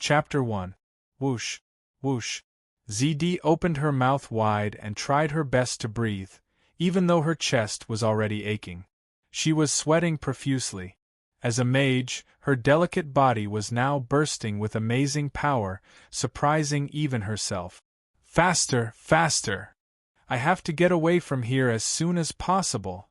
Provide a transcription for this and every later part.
Chapter 1. Whoosh, whoosh. ZD opened her mouth wide and tried her best to breathe, even though her chest was already aching. She was sweating profusely. As a mage, her delicate body was now bursting with amazing power, surprising even herself. Faster, faster! I have to get away from here as soon as possible.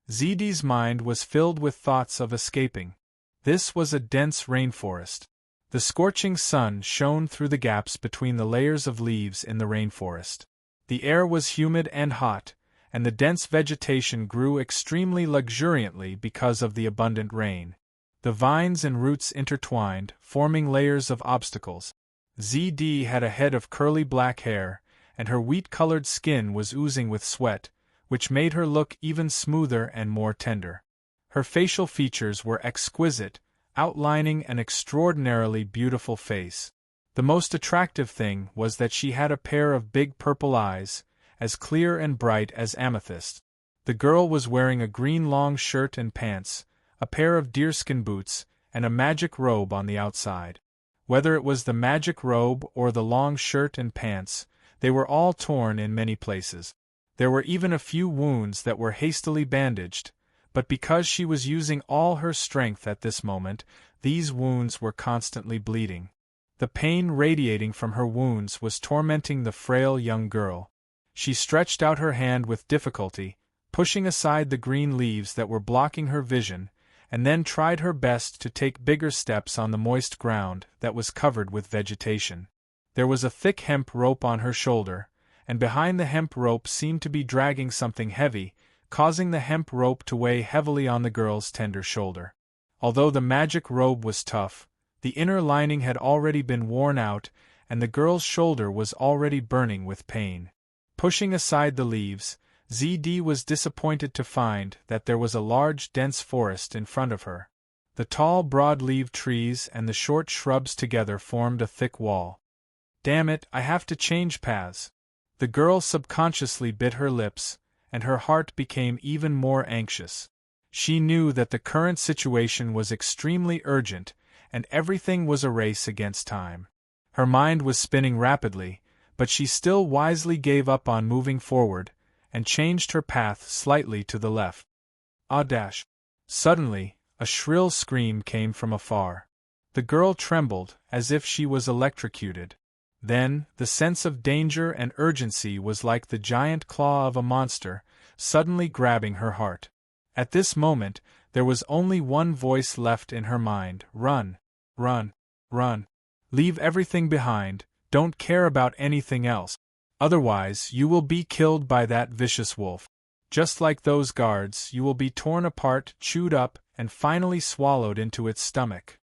ZD's mind was filled with thoughts of escaping. This was a dense rainforest. The scorching sun shone through the gaps between the layers of leaves in the rainforest. The air was humid and hot, and the dense vegetation grew extremely luxuriantly because of the abundant rain. The vines and roots intertwined, forming layers of obstacles. ZD had a head of curly black hair, and her wheat-colored skin was oozing with sweat, which made her look even smoother and more tender. Her facial features were exquisite, outlining an extraordinarily beautiful face. The most attractive thing was that she had a pair of big purple eyes, as clear and bright as amethyst. The girl was wearing a green long shirt and pants, a pair of deerskin boots, and a magic robe on the outside. Whether it was the magic robe or the long shirt and pants, they were all torn in many places. There were even a few wounds that were hastily bandaged, but because she was using all her strength at this moment, these wounds were constantly bleeding. The pain radiating from her wounds was tormenting the frail young girl. She stretched out her hand with difficulty, pushing aside the green leaves that were blocking her vision, and then tried her best to take bigger steps on the moist ground that was covered with vegetation. There was a thick hemp rope on her shoulder, and behind the hemp rope seemed to be dragging something heavy, causing the hemp rope to weigh heavily on the girl's tender shoulder. Although the magic robe was tough, the inner lining had already been worn out, and the girl's shoulder was already burning with pain. Pushing aside the leaves, ZD was disappointed to find that there was a large dense forest in front of her. The tall broad-leaved trees and the short shrubs together formed a thick wall. Damn it, I have to change paths. The girl subconsciously bit her lips, and her heart became even more anxious. She knew that the current situation was extremely urgent, and everything was a race against time. Her mind was spinning rapidly, but she still wisely gave up on moving forward, and changed her path slightly to the left. Dash! Suddenly, a shrill scream came from afar. The girl trembled, as if she was electrocuted. Then, the sense of danger and urgency was like the giant claw of a monster, suddenly grabbing her heart. At this moment, there was only one voice left in her mind: run, run, run. Leave everything behind, don't care about anything else. Otherwise, you will be killed by that vicious wolf. Just like those guards, you will be torn apart, chewed up, and finally swallowed into its stomach.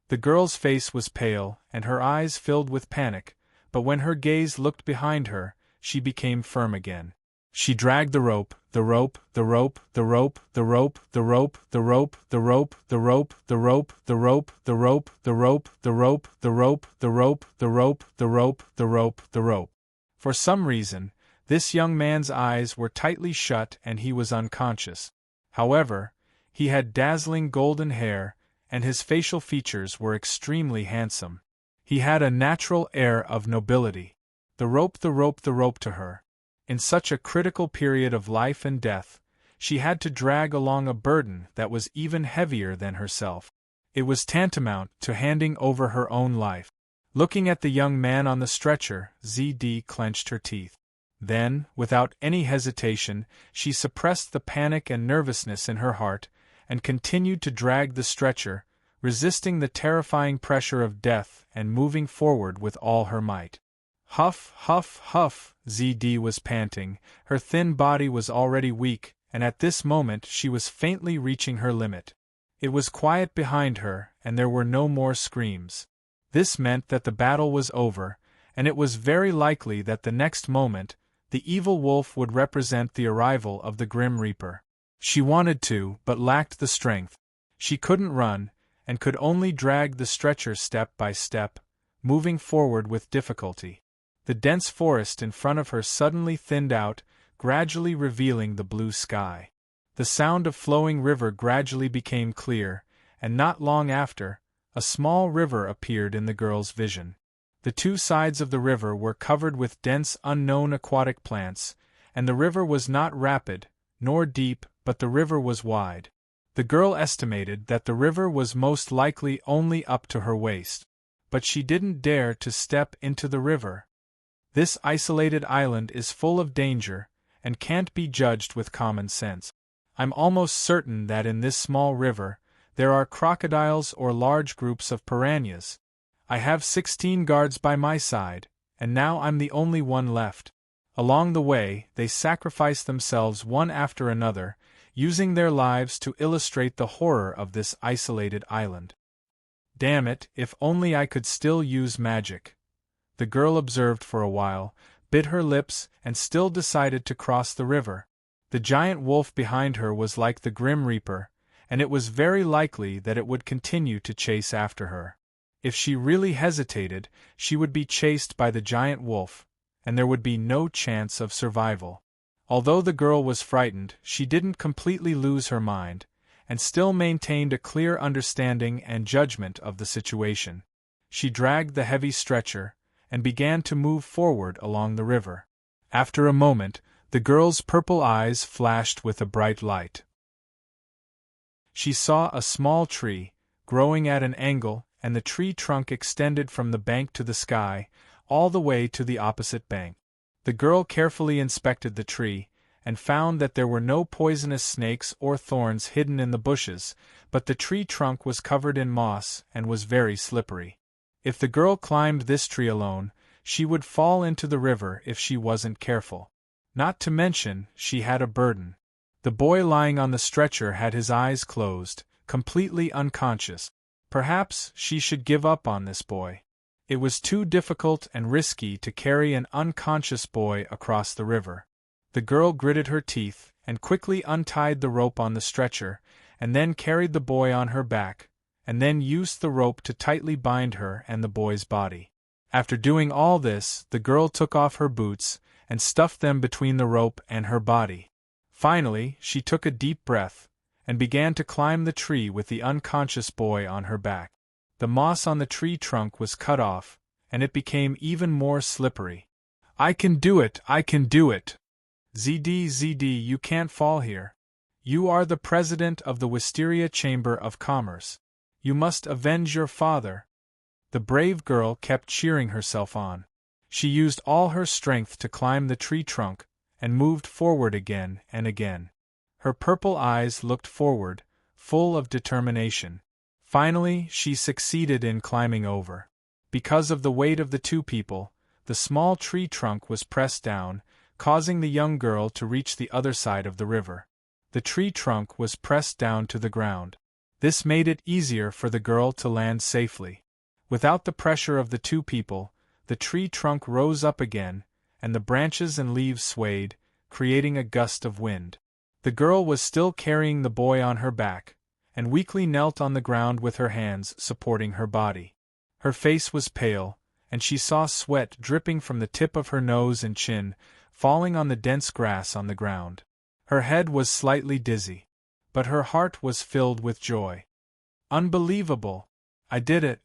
The girl's face was pale, and her eyes filled with panic, but when her gaze looked behind her, she became firm again. She dragged the rope, the rope, the rope, the rope, the rope, the rope, the rope, the rope, the rope, the rope, the rope, the rope, the rope, the rope, the rope, the rope, the rope, the rope, the rope, the rope. For some reason, this young man's eyes were tightly shut and he was unconscious. However, he had dazzling golden hair, and his facial features were extremely handsome. He had a natural air of nobility. The rope, the rope, the rope to her. In such a critical period of life and death, she had to drag along a burden that was even heavier than herself. It was tantamount to handing over her own life. Looking at the young man on the stretcher, ZD clenched her teeth. Then, without any hesitation, she suppressed the panic and nervousness in her heart, and continued to drag the stretcher, resisting the terrifying pressure of death and moving forward with all her might. Huff, huff, huff, ZD was panting, her thin body was already weak, and at this moment she was faintly reaching her limit. It was quiet behind her, and there were no more screams. This meant that the battle was over, and it was very likely that the next moment, the evil wolf would represent the arrival of the Grim Reaper. She wanted to, but lacked the strength. She couldn't run, and could only drag the stretcher step by step, moving forward with difficulty. The dense forest in front of her suddenly thinned out, gradually revealing the blue sky. The sound of flowing river gradually became clear, and not long after, a small river appeared in the girl's vision. The two sides of the river were covered with dense unknown aquatic plants, and the river was not rapid, nor deep, but the river was wide. The girl estimated that the river was most likely only up to her waist. But she didn't dare to step into the river. This isolated island is full of danger, and can't be judged with common sense. I'm almost certain that in this small river, there are crocodiles or large groups of piranhas. I have 16 guards by my side, and now I'm the only one left. Along the way, they sacrifice themselves one after another, using their lives to illustrate the horror of this isolated island. Damn it, if only I could still use magic. The girl observed for a while, bit her lips, and still decided to cross the river. The giant wolf behind her was like the Grim Reaper, and it was very likely that it would continue to chase after her. If she really hesitated, she would be chased by the giant wolf, and there would be no chance of survival. Although the girl was frightened, she didn't completely lose her mind, and still maintained a clear understanding and judgment of the situation. She dragged the heavy stretcher, and began to move forward along the river. After a moment, the girl's purple eyes flashed with a bright light. She saw a small tree, growing at an angle, and the tree trunk extended from the bank to the sky, all the way to the opposite bank. The girl carefully inspected the tree, and found that there were no poisonous snakes or thorns hidden in the bushes, but the tree trunk was covered in moss and was very slippery. If the girl climbed this tree alone, she would fall into the river if she wasn't careful. Not to mention, she had a burden. The boy lying on the stretcher had his eyes closed, completely unconscious. Perhaps she should give up on this boy. It was too difficult and risky to carry an unconscious boy across the river. The girl gritted her teeth, and quickly untied the rope on the stretcher, and then carried the boy on her back, and then used the rope to tightly bind her and the boy's body. After doing all this, the girl took off her boots, and stuffed them between the rope and her body. Finally, she took a deep breath, and began to climb the tree with the unconscious boy on her back. The moss on the tree trunk was cut off, and it became even more slippery. "I can do it! I can do it! ZD, you can't fall here. You are the president of the Wisteria Chamber of Commerce. You must avenge your father." The brave girl kept cheering herself on. She used all her strength to climb the tree trunk, and moved forward again and again. Her purple eyes looked forward, full of determination. Finally, she succeeded in climbing over. Because of the weight of the two people, the small tree trunk was pressed down, causing the young girl to reach the other side of the river. The tree trunk was pressed down to the ground. This made it easier for the girl to land safely. Without the pressure of the two people, the tree trunk rose up again, and the branches and leaves swayed, creating a gust of wind. The girl was still carrying the boy on her back, and weakly knelt on the ground with her hands supporting her body. Her face was pale, and she saw sweat dripping from the tip of her nose and chin, falling on the dense grass on the ground. Her head was slightly dizzy, but her heart was filled with joy. "Unbelievable! I did it!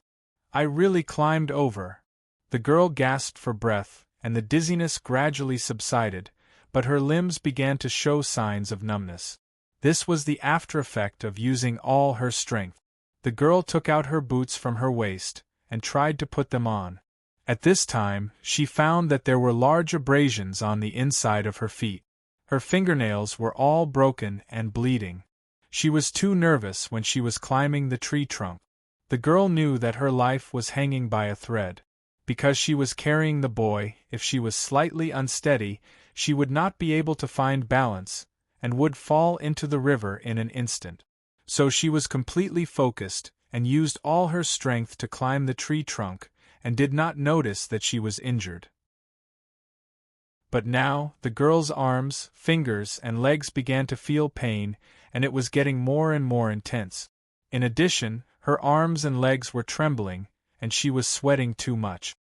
I really climbed over!" The girl gasped for breath, and the dizziness gradually subsided, but her limbs began to show signs of numbness. This was the after-effect of using all her strength. The girl took out her boots from her waist, and tried to put them on. At this time, she found that there were large abrasions on the inside of her feet. Her fingernails were all broken and bleeding. She was too nervous when she was climbing the tree trunk. The girl knew that her life was hanging by a thread. Because she was carrying the boy, if she was slightly unsteady, she would not be able to find balance, and would fall into the river in an instant. So she was completely focused, and used all her strength to climb the tree trunk, and did not notice that she was injured. But now, the girl's arms, fingers, and legs began to feel pain, and it was getting more and more intense. In addition, her arms and legs were trembling, and she was sweating too much.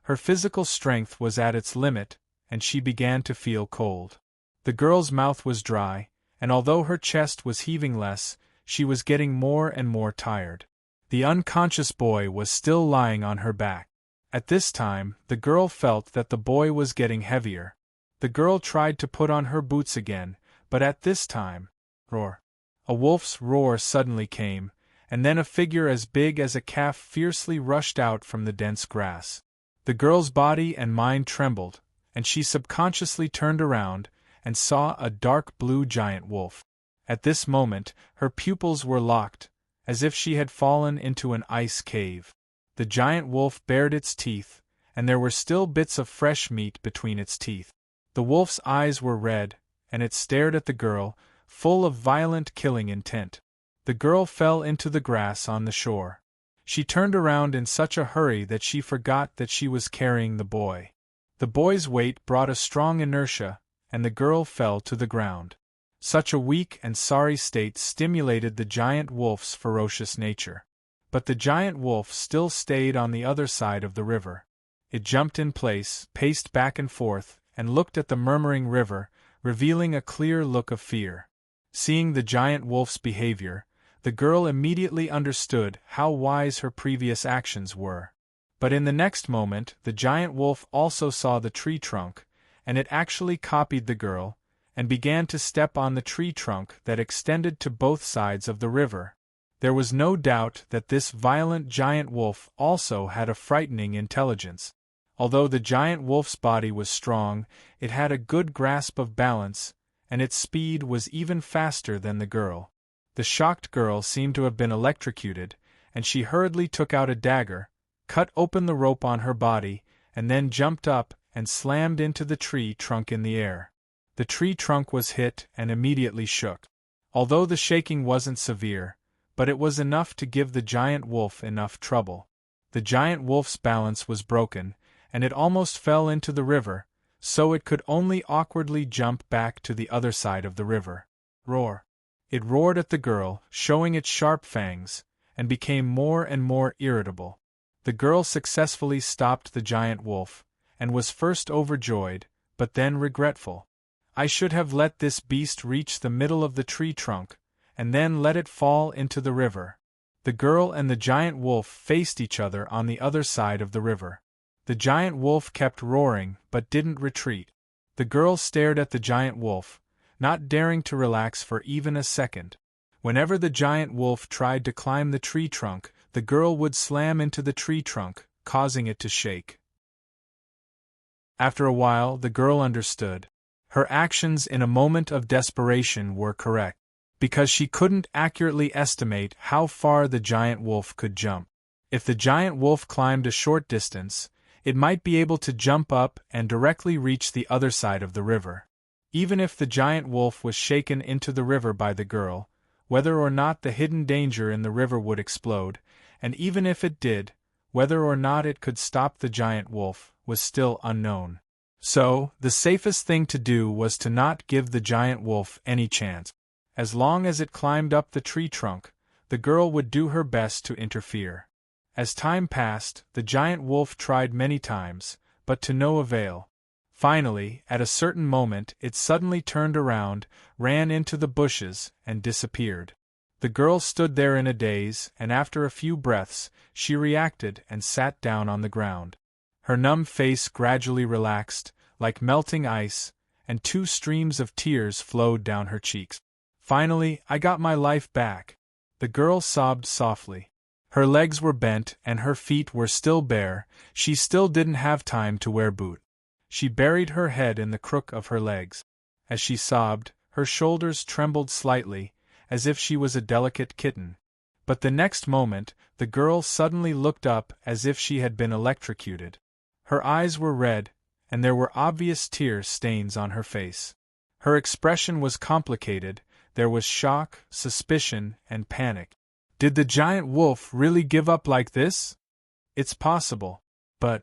Her physical strength was at its limit, and she began to feel cold. The girl's mouth was dry, and although her chest was heaving less, she was getting more and more tired. The unconscious boy was still lying on her back. At this time, the girl felt that the boy was getting heavier. The girl tried to put on her boots again, but at this time, roar! A wolf's roar suddenly came, and then a figure as big as a calf fiercely rushed out from the dense grass. The girl's body and mind trembled, and she subconsciously turned around and saw a dark blue giant wolf. At this moment, her pupils were locked, as if she had fallen into an ice cave. The giant wolf bared its teeth, and there were still bits of fresh meat between its teeth. The wolf's eyes were red, and it stared at the girl, full of violent killing intent. The girl fell into the grass on the shore. She turned around in such a hurry that she forgot that she was carrying the boy. The boy's weight brought a strong inertia, and the girl fell to the ground. Such a weak and sorry state stimulated the giant wolf's ferocious nature. But the giant wolf still stayed on the other side of the river. It jumped in place, paced back and forth, and looked at the murmuring river, revealing a clear look of fear. Seeing the giant wolf's behavior, the girl immediately understood how wise her previous actions were. But in the next moment, the giant wolf also saw the tree trunk, and it actually copied the girl, and began to step on the tree trunk that extended to both sides of the river. There was no doubt that this violent giant wolf also had a frightening intelligence. Although the giant wolf's body was strong, it had a good grasp of balance, and its speed was even faster than the girl. The shocked girl seemed to have been electrocuted, and she hurriedly took out a dagger, cut open the rope on her body, and then jumped up and slammed into the tree trunk in the air. The tree trunk was hit and immediately shook. Although the shaking wasn't severe, but it was enough to give the giant wolf enough trouble. The giant wolf's balance was broken, and it almost fell into the river, so it could only awkwardly jump back to the other side of the river. Roar! It roared at the girl, showing its sharp fangs, and became more and more irritable. The girl successfully stopped the giant wolf, and was first overjoyed, but then regretful. I should have let this beast reach the middle of the tree trunk, and then let it fall into the river. The girl and the giant wolf faced each other on the other side of the river. The giant wolf kept roaring but didn't retreat. The girl stared at the giant wolf, not daring to relax for even a second. Whenever the giant wolf tried to climb the tree trunk, the girl would slam into the tree trunk, causing it to shake. After a while, the girl understood. Her actions in a moment of desperation were correct, because she couldn't accurately estimate how far the giant wolf could jump. If the giant wolf climbed a short distance, it might be able to jump up and directly reach the other side of the river. Even if the giant wolf was shaken into the river by the girl, whether or not the hidden danger in the river would explode, and even if it did, whether or not it could stop the giant wolf, was still unknown. So, the safest thing to do was to not give the giant wolf any chance. As long as it climbed up the tree trunk, the girl would do her best to interfere. As time passed, the giant wolf tried many times, but to no avail. Finally, at a certain moment, it suddenly turned around, ran into the bushes, and disappeared. The girl stood there in a daze, and after a few breaths, she reacted and sat down on the ground. Her numb face gradually relaxed, like melting ice, and 2 streams of tears flowed down her cheeks. Finally, I got my life back. The girl sobbed softly. Her legs were bent and her feet were still bare, she still didn't have time to wear boots. She buried her head in the crook of her legs. As she sobbed, her shoulders trembled slightly, as if she was a delicate kitten. But the next moment, the girl suddenly looked up as if she had been electrocuted. Her eyes were red, and there were obvious tear stains on her face. Her expression was complicated, there was shock, suspicion, and panic. Did the giant wolf really give up like this? It's possible, but,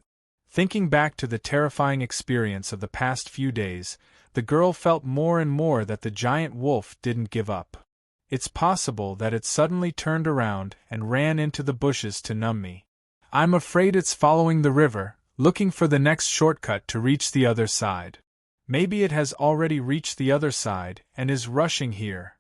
thinking back to the terrifying experience of the past few days, the girl felt more and more that the giant wolf didn't give up. It's possible that it suddenly turned around and ran into the bushes to numb me. I'm afraid it's following the river, looking for the next shortcut to reach the other side. Maybe it has already reached the other side and is rushing here.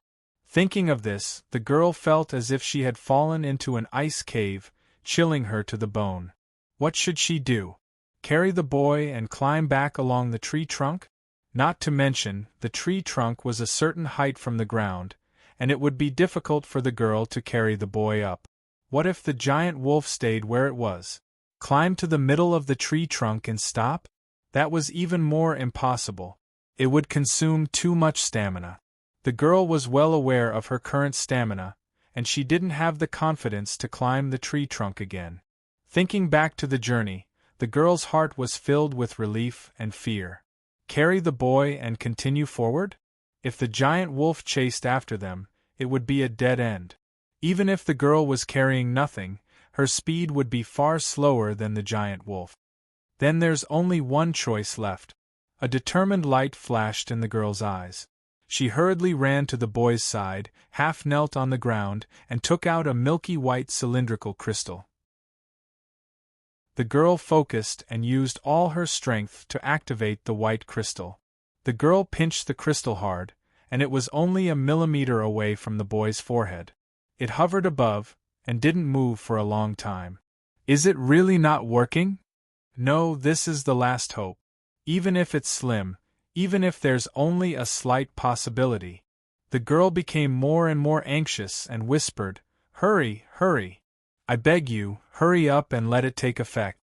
Thinking of this, the girl felt as if she had fallen into an ice cave, chilling her to the bone. What should she do? Carry the boy and climb back along the tree trunk? Not to mention, the tree trunk was a certain height from the ground, and it would be difficult for the girl to carry the boy up. What if the giant wolf stayed where it was? Climb to the middle of the tree trunk and stop? That was even more impossible. It would consume too much stamina. The girl was well aware of her current stamina, and she didn't have the confidence to climb the tree trunk again. Thinking back to the journey, the girl's heart was filled with relief and fear. Carry the boy and continue forward? If the giant wolf chased after them, it would be a dead end. Even if the girl was carrying nothing, her speed would be far slower than the giant wolf. Then there's only one choice left. A determined light flashed in the girl's eyes. She hurriedly ran to the boy's side, half knelt on the ground, and took out a milky white cylindrical crystal. The girl focused and used all her strength to activate the white crystal. The girl pinched the crystal hard, and it was only a millimeter away from the boy's forehead. It hovered above, and didn't move for a long time. Is it really not working? No, this is the last hope. Even if it's slim, even if there's only a slight possibility. The girl became more and more anxious and whispered, "Hurry, hurry. I beg you, hurry up and let it take effect."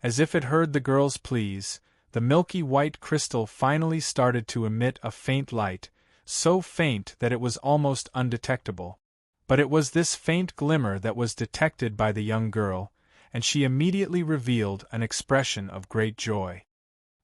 As if it heard the girl's pleas, the milky white crystal finally started to emit a faint light, so faint that it was almost undetectable. But it was this faint glimmer that was detected by the young girl, and she immediately revealed an expression of great joy.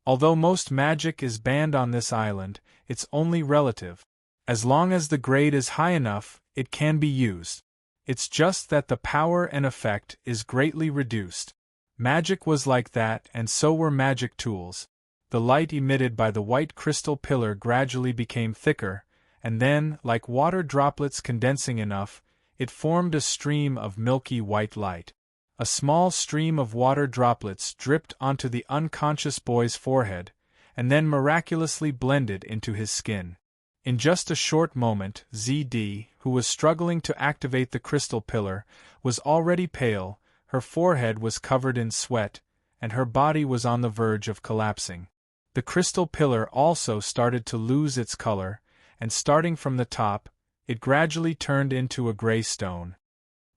Although most magic is banned on this island, it's only relative. As long as the grade is high enough, it can be used. It's just that the power and effect is greatly reduced. Magic was like that, and so were magic tools. The light emitted by the white crystal pillar gradually became thicker, and then, like water droplets condensing enough, it formed a stream of milky white light. A small stream of water droplets dripped onto the unconscious boy's forehead, and then miraculously blended into his skin. In just a short moment, ZD, who was struggling to activate the crystal pillar, was already pale, her forehead was covered in sweat, and her body was on the verge of collapsing. The crystal pillar also started to lose its color, and starting from the top, it gradually turned into a gray stone.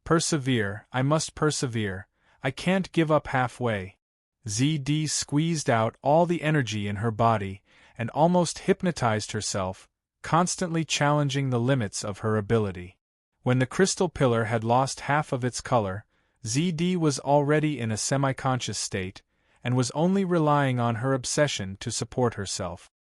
Persevere, I must persevere, I can't give up halfway. ZD squeezed out all the energy in her body, and almost hypnotized herself, constantly challenging the limits of her ability. When the crystal pillar had lost half of its color, ZD was already in a semi-conscious state, and was only relying on her obsession to support herself.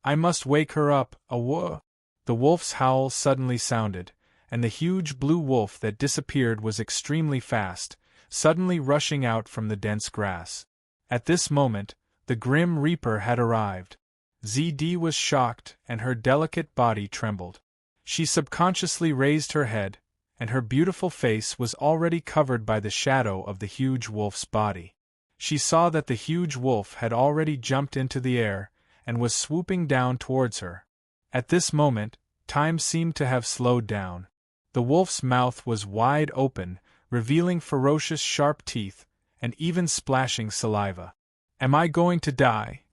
I must wake her up, awooh! The wolf's howl suddenly sounded, and the huge blue wolf that disappeared was extremely fast, suddenly rushing out from the dense grass. At this moment, the Grim Reaper had arrived. ZD was shocked, and her delicate body trembled. She subconsciously raised her head, and her beautiful face was already covered by the shadow of the huge wolf's body. She saw that the huge wolf had already jumped into the air, and was swooping down towards her. At this moment, time seemed to have slowed down. The wolf's mouth was wide open, revealing ferocious sharp teeth, and even splashing saliva. Am I going to die?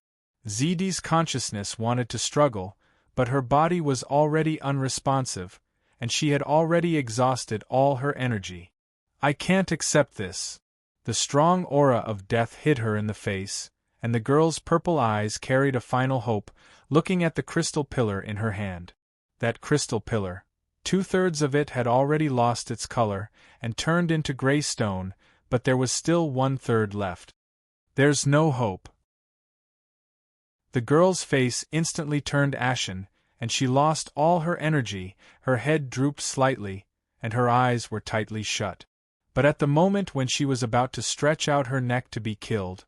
ZD's consciousness wanted to struggle, but her body was already unresponsive, and she had already exhausted all her energy. I can't accept this. The strong aura of death hit her in the face, and the girl's purple eyes carried a final hope, looking at the crystal pillar in her hand. That crystal pillar. 2/3 of it had already lost its color, and turned into gray stone, but there was still 1/3 left. There's no hope. The girl's face instantly turned ashen, and she lost all her energy, her head drooped slightly, and her eyes were tightly shut. But at the moment when she was about to stretch out her neck to be killed,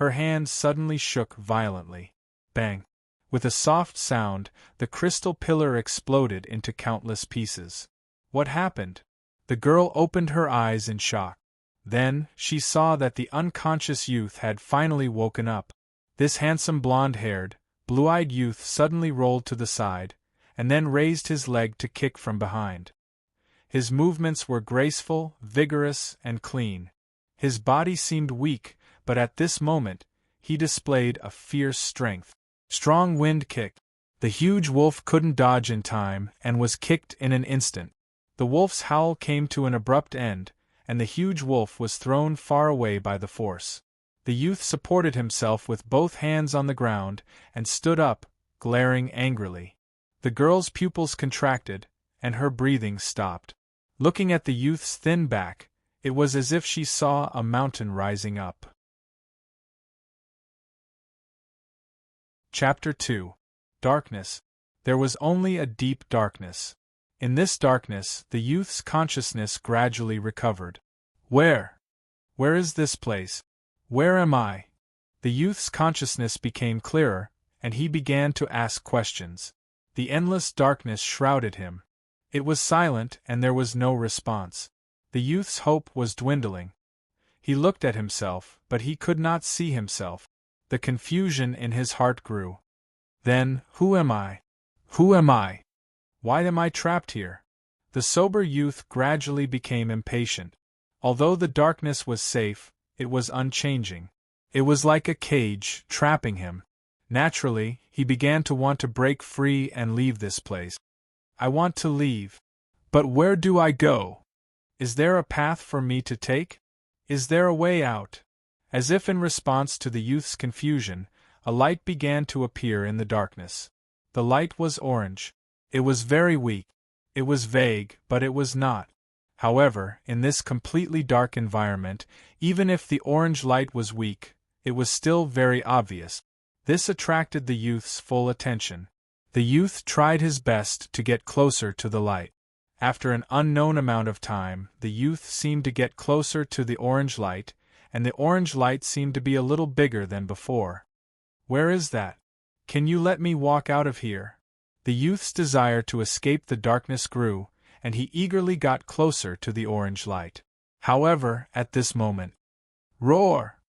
her hand suddenly shook violently. Bang! With a soft sound, the crystal pillar exploded into countless pieces. What happened? The girl opened her eyes in shock. Then, she saw that the unconscious youth had finally woken up. This handsome blonde-haired, blue-eyed youth suddenly rolled to the side, and then raised his leg to kick from behind. His movements were graceful, vigorous, and clean. His body seemed weak, but at this moment, he displayed a fierce strength. Strong wind kick. The huge wolf couldn't dodge in time and was kicked in an instant. The wolf's howl came to an abrupt end, and the huge wolf was thrown far away by the force. The youth supported himself with both hands on the ground and stood up, glaring angrily. The girl's pupils contracted, and her breathing stopped. Looking at the youth's thin back, it was as if she saw a mountain rising up. Chapter 2. Darkness. There was only a deep darkness. In this darkness, the youth's consciousness gradually recovered. Where is this place? Where am I? The youth's consciousness became clearer, and he began to ask questions. The endless darkness shrouded him. It was silent, and there was no response. The youth's hope was dwindling. He looked at himself, but he could not see himself. The confusion in his heart grew. Then, who am I? Who am I? Why am I trapped here? The sober youth gradually became impatient. Although the darkness was safe, it was unchanging. It was like a cage, trapping him. Naturally, he began to want to break free and leave this place. I want to leave. But where do I go? Is there a path for me to take? Is there a way out? As if in response to the youth's confusion, a light began to appear in the darkness. The light was orange. It was very weak. It was vague, but it was not. However, in this completely dark environment, even if the orange light was weak, it was still very obvious. This attracted the youth's full attention. The youth tried his best to get closer to the light. After an unknown amount of time, the youth seemed to get closer to the orange light, and the orange light seemed to be a little bigger than before. Where is that? Can you let me walk out of here? The youth's desire to escape the darkness grew, and he eagerly got closer to the orange light. However, at this moment, roar!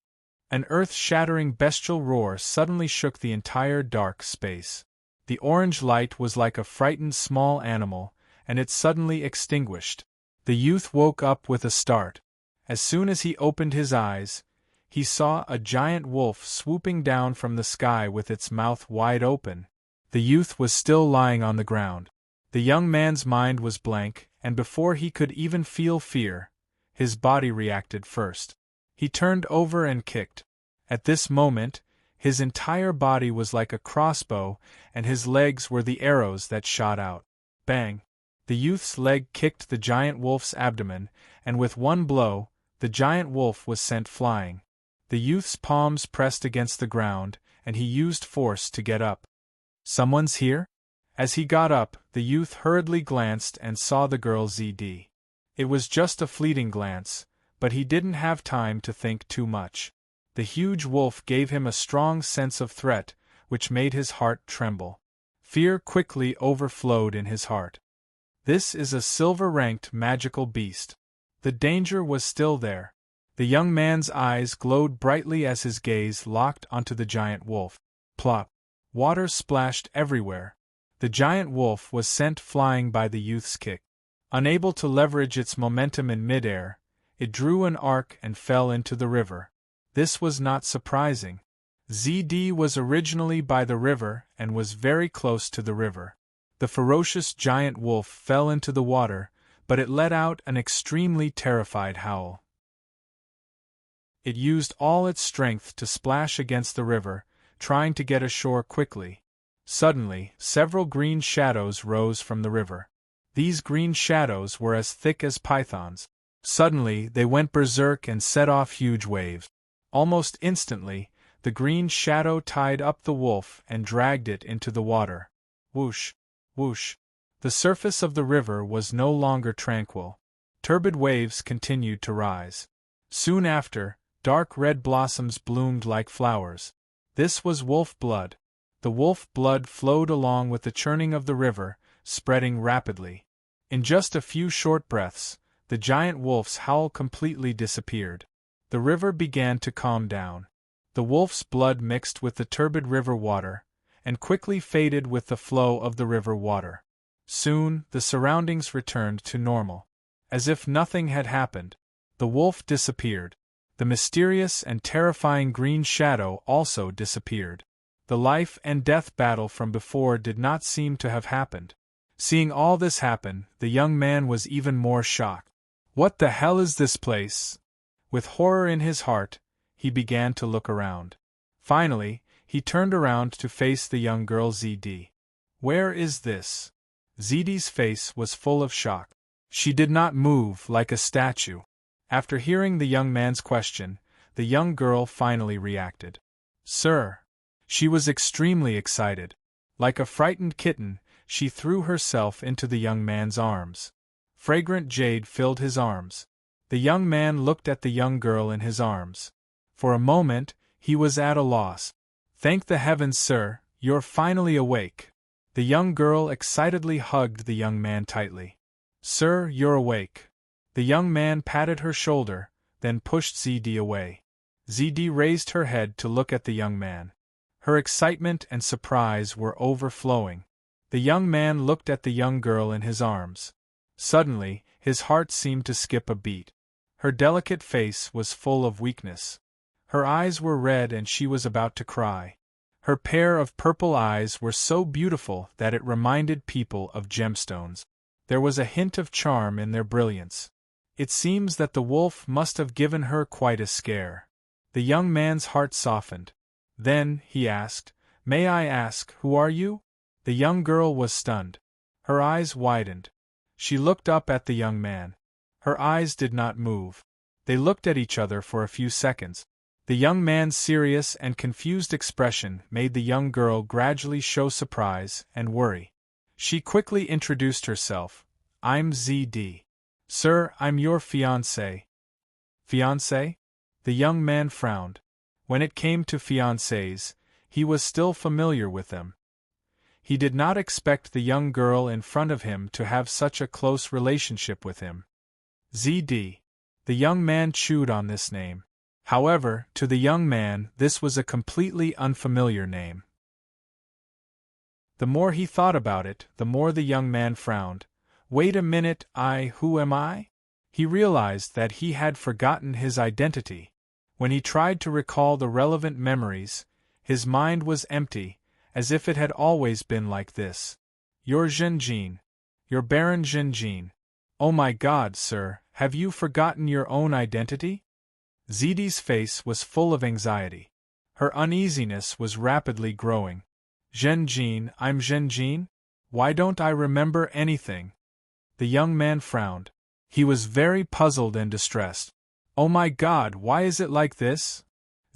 An earth-shattering bestial roar suddenly shook the entire dark space. The orange light was like a frightened small animal, and it suddenly extinguished. The youth woke up with a start. As soon as he opened his eyes, he saw a giant wolf swooping down from the sky with its mouth wide open. The youth was still lying on the ground. The young man's mind was blank, and before he could even feel fear, his body reacted first. He turned over and kicked. At this moment, his entire body was like a crossbow, and his legs were the arrows that shot out. Bang! The youth's leg kicked the giant wolf's abdomen, and with one blow, the giant wolf was sent flying. The youth's palms pressed against the ground, and he used force to get up. Someone's here? As he got up, the youth hurriedly glanced and saw the girl Zd. It was just a fleeting glance, but he didn't have time to think too much. The huge wolf gave him a strong sense of threat, which made his heart tremble. Fear quickly overflowed in his heart. This is a silver-ranked magical beast. The danger was still there. The young man's eyes glowed brightly as his gaze locked onto the giant wolf. Plop! Water splashed everywhere. The giant wolf was sent flying by the youth's kick. Unable to leverage its momentum in midair, it drew an arc and fell into the river. This was not surprising. Zd was originally by the river and was very close to the river. The ferocious giant wolf fell into the water, but it let out an extremely terrified howl. It used all its strength to splash against the river, trying to get ashore quickly. Suddenly, several green shadows rose from the river. These green shadows were as thick as pythons. Suddenly, they went berserk and set off huge waves. Almost instantly, the green shadow tied up the wolf and dragged it into the water. Whoosh! Whoosh! The surface of the river was no longer tranquil. Turbid waves continued to rise. Soon after, dark red blossoms bloomed like flowers. This was wolf blood. The wolf blood flowed along with the churning of the river, spreading rapidly. In just a few short breaths, the giant wolf's howl completely disappeared. The river began to calm down. The wolf's blood mixed with the turbid river water, and quickly faded with the flow of the river water. Soon, the surroundings returned to normal. As if nothing had happened, the wolf disappeared. The mysterious and terrifying green shadow also disappeared. The life and death battle from before did not seem to have happened. Seeing all this happen, the young man was even more shocked. What the hell is this place? With horror in his heart, he began to look around. Finally, he turned around to face the young girl ZD. Where is this? ZD's face was full of shock. She did not move, like a statue. After hearing the young man's question, the young girl finally reacted. Sir! She was extremely excited. Like a frightened kitten, she threw herself into the young man's arms. Fragrant jade filled his arms. The young man looked at the young girl in his arms. For a moment, he was at a loss. Thank the heavens, sir, you're finally awake. The young girl excitedly hugged the young man tightly. Sir, you're awake. The young man patted her shoulder, then pushed ZD away. ZD raised her head to look at the young man. Her excitement and surprise were overflowing. The young man looked at the young girl in his arms. Suddenly, his heart seemed to skip a beat. Her delicate face was full of weakness. Her eyes were red and she was about to cry. Her pair of purple eyes were so beautiful that it reminded people of gemstones. There was a hint of charm in their brilliance. It seems that the wolf must have given her quite a scare. The young man's heart softened. Then, he asked, May I ask, who are you? The young girl was stunned. Her eyes widened. She looked up at the young man. Her eyes did not move. They looked at each other for a few seconds. The young man's serious and confused expression made the young girl gradually show surprise and worry. She quickly introduced herself. I'm ZD. Sir, I'm your fiancé. Fiancé? The young man frowned. When it came to fiancés, he was still familiar with them. He did not expect the young girl in front of him to have such a close relationship with him. ZD. The young man chewed on this name. However, to the young man, this was a completely unfamiliar name. The more he thought about it, the more the young man frowned. Wait a minute, who am I? He realized that he had forgotten his identity. When he tried to recall the relevant memories, his mind was empty, as if it had always been like this. You're Zhenjin. You're Baron Zhenjin. Oh my God, sir, have you forgotten your own identity? ZD's face was full of anxiety. Her uneasiness was rapidly growing. Zhenjin, I'm Zhenjin? Why don't I remember anything? The young man frowned. He was very puzzled and distressed. Oh my God, why is it like this?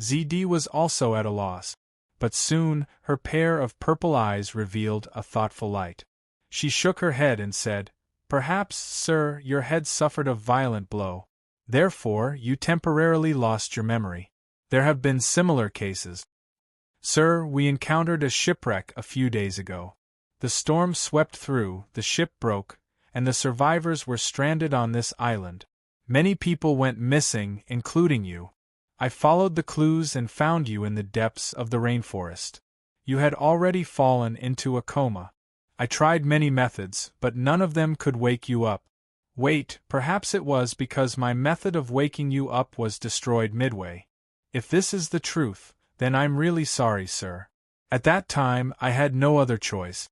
ZD was also at a loss. But soon, her pair of purple eyes revealed a thoughtful light. She shook her head and said, Perhaps, sir, your head suffered a violent blow. Therefore, you temporarily lost your memory. There have been similar cases. Sir, we encountered a shipwreck a few days ago. The storm swept through, the ship broke, and the survivors were stranded on this island. Many people went missing, including you. I followed the clues and found you in the depths of the rainforest. You had already fallen into a coma. I tried many methods, but none of them could wake you up. Wait, perhaps it was because my method of waking you up was destroyed midway. If this is the truth, then I'm really sorry, sir. At that time, I had no other choice.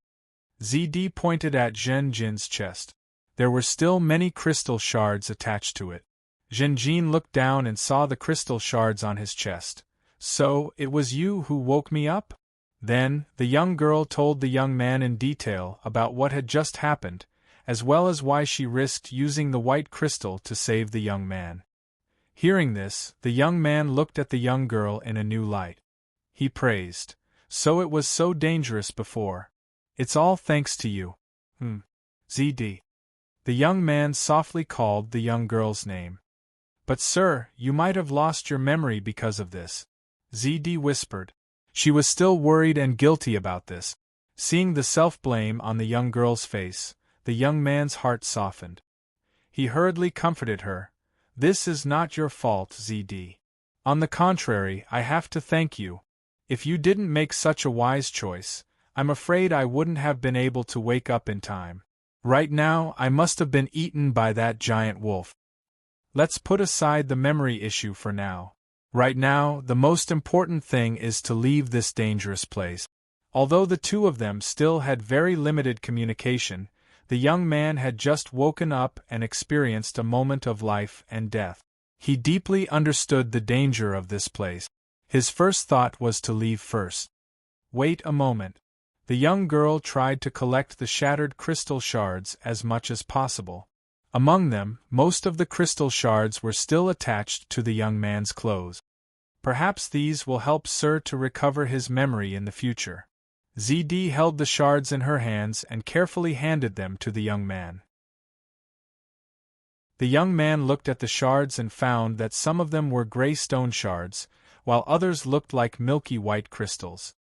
ZD pointed at Zhenjin's chest. There were still many crystal shards attached to it. Zhenjin looked down and saw the crystal shards on his chest. So, it was you who woke me up? Then, the young girl told the young man in detail about what had just happened, as well as why she risked using the white crystal to save the young man. Hearing this, the young man looked at the young girl in a new light. He praised. So it was so dangerous before. It's all thanks to you. ZD. The young man softly called the young girl's name. But sir, you might have lost your memory because of this. ZD whispered. She was still worried and guilty about this. Seeing the self-blame on the young girl's face, the young man's heart softened. He hurriedly comforted her. This is not your fault, ZD. On the contrary, I have to thank you. If you didn't make such a wise choice, I'm afraid I wouldn't have been able to wake up in time. Right now, I must have been eaten by that giant wolf. Let's put aside the memory issue for now. Right now, the most important thing is to leave this dangerous place. Although the two of them still had very limited communication, the young man had just woken up and experienced a moment of life and death. He deeply understood the danger of this place. His first thought was to leave first. Wait a moment. The young girl tried to collect the shattered crystal shards as much as possible. Among them, most of the crystal shards were still attached to the young man's clothes. Perhaps these will help Sir to recover his memory in the future. ZD held the shards in her hands and carefully handed them to the young man. The young man looked at the shards and found that some of them were gray stone shards, while others looked like milky white crystals.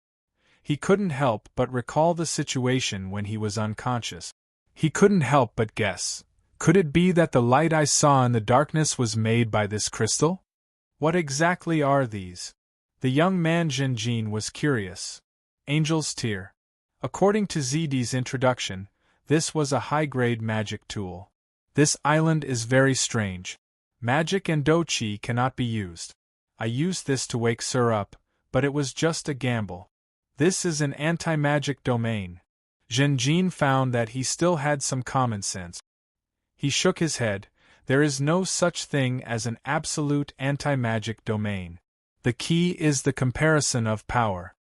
He couldn't help but recall the situation when he was unconscious. He couldn't help but guess. Could it be that the light I saw in the darkness was made by this crystal? What exactly are these? The young man Jinjin was curious. Angel's Tear. According to ZD's introduction, this was a high-grade magic tool. This island is very strange. Magic and Dochi cannot be used. I used this to wake Sir up, but it was just a gamble. This is an anti-magic domain. Jinjin found that he still had some common sense. He shook his head. There is no such thing as an absolute anti-magic domain. The key is the comparison of power.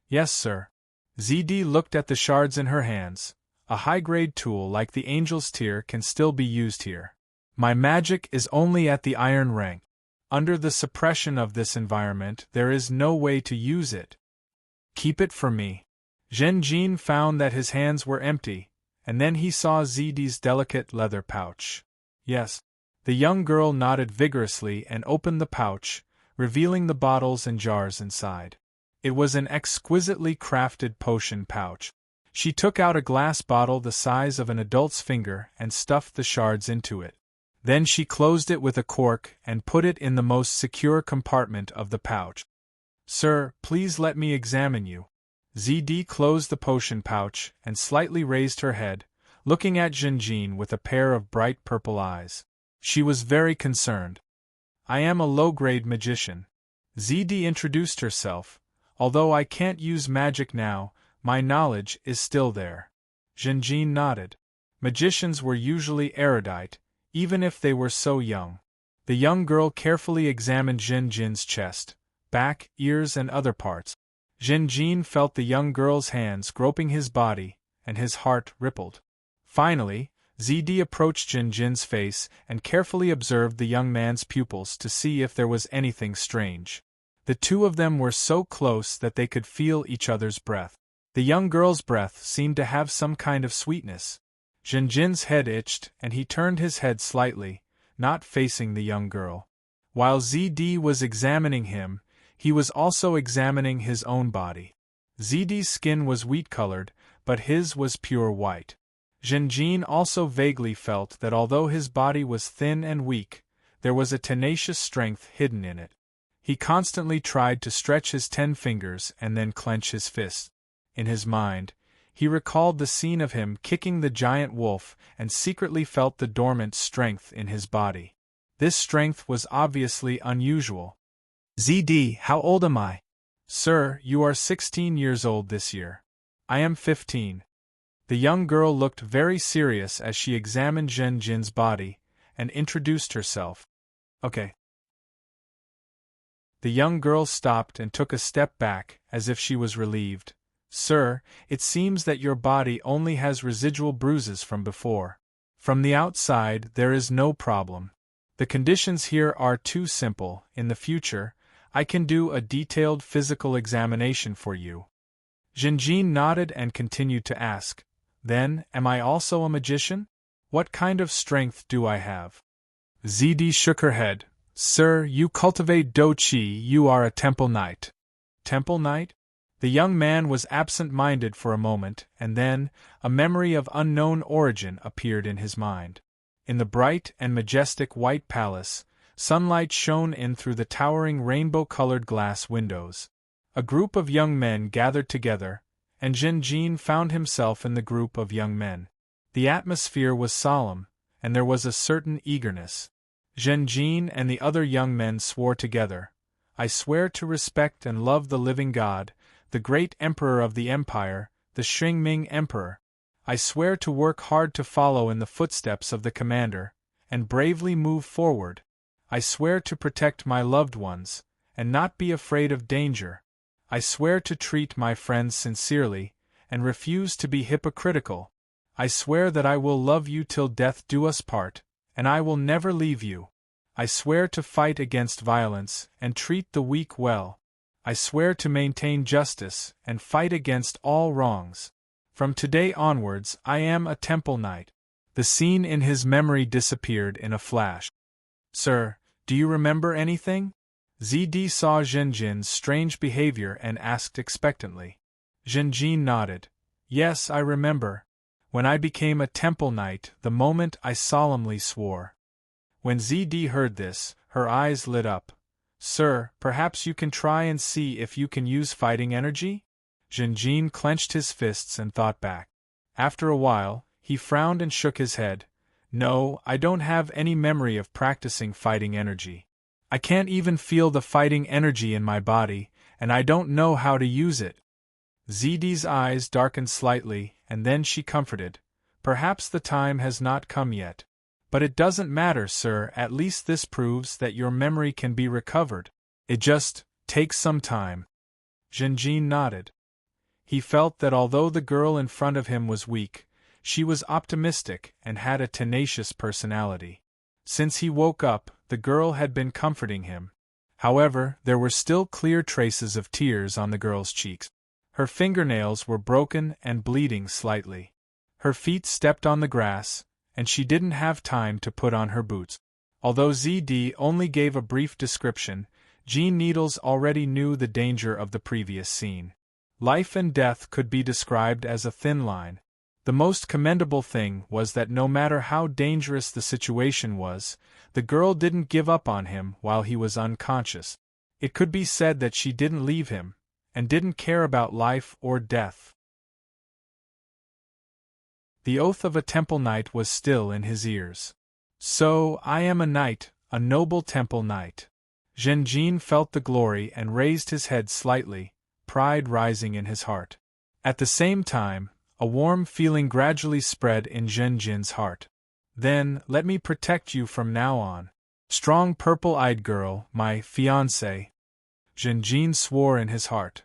Yes, sir. ZD looked at the shards in her hands. A high-grade tool like the Angel's Tear can still be used here. My magic is only at the iron rank. Under the suppression of this environment, there is no way to use it. Keep it for me. Jinjin found that his hands were empty, and then he saw ZD's delicate leather pouch. Yes. The young girl nodded vigorously and opened the pouch, revealing the bottles and jars inside. It was an exquisitely crafted potion pouch. She took out a glass bottle the size of an adult's finger and stuffed the shards into it. Then she closed it with a cork and put it in the most secure compartment of the pouch. Sir, please let me examine you. ZD closed the potion pouch and slightly raised her head, looking at Jinjin with a pair of bright purple eyes. She was very concerned. I am a low-grade magician. ZD introduced herself. Although I can't use magic now, my knowledge is still there. Jinjin nodded. Magicians were usually erudite, even if they were so young. The young girl carefully examined Jinjin's chest, back, ears and other parts. Jinjin felt the young girl's hands groping his body, and his heart rippled. Finally, ZD approached Jinjin's face and carefully observed the young man's pupils to see if there was anything strange. The two of them were so close that they could feel each other's breath. The young girl's breath seemed to have some kind of sweetness. Jinjin's head itched and he turned his head slightly, not facing the young girl. While ZD was examining him, he was also examining his own body. ZD's skin was wheat-colored, but his was pure white. Jinjin also vaguely felt that although his body was thin and weak, there was a tenacious strength hidden in it. He constantly tried to stretch his 10 fingers and then clench his fists. In his mind, he recalled the scene of him kicking the giant wolf and secretly felt the dormant strength in his body. This strength was obviously unusual. ZD, how old am I? Sir, you are 16 years old this year. I am 15. The young girl looked very serious as she examined Jinjin's body and introduced herself. Okay. The young girl stopped and took a step back, as if she was relieved. Sir, it seems that your body only has residual bruises from before. From the outside, there is no problem. The conditions here are too simple. In the future, I can do a detailed physical examination for you. Jinjin nodded and continued to ask, Then, am I also a magician? What kind of strength do I have? ZD shook her head. Sir, you cultivate Dochi, you are a temple knight. Temple knight? The young man was absent-minded for a moment, and then, a memory of unknown origin appeared in his mind. In the bright and majestic white palace, sunlight shone in through the towering rainbow-colored glass windows. A group of young men gathered together, and Zhenjin found himself in the group of young men. The atmosphere was solemn, and there was a certain eagerness. Zhenjin and the other young men swore together, "I swear to respect and love the living God, the great emperor of the empire, the Xingming emperor. I swear to work hard to follow in the footsteps of the commander, and bravely move forward. I swear to protect my loved ones, and not be afraid of danger. I swear to treat my friends sincerely, and refuse to be hypocritical. I swear that I will love you till death do us part, and I will never leave you. I swear to fight against violence, and treat the weak well. I swear to maintain justice, and fight against all wrongs. From today onwards I am a temple knight." The scene in his memory disappeared in a flash. "Sir, do you remember anything?" ZD saw Zhenjin's strange behavior and asked expectantly. Zhenjin nodded. "Yes, I remember. When I became a temple knight, the moment I solemnly swore." When ZD heard this, her eyes lit up. "Sir, perhaps you can try and see if you can use fighting energy?" Zhenjin clenched his fists and thought back. After a while, he frowned and shook his head. "No, I don't have any memory of practicing fighting energy. I can't even feel the fighting energy in my body, and I don't know how to use it." ZD's eyes darkened slightly, and then she comforted. "Perhaps the time has not come yet. But it doesn't matter, sir, at least this proves that your memory can be recovered. It just takes some time." Zhenjin nodded. He felt that although the girl in front of him was weak, she was optimistic and had a tenacious personality. Since he woke up, the girl had been comforting him. However, there were still clear traces of tears on the girl's cheeks. Her fingernails were broken and bleeding slightly. Her feet stepped on the grass, and she didn't have time to put on her boots. Although ZD only gave a brief description, Jean Needles already knew the danger of the previous scene. Life and death could be described as a thin line. The most commendable thing was that no matter how dangerous the situation was, the girl didn't give up on him while he was unconscious. It could be said that she didn't leave him, and didn't care about life or death. The oath of a temple knight was still in his ears. "So, I am a knight, a noble temple knight." Zhenjin felt the glory and raised his head slightly, pride rising in his heart. At the same time, a warm feeling gradually spread in Zhenjin's heart. "Then, let me protect you from now on. Strong purple-eyed girl, my fiancée." Zhenjin swore in his heart.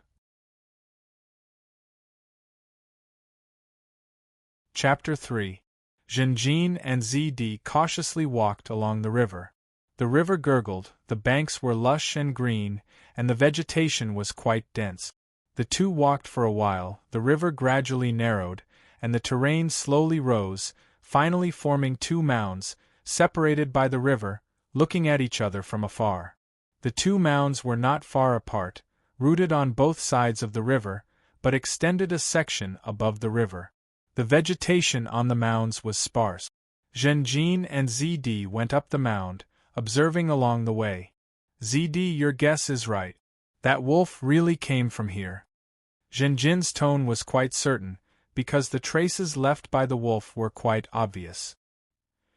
Chapter 3. Zhenjin and ZD cautiously walked along the river. The river gurgled, the banks were lush and green, and the vegetation was quite dense. The two walked for a while, the river gradually narrowed, and the terrain slowly rose, finally forming two mounds, separated by the river, looking at each other from afar. The two mounds were not far apart, rooted on both sides of the river, but extended a section above the river. The vegetation on the mounds was sparse. Zhenjin and ZD went up the mound, observing along the way. "ZD, your guess is right. That wolf really came from here." Zhenjin's tone was quite certain, because the traces left by the wolf were quite obvious.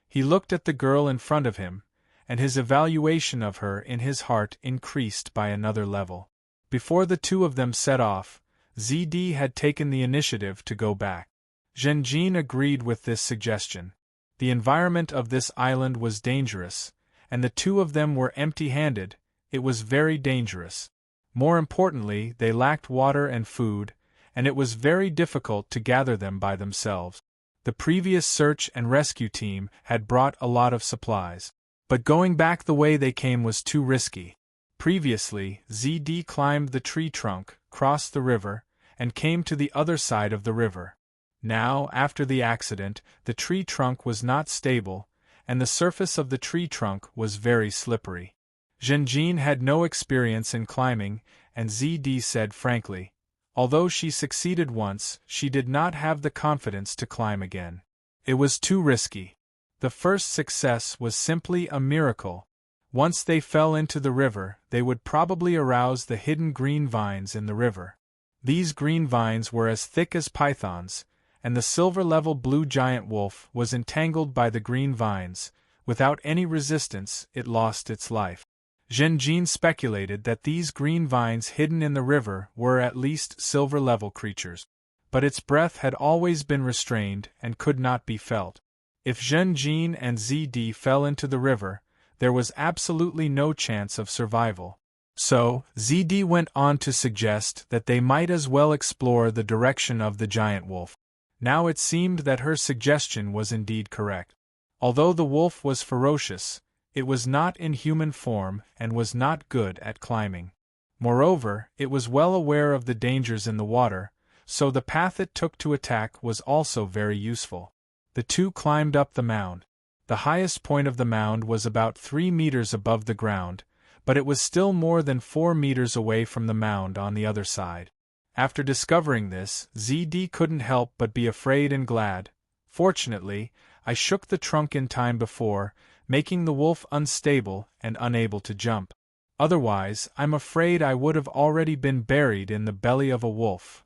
He looked at the girl in front of him, and his evaluation of her in his heart increased by another level. Before the two of them set off, ZD had taken the initiative to go back. Zhenjin agreed with this suggestion. The environment of this island was dangerous, and the two of them were empty-handed. It was very dangerous. More importantly, they lacked water and food, and it was very difficult to gather them by themselves. The previous search and rescue team had brought a lot of supplies, but going back the way they came was too risky. Previously, ZD climbed the tree trunk, crossed the river, and came to the other side of the river. Now, after the accident, the tree trunk was not stable, and the surface of the tree trunk was very slippery. Zhenjin had no experience in climbing, and ZD said frankly, although she succeeded once, she did not have the confidence to climb again. It was too risky. The first success was simply a miracle. Once they fell into the river, they would probably arouse the hidden green vines in the river. These green vines were as thick as pythons, and the silver-level blue giant wolf was entangled by the green vines. Without any resistance, it lost its life. Zhenjin speculated that these green vines hidden in the river were at least silver-level creatures. But its breath had always been restrained and could not be felt. If Zhenjin and ZD fell into the river, there was absolutely no chance of survival. So, ZD went on to suggest that they might as well explore the direction of the giant wolf. Now it seemed that her suggestion was indeed correct. Although the wolf was ferocious, it was not in human form and was not good at climbing. Moreover, it was well aware of the dangers in the water, so the path it took to attack was also very useful. The two climbed up the mound. The highest point of the mound was about 3 meters above the ground, but it was still more than 4 meters away from the mound on the other side. After discovering this, ZD couldn't help but be afraid and glad. Fortunately, I shook the trunk in time before, making the wolf unstable and unable to jump. Otherwise, I'm afraid I would have already been buried in the belly of a wolf.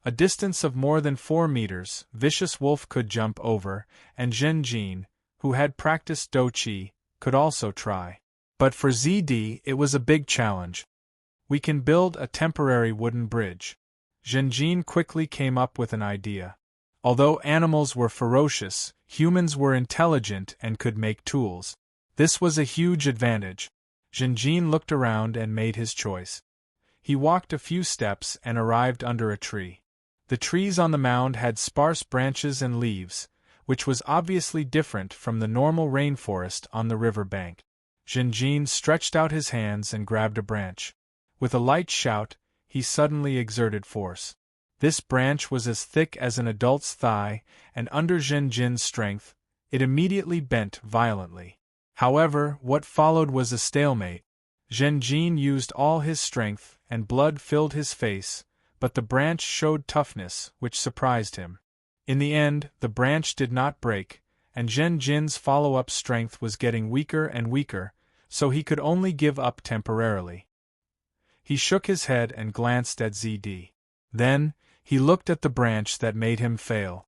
A distance of more than 4 meters, Vicious Wolf could jump over, and Zhenjin, who had practiced Douqi, could also try. But for ZD it was a big challenge. We can build a temporary wooden bridge. Zhenjin quickly came up with an idea. Although animals were ferocious, humans were intelligent and could make tools. This was a huge advantage. Zhenjin looked around and made his choice. He walked a few steps and arrived under a tree. The trees on the mound had sparse branches and leaves, which was obviously different from the normal rainforest on the river bank. Zhenjin stretched out his hands and grabbed a branch. With a light shout, he suddenly exerted force. This branch was as thick as an adult's thigh, and under Zhenjin's strength, it immediately bent violently. However, what followed was a stalemate. Zhenjin used all his strength, and blood filled his face, but the branch showed toughness, which surprised him. In the end, the branch did not break, and Zhenjin's follow-up strength was getting weaker and weaker, so he could only give up temporarily. He shook his head and glanced at ZD. Then, he looked at the branch that made him fail.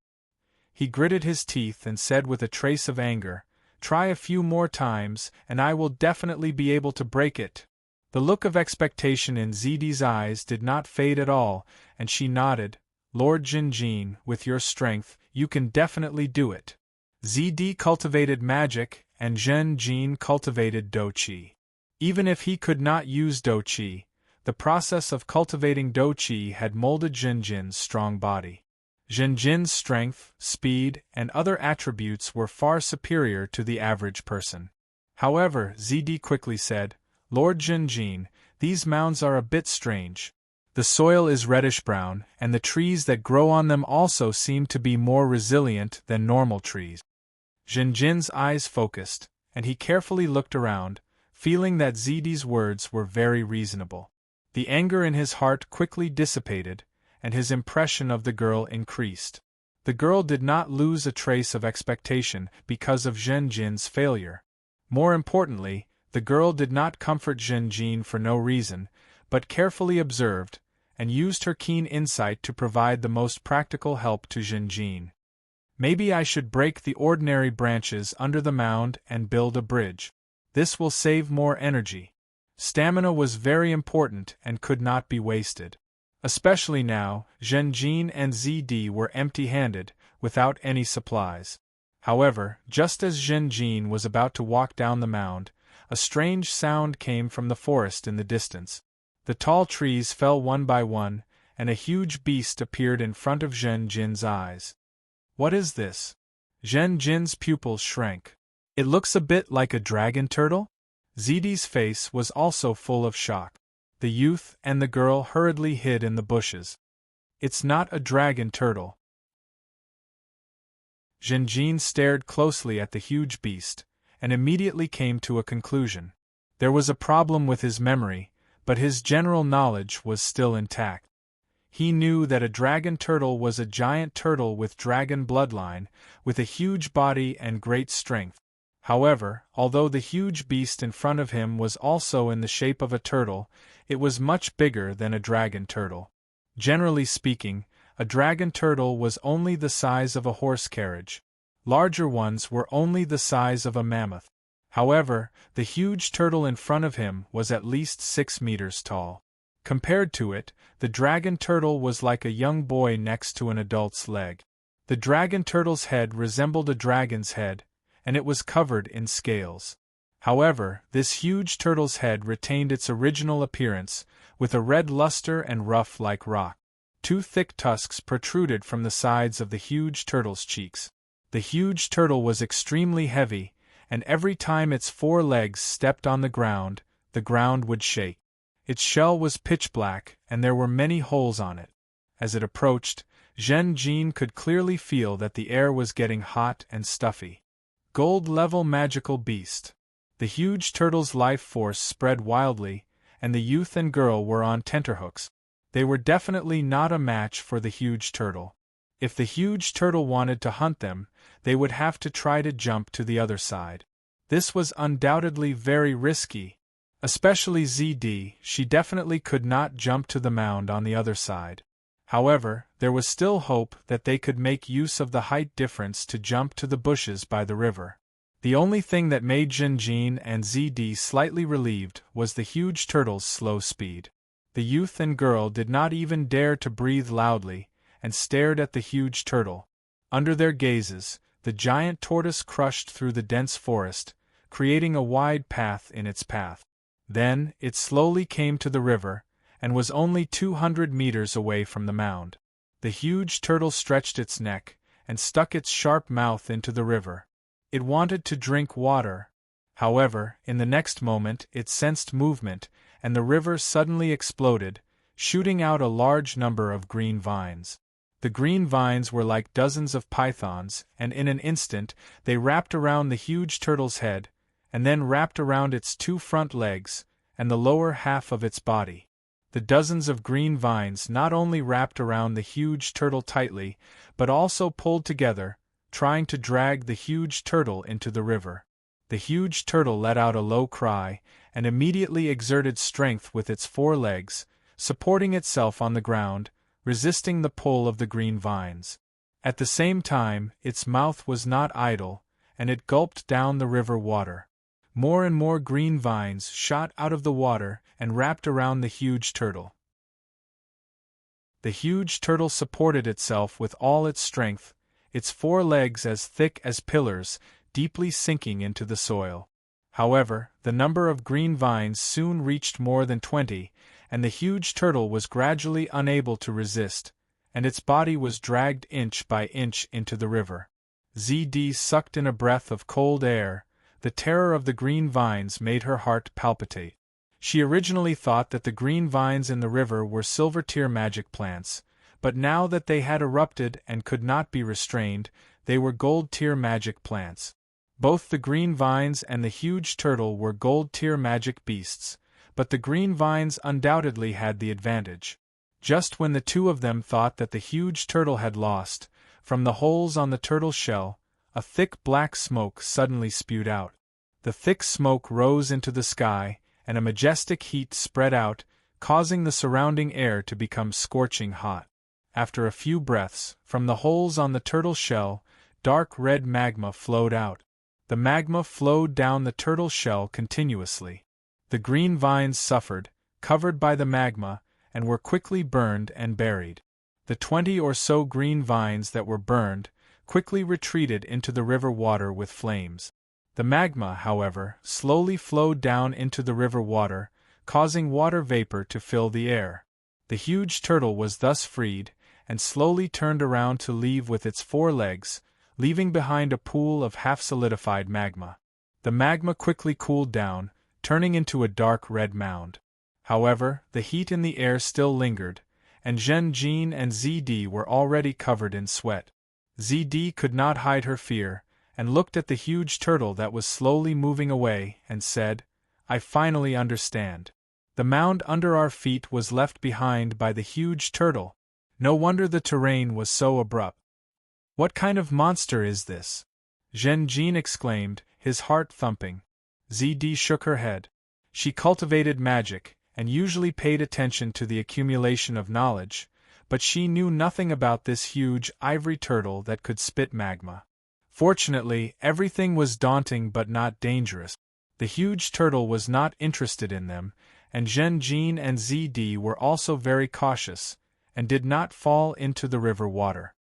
He gritted his teeth and said with a trace of anger, "Try a few more times, and I will definitely be able to break it." The look of expectation in ZD's eyes did not fade at all, and she nodded. "Lord Zhenjin, with your strength, you can definitely do it." ZD cultivated magic, and Zhenjin cultivated Douqi. Even if he could not use Douqi, the process of cultivating Douqi had molded Zhenjin's strong body. Zhenjin's strength, speed, and other attributes were far superior to the average person. However, ZD quickly said, "Lord Zhenjin, these mounds are a bit strange. The soil is reddish-brown, and the trees that grow on them also seem to be more resilient than normal trees." Zhenjin's eyes focused, and he carefully looked around, feeling that ZD's words were very reasonable. The anger in his heart quickly dissipated, and his impression of the girl increased. The girl did not lose a trace of expectation because of Zhenjin's failure. More importantly, the girl did not comfort Zhenjin for no reason, but carefully observed, and used her keen insight to provide the most practical help to Zhenjin. "Maybe I should break the ordinary branches under the mound and build a bridge. This will save more energy." Stamina was very important and could not be wasted. Especially now, Zhenjin and ZD were empty-handed, without any supplies. However, just as Zhenjin was about to walk down the mound, a strange sound came from the forest in the distance. The tall trees fell one by one, and a huge beast appeared in front of Zhenjin's eyes. "What is this?" Zhenjin's pupils shrank. "It looks a bit like a dragon turtle?" ZD's face was also full of shock. The youth and the girl hurriedly hid in the bushes. "It's not a dragon turtle." Zhenjin stared closely at the huge beast, and immediately came to a conclusion. There was a problem with his memory, but his general knowledge was still intact. He knew that a dragon turtle was a giant turtle with dragon bloodline, with a huge body and great strength. However, although the huge beast in front of him was also in the shape of a turtle, it was much bigger than a dragon turtle. Generally speaking, a dragon turtle was only the size of a horse carriage. Larger ones were only the size of a mammoth. However, the huge turtle in front of him was at least 6 meters tall. Compared to it, the dragon turtle was like a young boy next to an adult's leg. The dragon turtle's head resembled a dragon's head, and it was covered in scales. However, this huge turtle's head retained its original appearance, with a red luster and rough like rock. 2 thick tusks protruded from the sides of the huge turtle's cheeks. The huge turtle was extremely heavy, and every time its 4 legs stepped on the ground would shake. Its shell was pitch black, and there were many holes on it. As it approached, Zhen Jin could clearly feel that the air was getting hot and stuffy. Gold-level magical beast. The huge turtle's life force spread wildly, and the youth and girl were on tenterhooks. They were definitely not a match for the huge turtle. If the huge turtle wanted to hunt them, they would have to try to jump to the other side. This was undoubtedly very risky. Especially ZD, she definitely could not jump to the mound on the other side. However, there was still hope that they could make use of the height difference to jump to the bushes by the river. The only thing that made Jinjin and ZD slightly relieved was the huge turtle's slow speed. The youth and girl did not even dare to breathe loudly, and stared at the huge turtle. Under their gazes, the giant tortoise crushed through the dense forest, creating a wide path in its path. Then, it slowly came to the river, and was only 200 meters away from the mound. The huge turtle stretched its neck, and stuck its sharp mouth into the river. It wanted to drink water. However, in the next moment it sensed movement, and the river suddenly exploded, shooting out a large number of green vines. The green vines were like dozens of pythons, and in an instant they wrapped around the huge turtle's head, and then wrapped around its 2 front legs, and the lower half of its body. The dozens of green vines not only wrapped around the huge turtle tightly, but also pulled together, trying to drag the huge turtle into the river. The huge turtle let out a low cry, and immediately exerted strength with its 4 legs, supporting itself on the ground, resisting the pull of the green vines. At the same time, its mouth was not idle, and it gulped down the river water. More and more green vines shot out of the water and wrapped around the huge turtle. The huge turtle supported itself with all its strength, its 4 legs as thick as pillars, deeply sinking into the soil. However, the number of green vines soon reached more than 20, and the huge turtle was gradually unable to resist, and its body was dragged inch by inch into the river. ZD sucked in a breath of cold air. The terror of the green vines made her heart palpitate. She originally thought that the green vines in the river were silver tear magic plants, but now that they had erupted and could not be restrained, they were gold tear magic plants. Both the green vines and the huge turtle were gold tear magic beasts, but the green vines undoubtedly had the advantage. Just when the 2 of them thought that the huge turtle had lost, from the holes on the turtle's shell, a thick black smoke suddenly spewed out. The thick smoke rose into the sky, and a majestic heat spread out, causing the surrounding air to become scorching hot. After a few breaths, from the holes on the turtle's shell, dark red magma flowed out. The magma flowed down the turtle's shell continuously. The green vines suffered, covered by the magma, and were quickly burned and buried. The 20 or so green vines that were burned quickly retreated into the river water with flames. The magma, however, slowly flowed down into the river water, causing water vapor to fill the air. The huge turtle was thus freed, and slowly turned around to leave with its 4 legs, leaving behind a pool of half-solidified magma. The magma quickly cooled down, turning into a dark red mound. However, the heat in the air still lingered, and Zhen Jin and ZD were already covered in sweat. ZD could not hide her fear, and looked at the huge turtle that was slowly moving away, and said, "I finally understand. The mound under our feet was left behind by the huge turtle. No wonder the terrain was so abrupt. What kind of monster is this?" Zhen Jin exclaimed, his heart thumping. ZD shook her head. She cultivated magic, and usually paid attention to the accumulation of knowledge, but she knew nothing about this huge ivory turtle that could spit magma. Fortunately, everything was daunting but not dangerous. The huge turtle was not interested in them, and Zhenjin and ZD were also very cautious, and did not fall into the river water.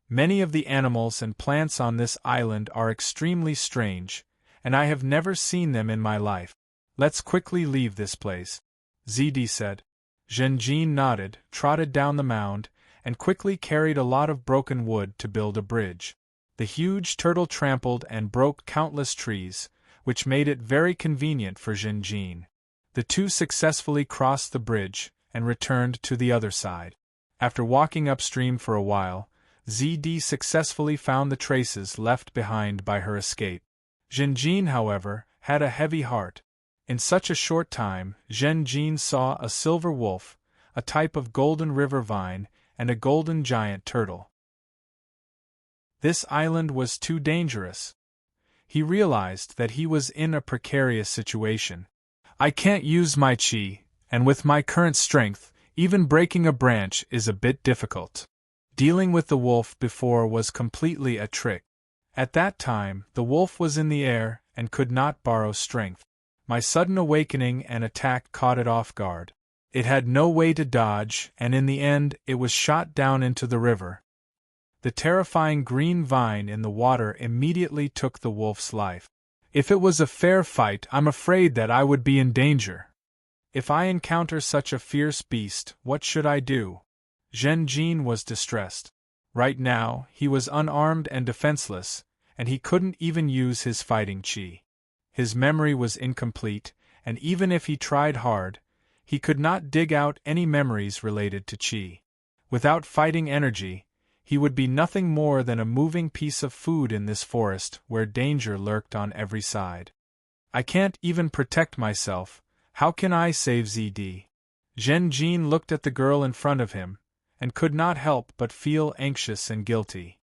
Many of the animals and plants on this island are extremely strange, and I have never seen them in my life. Let's quickly leave this place, ZD said. Zhenjin nodded, trotted down the mound, and quickly carried a lot of broken wood to build a bridge. The huge turtle trampled and broke countless trees, which made it very convenient for Zhenjin. The two successfully crossed the bridge, and returned to the other side. After walking upstream for a while, ZD successfully found the traces left behind by her escape. Zhenjin, however, had a heavy heart. In such a short time, Zhenjin saw a silver wolf, a type of golden river vine, and a golden giant turtle. This island was too dangerous. He realized that he was in a precarious situation. I can't use my chi, and with my current strength, even breaking a branch is a bit difficult. Dealing with the wolf before was completely a trick. At that time, the wolf was in the air and could not borrow strength. My sudden awakening and attack caught it off guard. It had no way to dodge, and in the end, it was shot down into the river. The terrifying green vine in the water immediately took the wolf's life. If it was a fair fight, I'm afraid that I would be in danger. If I encounter such a fierce beast, what should I do? Zhenjin was distressed. Right now, he was unarmed and defenseless, and he couldn't even use his fighting chi. His memory was incomplete, and even if he tried hard, he could not dig out any memories related to chi. Without fighting energy, he would be nothing more than a moving piece of food in this forest where danger lurked on every side. I can't even protect myself. How can I save ZD? Zhenjin looked at the girl in front of him, and could not help but feel anxious and guilty.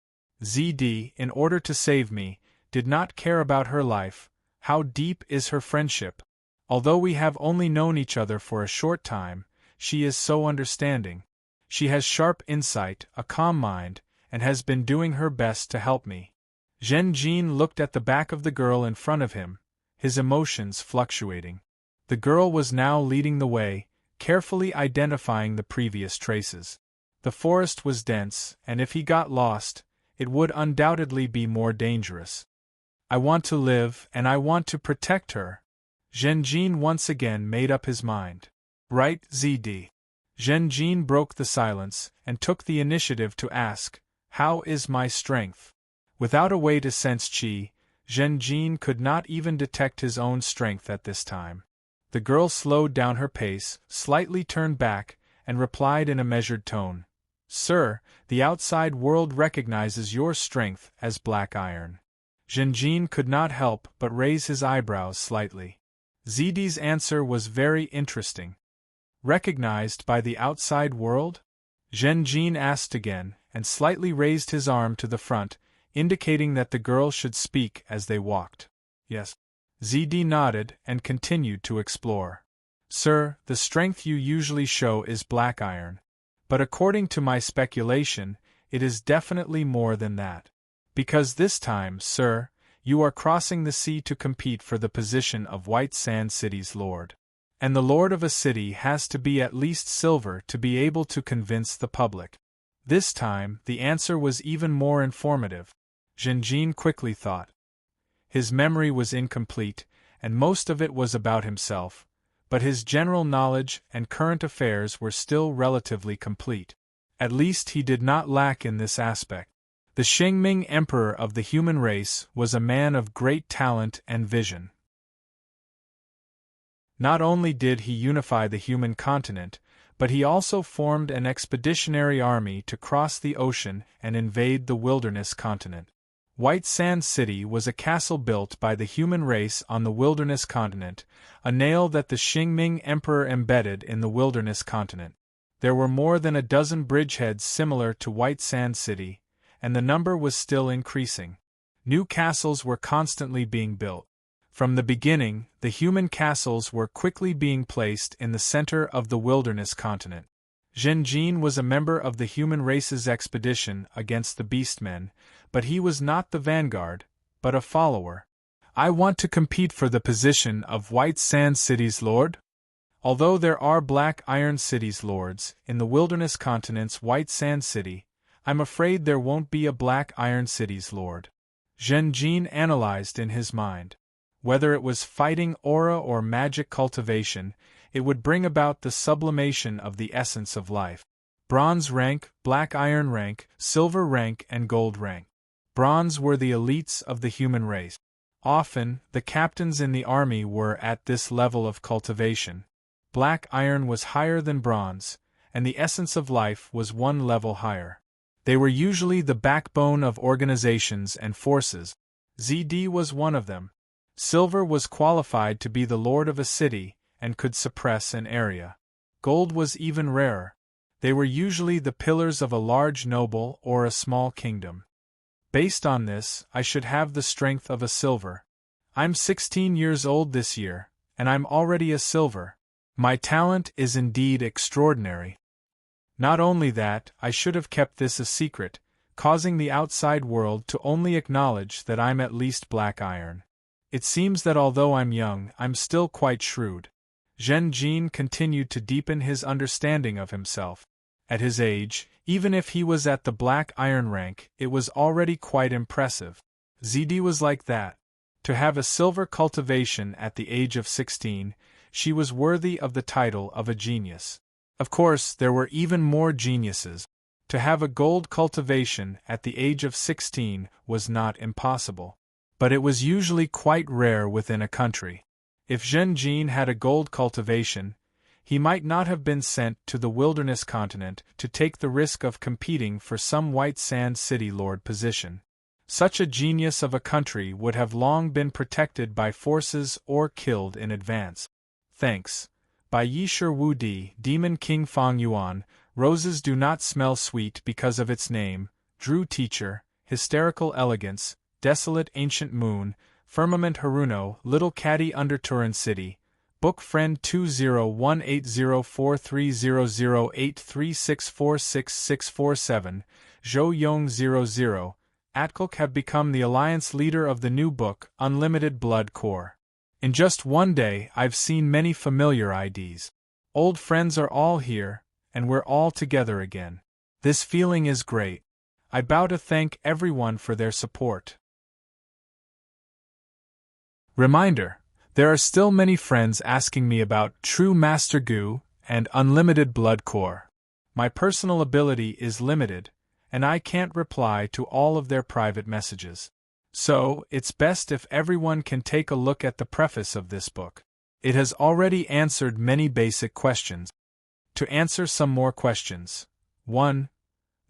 ZD, in order to save me, did not care about her life. How deep is her friendship? Although we have only known each other for a short time, she is so understanding. She has sharp insight, a calm mind, and has been doing her best to help me. Zhenjin looked at the back of the girl in front of him, his emotions fluctuating. The girl was now leading the way, carefully identifying the previous traces. The forest was dense, and if he got lost, it would undoubtedly be more dangerous. I want to live, and I want to protect her. Zhenjin once again made up his mind. Right, ZD. Zhenjin broke the silence, and took the initiative to ask, "How is my strength?" Without a way to sense chi, Zhenjin could not even detect his own strength at this time. The girl slowed down her pace, slightly turned back, and replied in a measured tone, "Sir, the outside world recognizes your strength as black iron." Zhenjin could not help but raise his eyebrows slightly. ZD's answer was very interesting. Recognized by the outside world? Zhenjin asked again, and slightly raised his arm to the front, indicating that the girl should speak as they walked. Yes. ZD nodded and continued to explore. Sir, the strength you usually show is black iron. But according to my speculation, it is definitely more than that. Because this time, sir, you are crossing the sea to compete for the position of White Sand City's lord. And the lord of a city has to be at least silver to be able to convince the public. This time, the answer was even more informative. Zhenjin quickly thought. His memory was incomplete, and most of it was about himself, but his general knowledge and current affairs were still relatively complete. At least he did not lack in this aspect. The Xingming Emperor of the human race was a man of great talent and vision. Not only did he unify the human continent, but he also formed an expeditionary army to cross the ocean and invade the wilderness continent. White Sand City was a castle built by the human race on the wilderness continent, a nail that the Xingming Emperor embedded in the wilderness continent. There were more than a dozen bridgeheads similar to White Sand City, and the number was still increasing. New castles were constantly being built. From the beginning, the human castles were quickly being placed in the center of the wilderness continent. Zhenjin was a member of the human race's expedition against the beastmen, but he was not the vanguard, but a follower. I want to compete for the position of White Sand City's lord? Although there are Black Iron City's lords in the wilderness continent's White Sand City, I'm afraid there won't be a Black Iron City's lord. Zhenjin analyzed in his mind. Whether it was fighting aura or magic cultivation, it would bring about the sublimation of the essence of life. Bronze rank, black iron rank, silver rank, and gold rank. Bronze were the elites of the human race. Often, the captains in the army were at this level of cultivation. Black iron was higher than bronze, and the essence of life was one level higher. They were usually the backbone of organizations and forces. ZD was one of them. Silver was qualified to be the lord of a city and could suppress an area. Gold was even rarer. They were usually the pillars of a large noble or a small kingdom. Based on this, I should have the strength of a silver. I'm 16 years old this year, and I'm already a silver. My talent is indeed extraordinary. Not only that, I should have kept this a secret, causing the outside world to only acknowledge that I'm at least black iron. It seems that although I'm young, I'm still quite shrewd. Zhenjin continued to deepen his understanding of himself. At his age, even if he was at the black iron rank, it was already quite impressive. ZD was like that. To have a silver cultivation at the age of 16, she was worthy of the title of a genius. Of course, there were even more geniuses. To have a gold cultivation at the age of 16 was not impossible. But it was usually quite rare within a country. If Zhenjin had a gold cultivation, he might not have been sent to the wilderness continent to take the risk of competing for some White Sand City lord position. Such a genius of a country would have long been protected by forces or killed in advance. Thanks. By Yishur Wu Di, Demon King Fong Yuan, Roses Do Not Smell Sweet Because of Its Name, Drew Teacher, Hysterical Elegance, Desolate Ancient Moon, Firmament Haruno, Little Caddy Under Turin City, Book Friend 20180430083646647, Zhou Yong 00, Atkulk have become the alliance leader of the new book, Unlimited Blood Core. In just one day, I've seen many familiar IDs. Old friends are all here, and we're all together again. This feeling is great. I bow to thank everyone for their support. Reminder: there are still many friends asking me about True Master Gu and Unlimited Blood Core. My personal ability is limited, and I can't reply to all of their private messages. So, it's best if everyone can take a look at the preface of this book. It has already answered many basic questions. To answer some more questions. 1.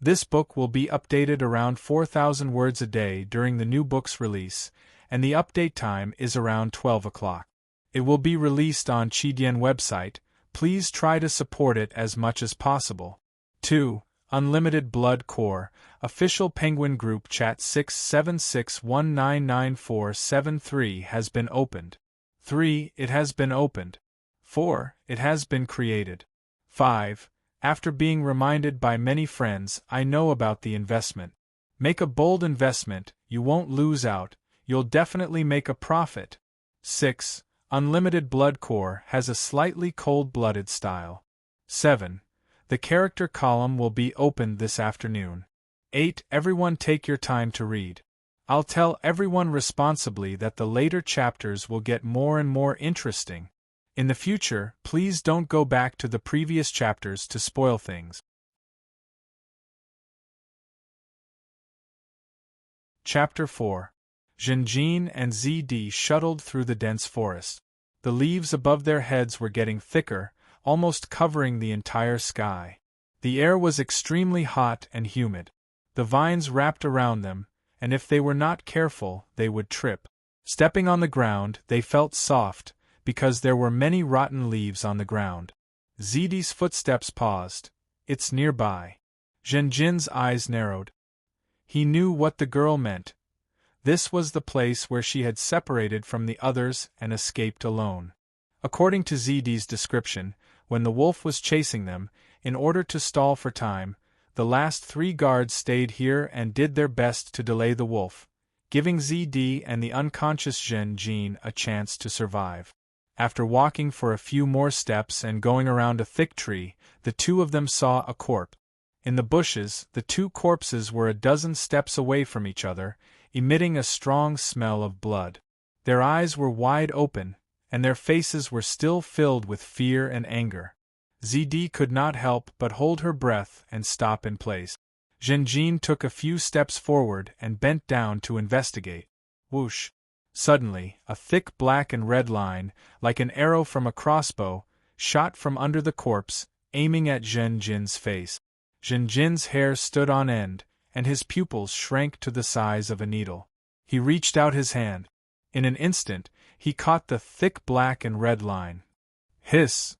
This book will be updated around 4,000 words a day during the new book's release, and the update time is around 12 o'clock. It will be released on Qidian website. Please try to support it as much as possible. 2. Unlimited Blood Core, official Penguin Group chat 676199473 has been opened. 3. It has been opened. 4. It has been created. 5. After being reminded by many friends, I know about the investment. Make a bold investment, you won't lose out, you'll definitely make a profit. 6. Unlimited Blood Core has a slightly cold-blooded style. 7. The character column will be opened this afternoon. 8. Everyone take your time to read. I'll tell everyone responsibly that the later chapters will get more and more interesting. In the future, please don't go back to the previous chapters to spoil things. Chapter 4. Zhenjin and ZD shuttled through the dense forest. The leaves above their heads were getting thicker, almost covering the entire sky. The air was extremely hot and humid. The vines wrapped around them, and if they were not careful, they would trip. Stepping on the ground, they felt soft, because there were many rotten leaves on the ground. ZD's footsteps paused. It's nearby. Zhenjin's eyes narrowed. He knew what the girl meant. This was the place where she had separated from the others and escaped alone. According to ZD's description, when the wolf was chasing them, in order to stall for time, the last 3 guards stayed here and did their best to delay the wolf, giving ZD and the unconscious Zhen Jin a chance to survive. After walking for a few more steps and going around a thick tree, the two of them saw a corpse. In the bushes, the 2 corpses were a dozen steps away from each other, emitting a strong smell of blood. Their eyes were wide open, and their faces were still filled with fear and anger. ZD could not help but hold her breath and stop in place. Zhen Jin took a few steps forward and bent down to investigate. Whoosh! Suddenly, a thick black and red line, like an arrow from a crossbow, shot from under the corpse, aiming at Zhen Jin's face. Zhen Jin's hair stood on end, and his pupils shrank to the size of a needle. He reached out his hand. In an instant, he caught the thick black and red line. Hiss!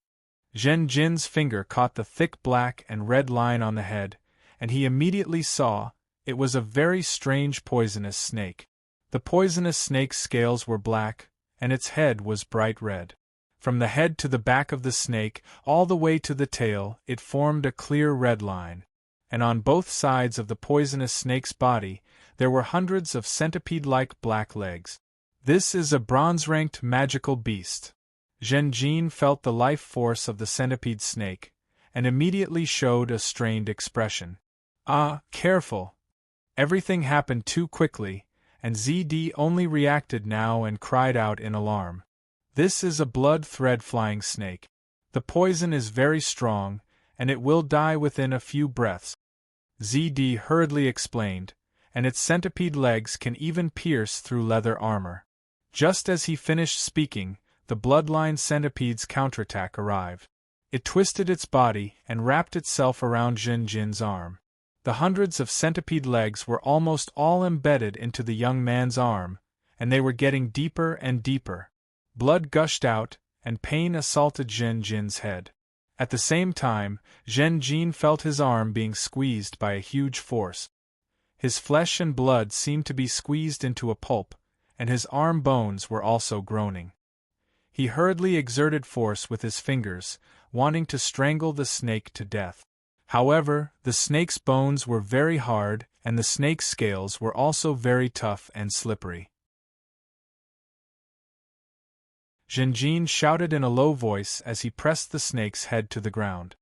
Zhen Jin's finger caught the thick black and red line on the head, and he immediately saw it was a very strange poisonous snake. The poisonous snake's scales were black, and its head was bright red. From the head to the back of the snake, all the way to the tail, it formed a clear red line. And on both sides of the poisonous snake's body, there were hundreds of centipede-like black legs. This is a bronze-ranked magical beast. Zhen Jin felt the life force of the centipede snake, and immediately showed a strained expression. Ah, careful! Everything happened too quickly, and ZD only reacted now and cried out in alarm. This is a blood-thread-flying snake. The poison is very strong, and it will die within a few breaths. ZD hurriedly explained, and its centipede legs can even pierce through leather armor. Just as he finished speaking, the bloodline centipede's counterattack arrived. It twisted its body and wrapped itself around Zhen Jin's arm. The hundreds of centipede legs were almost all embedded into the young man's arm, and they were getting deeper and deeper. Blood gushed out, and pain assaulted Zhen Jin's head. At the same time, Zhen Jin felt his arm being squeezed by a huge force. His flesh and blood seemed to be squeezed into a pulp, and his arm bones were also groaning. He hurriedly exerted force with his fingers, wanting to strangle the snake to death. However, the snake's bones were very hard, and the snake's scales were also very tough and slippery. Zhen Jin shouted in a low voice as he pressed the snake's head to the ground.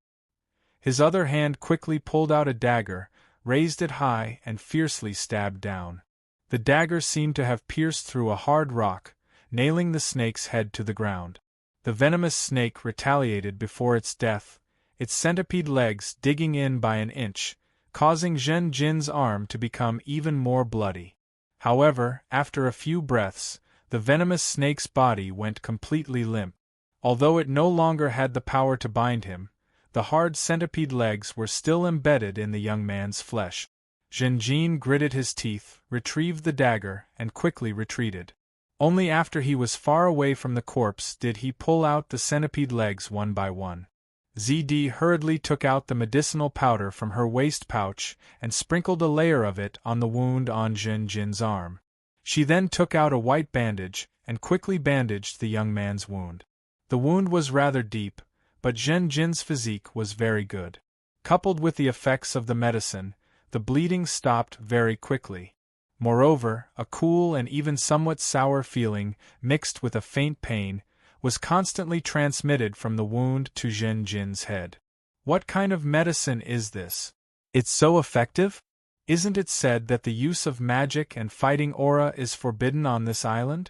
His other hand quickly pulled out a dagger, raised it high, and fiercely stabbed down. The dagger seemed to have pierced through a hard rock, nailing the snake's head to the ground. The venomous snake retaliated before its death, its centipede legs digging in by an inch, causing Zhen Jin's arm to become even more bloody. However, after a few breaths, the venomous snake's body went completely limp. Although it no longer had the power to bind him, the hard centipede legs were still embedded in the young man's flesh. Zhen Jin gritted his teeth, retrieved the dagger, and quickly retreated. Only after he was far away from the corpse did he pull out the centipede legs one by one. ZD hurriedly took out the medicinal powder from her waist pouch and sprinkled a layer of it on the wound on Zhen Jin's arm. She then took out a white bandage and quickly bandaged the young man's wound. The wound was rather deep, but Zhen Jin's physique was very good. Coupled with the effects of the medicine, the bleeding stopped very quickly. Moreover, a cool and even somewhat sour feeling, mixed with a faint pain, was constantly transmitted from the wound to Zhen Jin's head. What kind of medicine is this? It's so effective? Isn't it said that the use of magic and fighting aura is forbidden on this island?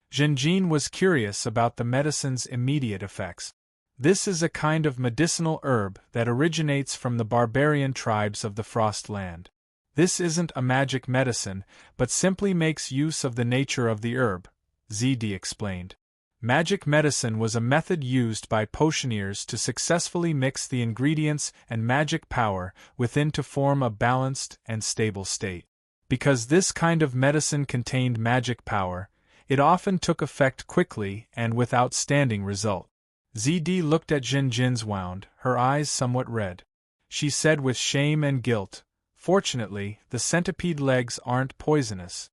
Zhen Jin was curious about the medicine's immediate effects. This is a kind of medicinal herb that originates from the barbarian tribes of the Frost Land. This isn't a magic medicine, but simply makes use of the nature of the herb, ZD explained. Magic medicine was a method used by potioneers to successfully mix the ingredients and magic power within to form a balanced and stable state. Because this kind of medicine contained magic power, it often took effect quickly and with outstanding result. ZD looked at Zhen Jin's wound, her eyes somewhat red. She said with shame and guilt, "Fortunately, the centipede legs aren't poisonous.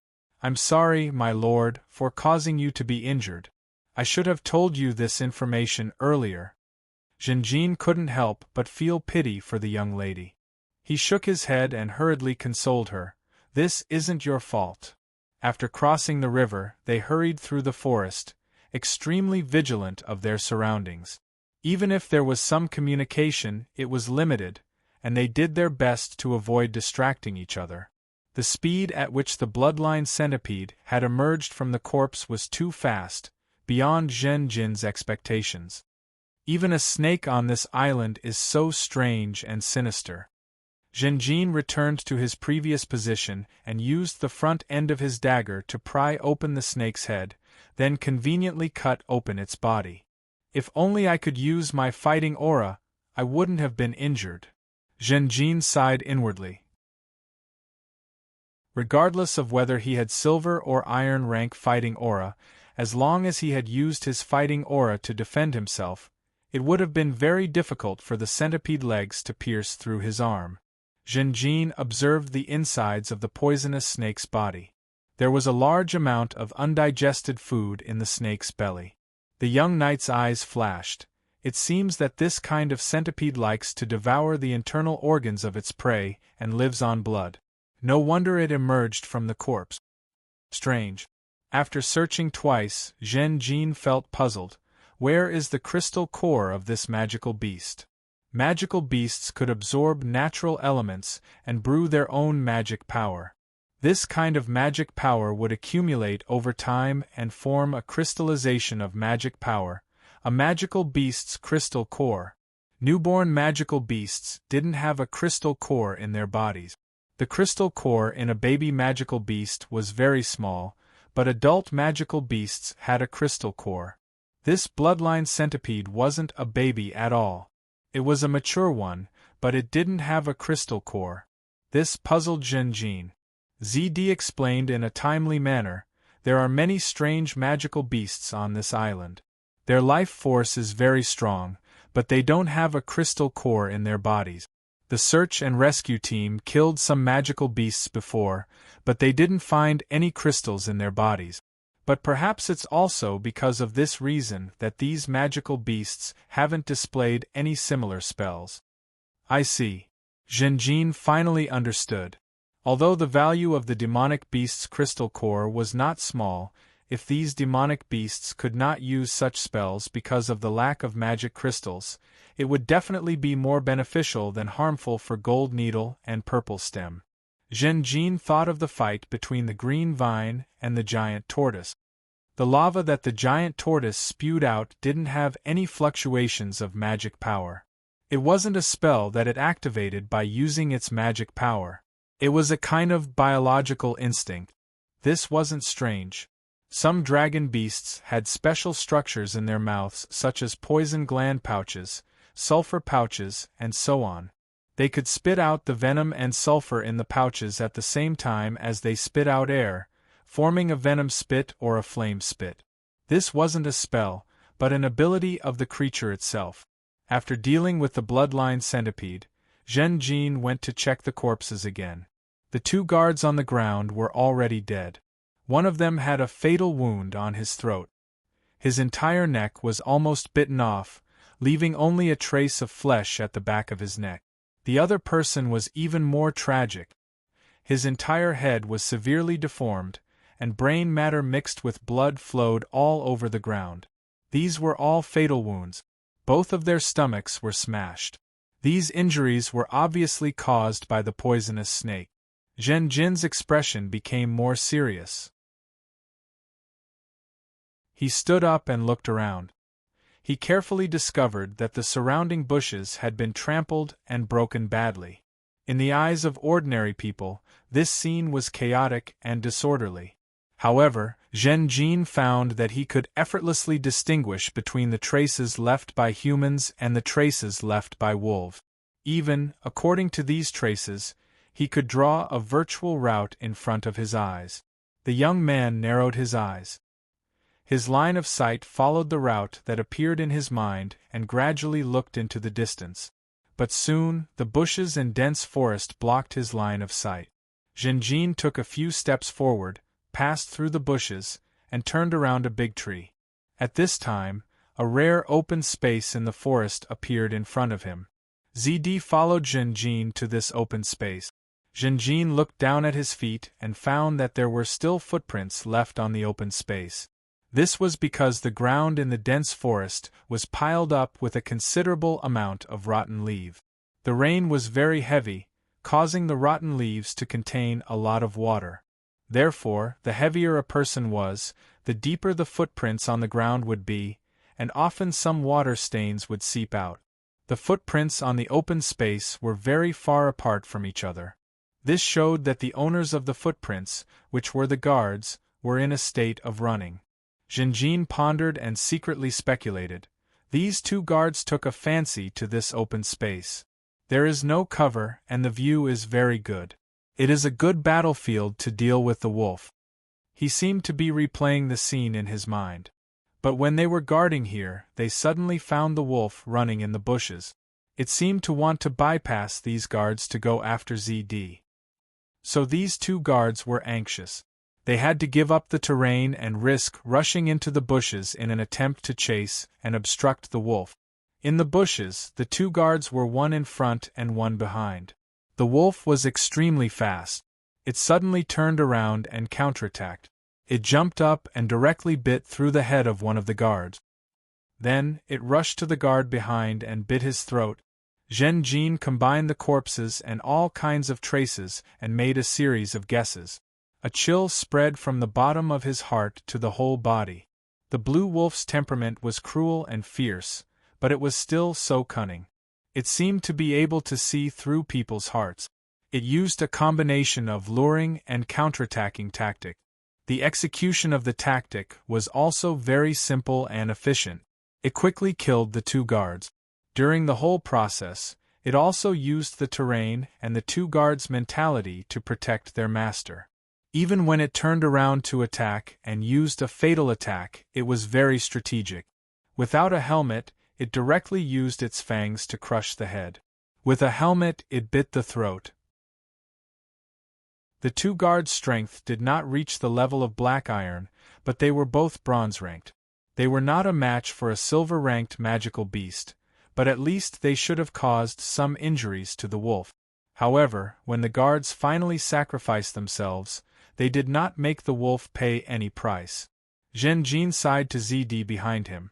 I'm sorry, my lord, for causing you to be injured. I should have told you this information earlier. Zhenjin couldn't help but feel pity for the young lady. He shook his head and hurriedly consoled her. This isn't your fault. After crossing the river, they hurried through the forest, extremely vigilant of their surroundings. Even if there was some communication, it was limited, and they did their best to avoid distracting each other. The speed at which the bloodline centipede had emerged from the corpse was too fast, beyond Zhen Jin's expectations. Even a snake on this island is so strange and sinister. Zhen Jin returned to his previous position and used the front end of his dagger to pry open the snake's head, then conveniently cut open its body. If only I could use my fighting aura, I wouldn't have been injured. Zhen Jin sighed inwardly. Regardless of whether he had silver or iron rank fighting aura, as long as he had used his fighting aura to defend himself, it would have been very difficult for the centipede legs to pierce through his arm. Zhen Jin observed the insides of the poisonous snake's body. There was a large amount of undigested food in the snake's belly. The young knight's eyes flashed. It seems that this kind of centipede likes to devour the internal organs of its prey and lives on blood. No wonder it emerged from the corpse. Strange. After searching twice, Zhen Jin felt puzzled. Where is the crystal core of this magical beast? Magical beasts could absorb natural elements and brew their own magic power. This kind of magic power would accumulate over time and form a crystallization of magic power, a magical beast's crystal core. Newborn magical beasts didn't have a crystal core in their bodies. The crystal core in a baby magical beast was very small, but adult magical beasts had a crystal core. This bloodline centipede wasn't a baby at all. It was a mature one, but it didn't have a crystal core. This puzzled Zhen Jin. ZD explained in a timely manner, there are many strange magical beasts on this island. Their life force is very strong, but they don't have a crystal core in their bodies. The search and rescue team killed some magical beasts before, but they didn't find any crystals in their bodies. But perhaps it's also because of this reason that these magical beasts haven't displayed any similar spells. I see. Zhen Jin finally understood. Although the value of the demonic beast's crystal core was not small, if these demonic beasts could not use such spells because of the lack of magic crystals, it would definitely be more beneficial than harmful for Gold Needle and Purple Stem. Zhen Jin thought of the fight between the green vine and the giant tortoise. The lava that the giant tortoise spewed out didn't have any fluctuations of magic power. It wasn't a spell that it activated by using its magic power. It was a kind of biological instinct. This wasn't strange. Some dragon beasts had special structures in their mouths such as poison gland pouches, sulfur pouches, and so on. They could spit out the venom and sulfur in the pouches at the same time as they spit out air, forming a venom spit or a flame spit. This wasn't a spell, but an ability of the creature itself. After dealing with the bloodline centipede, Zhen Jin went to check the corpses again. The two guards on the ground were already dead. One of them had a fatal wound on his throat. His entire neck was almost bitten off, leaving only a trace of flesh at the back of his neck. The other person was even more tragic. His entire head was severely deformed, and brain matter mixed with blood flowed all over the ground. These were all fatal wounds. Both of their stomachs were smashed. These injuries were obviously caused by the poisonous snake. Zhen Jin's expression became more serious. He stood up and looked around. He carefully discovered that the surrounding bushes had been trampled and broken badly. In the eyes of ordinary people, this scene was chaotic and disorderly. However, Zhen Jin found that he could effortlessly distinguish between the traces left by humans and the traces left by wolves. Even, according to these traces, he could draw a virtual route in front of his eyes. The young man narrowed his eyes. His line of sight followed the route that appeared in his mind and gradually looked into the distance. But soon, the bushes and dense forest blocked his line of sight. Zhen Jin took a few steps forward, passed through the bushes, and turned around a big tree. At this time, a rare open space in the forest appeared in front of him. ZD followed Zhenjin to this open space. Zhenjin looked down at his feet and found that there were still footprints left on the open space. This was because the ground in the dense forest was piled up with a considerable amount of rotten leaves. The rain was very heavy, causing the rotten leaves to contain a lot of water. Therefore, the heavier a person was, the deeper the footprints on the ground would be, and often some water stains would seep out. The footprints on the open space were very far apart from each other. This showed that the owners of the footprints, which were the guards, were in a state of running. Zhenjin pondered and secretly speculated. These two guards took a fancy to this open space. There is no cover and the view is very good. It is a good battlefield to deal with the wolf. He seemed to be replaying the scene in his mind. But when they were guarding here, they suddenly found the wolf running in the bushes. It seemed to want to bypass these guards to go after ZD. So these two guards were anxious. They had to give up the terrain and risk rushing into the bushes in an attempt to chase and obstruct the wolf. In the bushes, the two guards were one in front and one behind. The wolf was extremely fast. It suddenly turned around and counterattacked. It jumped up and directly bit through the head of one of the guards. Then, it rushed to the guard behind and bit his throat. Zhenjin combined the corpses and all kinds of traces and made a series of guesses. A chill spread from the bottom of his heart to the whole body. The blue wolf's temperament was cruel and fierce, but it was still so cunning. It seemed to be able to see through people's hearts. It used a combination of luring and counterattacking tactic. The execution of the tactic was also very simple and efficient. It quickly killed the two guards. During the whole process, it also used the terrain and the two guards' mentality to protect their master. Even when it turned around to attack and used a fatal attack, it was very strategic. Without a helmet, it directly used its fangs to crush the head. With a helmet, it bit the throat. The two guards' strength did not reach the level of black iron, but they were both bronze-ranked. They were not a match for a silver-ranked magical beast, but at least they should have caused some injuries to the wolf. However, when the guards finally sacrificed themselves, they did not make the wolf pay any price. Zhenjin sighed to ZD behind him.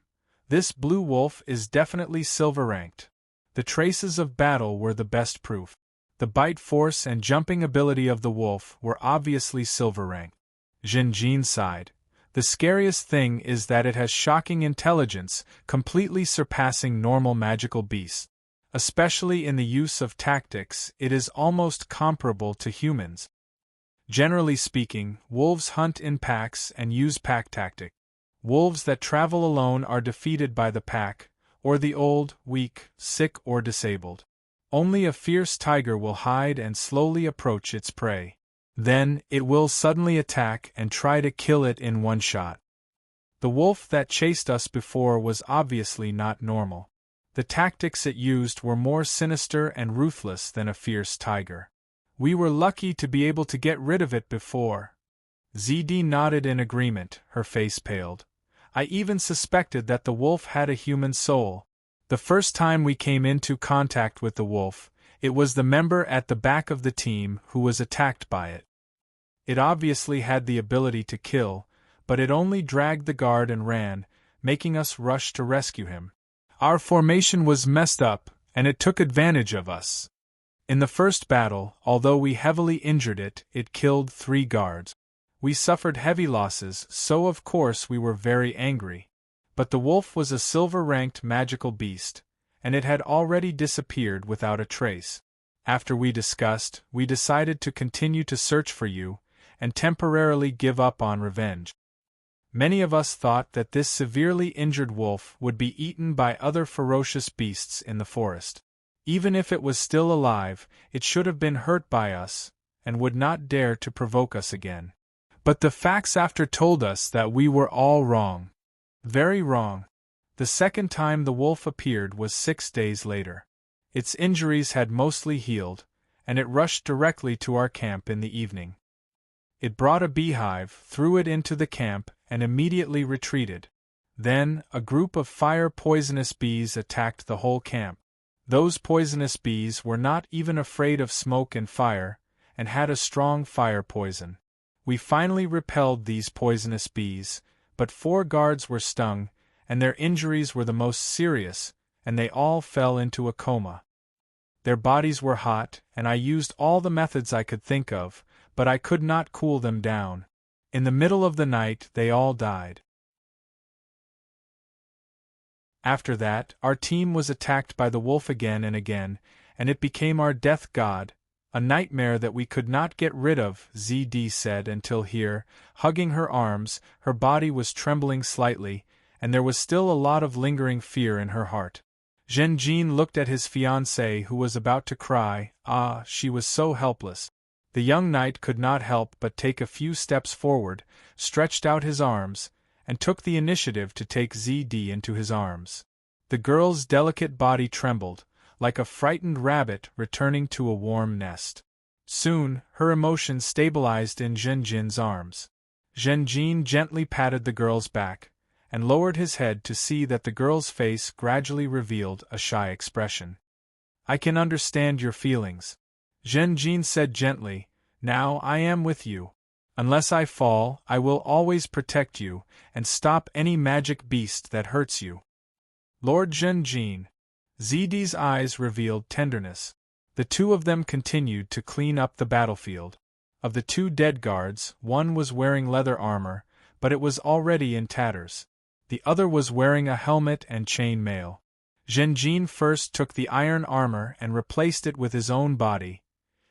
This blue wolf is definitely silver-ranked. The traces of battle were the best proof. The bite force and jumping ability of the wolf were obviously silver-ranked. Zhenjin sighed. The scariest thing is that it has shocking intelligence, completely surpassing normal magical beasts. Especially in the use of tactics, it is almost comparable to humans. Generally speaking, wolves hunt in packs and use pack tactic. Wolves that travel alone are defeated by the pack, or the old, weak, sick or disabled. Only a fierce tiger will hide and slowly approach its prey. Then, it will suddenly attack and try to kill it in one shot. The wolf that chased us before was obviously not normal. The tactics it used were more sinister and ruthless than a fierce tiger. We were lucky to be able to get rid of it before. ZD nodded in agreement, her face paled. I even suspected that the wolf had a human soul. The first time we came into contact with the wolf, it was the member at the back of the team who was attacked by it. It obviously had the ability to kill, but it only dragged the guard and ran, making us rush to rescue him. Our formation was messed up, and it took advantage of us. In the first battle, although we heavily injured it, it killed 3 guards. We suffered heavy losses, so of course we were very angry. But the wolf was a silver-ranked magical beast, and it had already disappeared without a trace. After we discussed, we decided to continue to search for you, and temporarily give up on revenge. Many of us thought that this severely injured wolf would be eaten by other ferocious beasts in the forest. Even if it was still alive, it should have been hurt by us, and would not dare to provoke us again. But the facts after told us that we were all wrong. Very wrong. The second time the wolf appeared was 6 days later. Its injuries had mostly healed, and it rushed directly to our camp in the evening. It brought a beehive, threw it into the camp, and immediately retreated. Then, a group of fire-poisonous bees attacked the whole camp. Those poisonous bees were not even afraid of smoke and fire, and had a strong fire poison. We finally repelled these poisonous bees, but 4 guards were stung, and their injuries were the most serious, and they all fell into a coma. Their bodies were hot, and I used all the methods I could think of, but I could not cool them down. In the middle of the night they all died. After that, our team was attacked by the wolf again and again, and it became our death god, a nightmare that we could not get rid of, ZD said until here, hugging her arms, her body was trembling slightly, and there was still a lot of lingering fear in her heart. Zhenjin looked at his fiancée who was about to cry. She was so helpless. The young knight could not help but take a few steps forward, stretched out his arms, and took the initiative to take ZD into his arms. The girl's delicate body trembled, like a frightened rabbit returning to a warm nest. Soon, her emotions stabilized in Zhenjin's arms. Zhenjin gently patted the girl's back, and lowered his head to see that the girl's face gradually revealed a shy expression. "I can understand your feelings," Zhenjin said gently. "Now I am with you. Unless I fall, I will always protect you, and stop any magic beast that hurts you." Lord Zhenjin. ZD's eyes revealed tenderness. The 2 of them continued to clean up the battlefield. Of the 2 dead guards, one was wearing leather armor, but it was already in tatters. The other was wearing a helmet and chain mail. Zhenjin first took the iron armor and replaced it with his own body.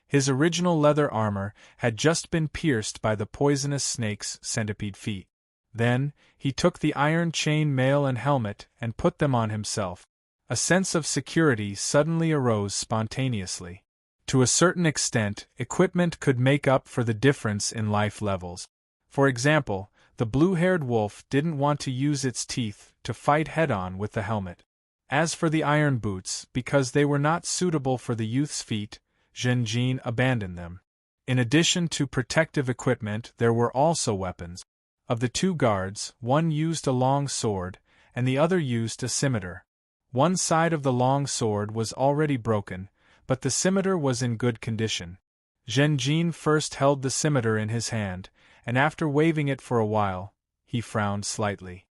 His original leather armor had just been pierced by the poisonous snake's centipede feet. Then, he took the iron chain mail and helmet and put them on himself. A sense of security suddenly arose spontaneously. To a certain extent, equipment could make up for the difference in life levels. For example, the blue-haired wolf didn't want to use its teeth to fight head-on with the helmet. As for the iron boots, because they were not suitable for the youth's feet, Zhenjin abandoned them. In addition to protective equipment, there were also weapons. Of the 2 guards, one used a long sword, and the other used a scimitar. One side of the long sword was already broken, but the scimitar was in good condition. Zhenjin first held the scimitar in his hand, and after waving it for a while, he frowned slightly.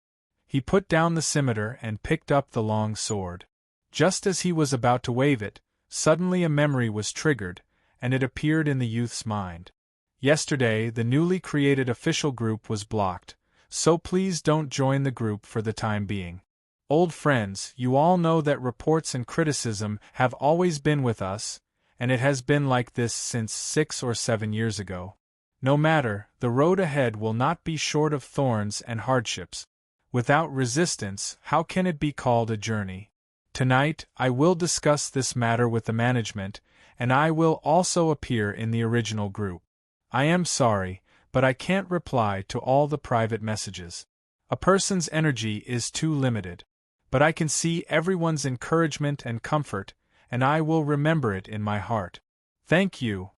He put down the scimitar and picked up the long sword. Just as he was about to wave it, suddenly a memory was triggered, and it appeared in the youth's mind. Yesterday, the newly created official group was blocked, so please don't join the group for the time being. Old friends, you all know that reports and criticism have always been with us, and it has been like this since 6 or 7 years ago. No matter, the road ahead will not be short of thorns and hardships. Without resistance, how can it be called a journey? Tonight, I will discuss this matter with the management, and I will also appear in the original group. I am sorry, but I can't reply to all the private messages. A person's energy is too limited. But I can see everyone's encouragement and comfort, and I will remember it in my heart. Thank you.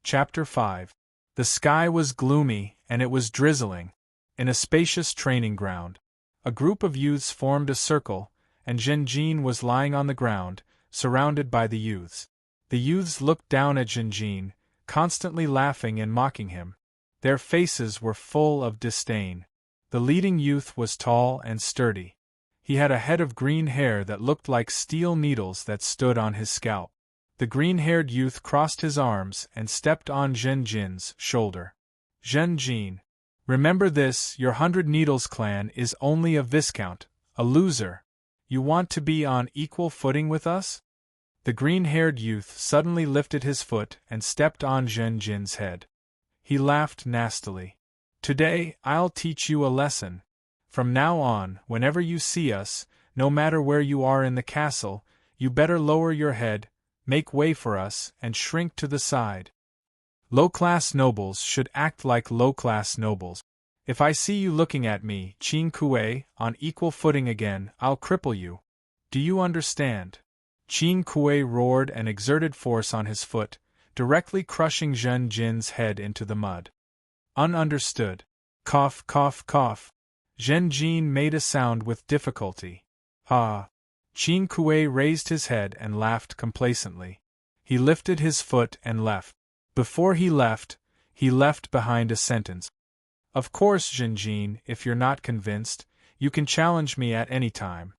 Chapter 5. The sky was gloomy, and it was drizzling. In a spacious training ground, a group of youths formed a circle, and Zhenjin was lying on the ground, surrounded by the youths. The youths looked down at Zhenjin, constantly laughing and mocking him. Their faces were full of disdain. The leading youth was tall and sturdy. He had a head of green hair that looked like steel needles that stood on his scalp. The green-haired youth crossed his arms and stepped on Zhenjin's shoulder. Zhenjin, remember this, your 100 Needles clan is only a viscount, a loser. You want to be on equal footing with us? The green-haired youth suddenly lifted his foot and stepped on Zhenjin's head. He laughed nastily. Today, I'll teach you a lesson. From now on, whenever you see us, no matter where you are in the castle, you better lower your head, make way for us, and shrink to the side. Low-class nobles should act like low-class nobles. If I see you looking at me, Qing Kuei, on equal footing again, I'll cripple you. Do you understand? Qin Kuei roared and exerted force on his foot, directly crushing Zhen Jin's head into the mud. Ununderstood. Cough, cough, cough. Zhen Jin made a sound with difficulty. Ha! Qin Kuei raised his head and laughed complacently. He lifted his foot and left. Before he left behind a sentence. Of course, Zhen Jin, if you're not convinced, you can challenge me at any time.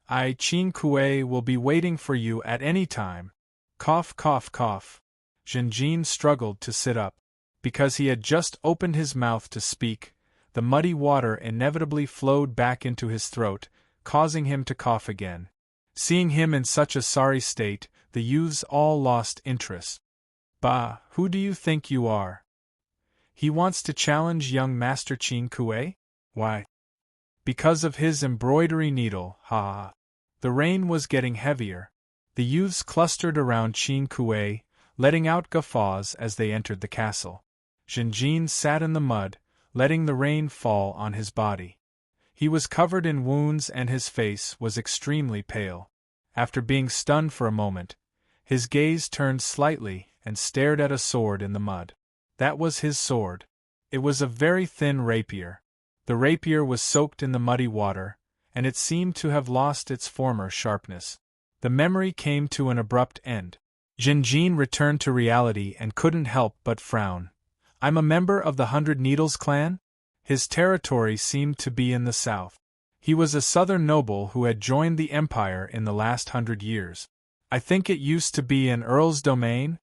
I, Qin Kuei, will be waiting for you at any time. Cough, cough, cough. Zhen Jin struggled to sit up. Because he had just opened his mouth to speak, the muddy water inevitably flowed back into his throat, causing him to cough again. Seeing him in such a sorry state, the youths all lost interest. Bah, who do you think you are? He wants to challenge young Master Qin Kuei? Why? Because of his embroidery needle, ha ha. The rain was getting heavier. The youths clustered around Qin Kuei, letting out guffaws as they entered the castle. Zhen Jin sat in the mud, letting the rain fall on his body. He was covered in wounds and his face was extremely pale. After being stunned for a moment, his gaze turned slightly and stared at a sword in the mud. That was his sword. It was a very thin rapier. The rapier was soaked in the muddy water, and it seemed to have lost its former sharpness. The memory came to an abrupt end. Zhen Jin returned to reality and couldn't help but frown. I'm a member of the 100 Needles clan? His territory seemed to be in the south. He was a southern noble who had joined the empire in the last 100 years. I think it used to be an earl's domain?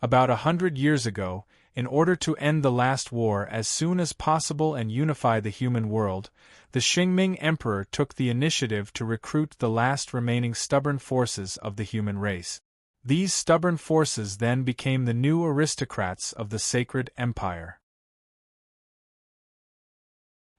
About 100 years ago, in order to end the last war as soon as possible and unify the human world, the Qingming Emperor took the initiative to recruit the last remaining stubborn forces of the human race. These stubborn forces then became the new aristocrats of the sacred empire.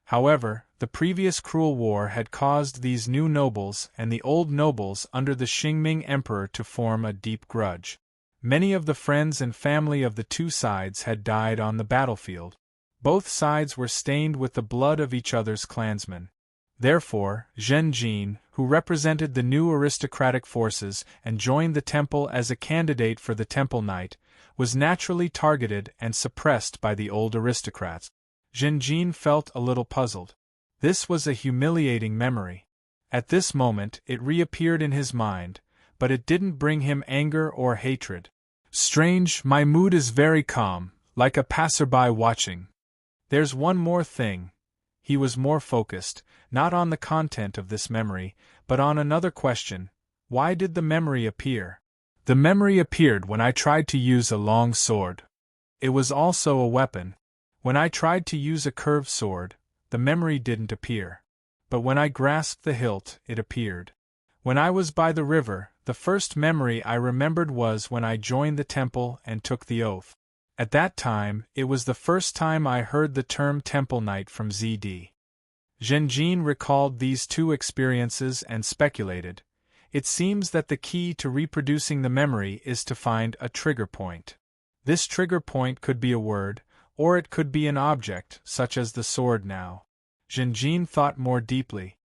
However, the previous cruel war had caused these new nobles and the old nobles under the Qingming Emperor to form a deep grudge. Many of the friends and family of the two sides had died on the battlefield. Both sides were stained with the blood of each other's clansmen. Therefore, Zhen Jin, who represented the new aristocratic forces and joined the temple as a candidate for the Temple Knight, was naturally targeted and suppressed by the old aristocrats. Zhen Jin felt a little puzzled. This was a humiliating memory. At this moment it reappeared in his mind, but it didn't bring him anger or hatred. Strange, my mood is very calm, like a passerby watching. There's one more thing. He was more focused, not on the content of this memory, but on another question. Why did the memory appear? The memory appeared when I tried to use a long sword. It was also a weapon. When I tried to use a curved sword, the memory didn't appear. But when I grasped the hilt, it appeared. When I was by the river, the first memory I remembered was when I joined the temple and took the oath. At that time, it was the first time I heard the term Temple Knight from ZD. Zhen Jin recalled these two experiences and speculated. It seems that the key to reproducing the memory is to find a trigger point. This trigger point could be a word, or it could be an object, such as the sword now. Zhen Jin thought more deeply.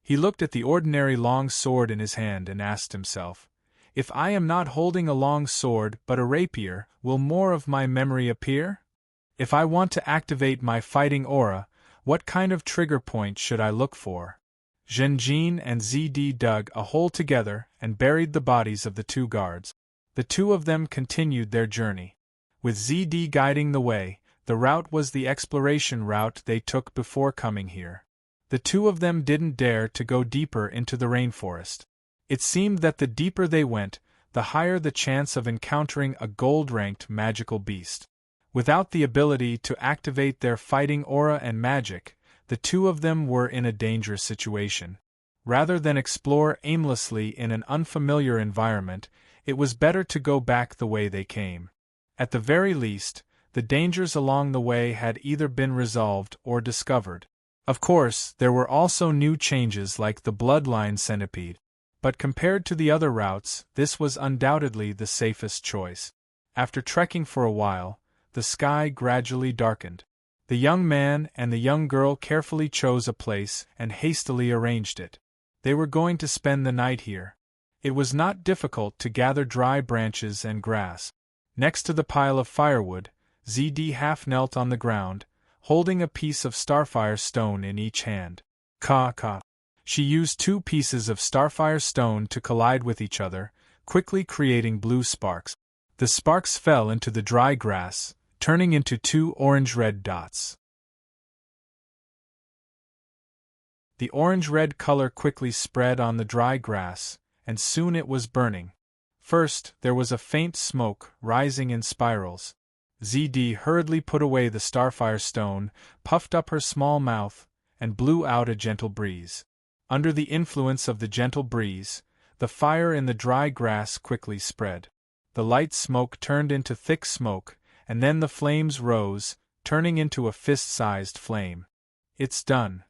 He looked at the ordinary long sword in his hand and asked himself, if I am not holding a long sword but a rapier, will more of my memory appear? If I want to activate my fighting aura, what kind of trigger point should I look for? Zhen Jin and ZD dug a hole together and buried the bodies of the two guards. The two of them continued their journey. With ZD guiding the way, the route was the exploration route they took before coming here. The two of them didn't dare to go deeper into the rainforest. It seemed that the deeper they went, the higher the chance of encountering a gold-ranked magical beast. Without the ability to activate their fighting aura and magic, the two of them were in a dangerous situation. Rather than explore aimlessly in an unfamiliar environment, it was better to go back the way they came. At the very least, the dangers along the way had either been resolved or discovered. Of course, there were also new changes like the bloodline centipede. But compared to the other routes, this was undoubtedly the safest choice. After trekking for a while, the sky gradually darkened. The young man and the young girl carefully chose a place and hastily arranged it. They were going to spend the night here. It was not difficult to gather dry branches and grass. Next to the pile of firewood, ZD half knelt on the ground, holding a piece of starfire stone in each hand. Ka. She used 2 pieces of starfire stone to collide with each other, quickly creating blue sparks. The sparks fell into the dry grass, turning into 2 orange-red dots. The orange-red color quickly spread on the dry grass, and soon it was burning. First, there was a faint smoke, rising in spirals. ZD hurriedly put away the starfire stone, puffed up her small mouth, and blew out a gentle breeze. Under the influence of the gentle breeze, the fire in the dry grass quickly spread. The light smoke turned into thick smoke, and then the flames rose, turning into a fist-sized flame. It's done.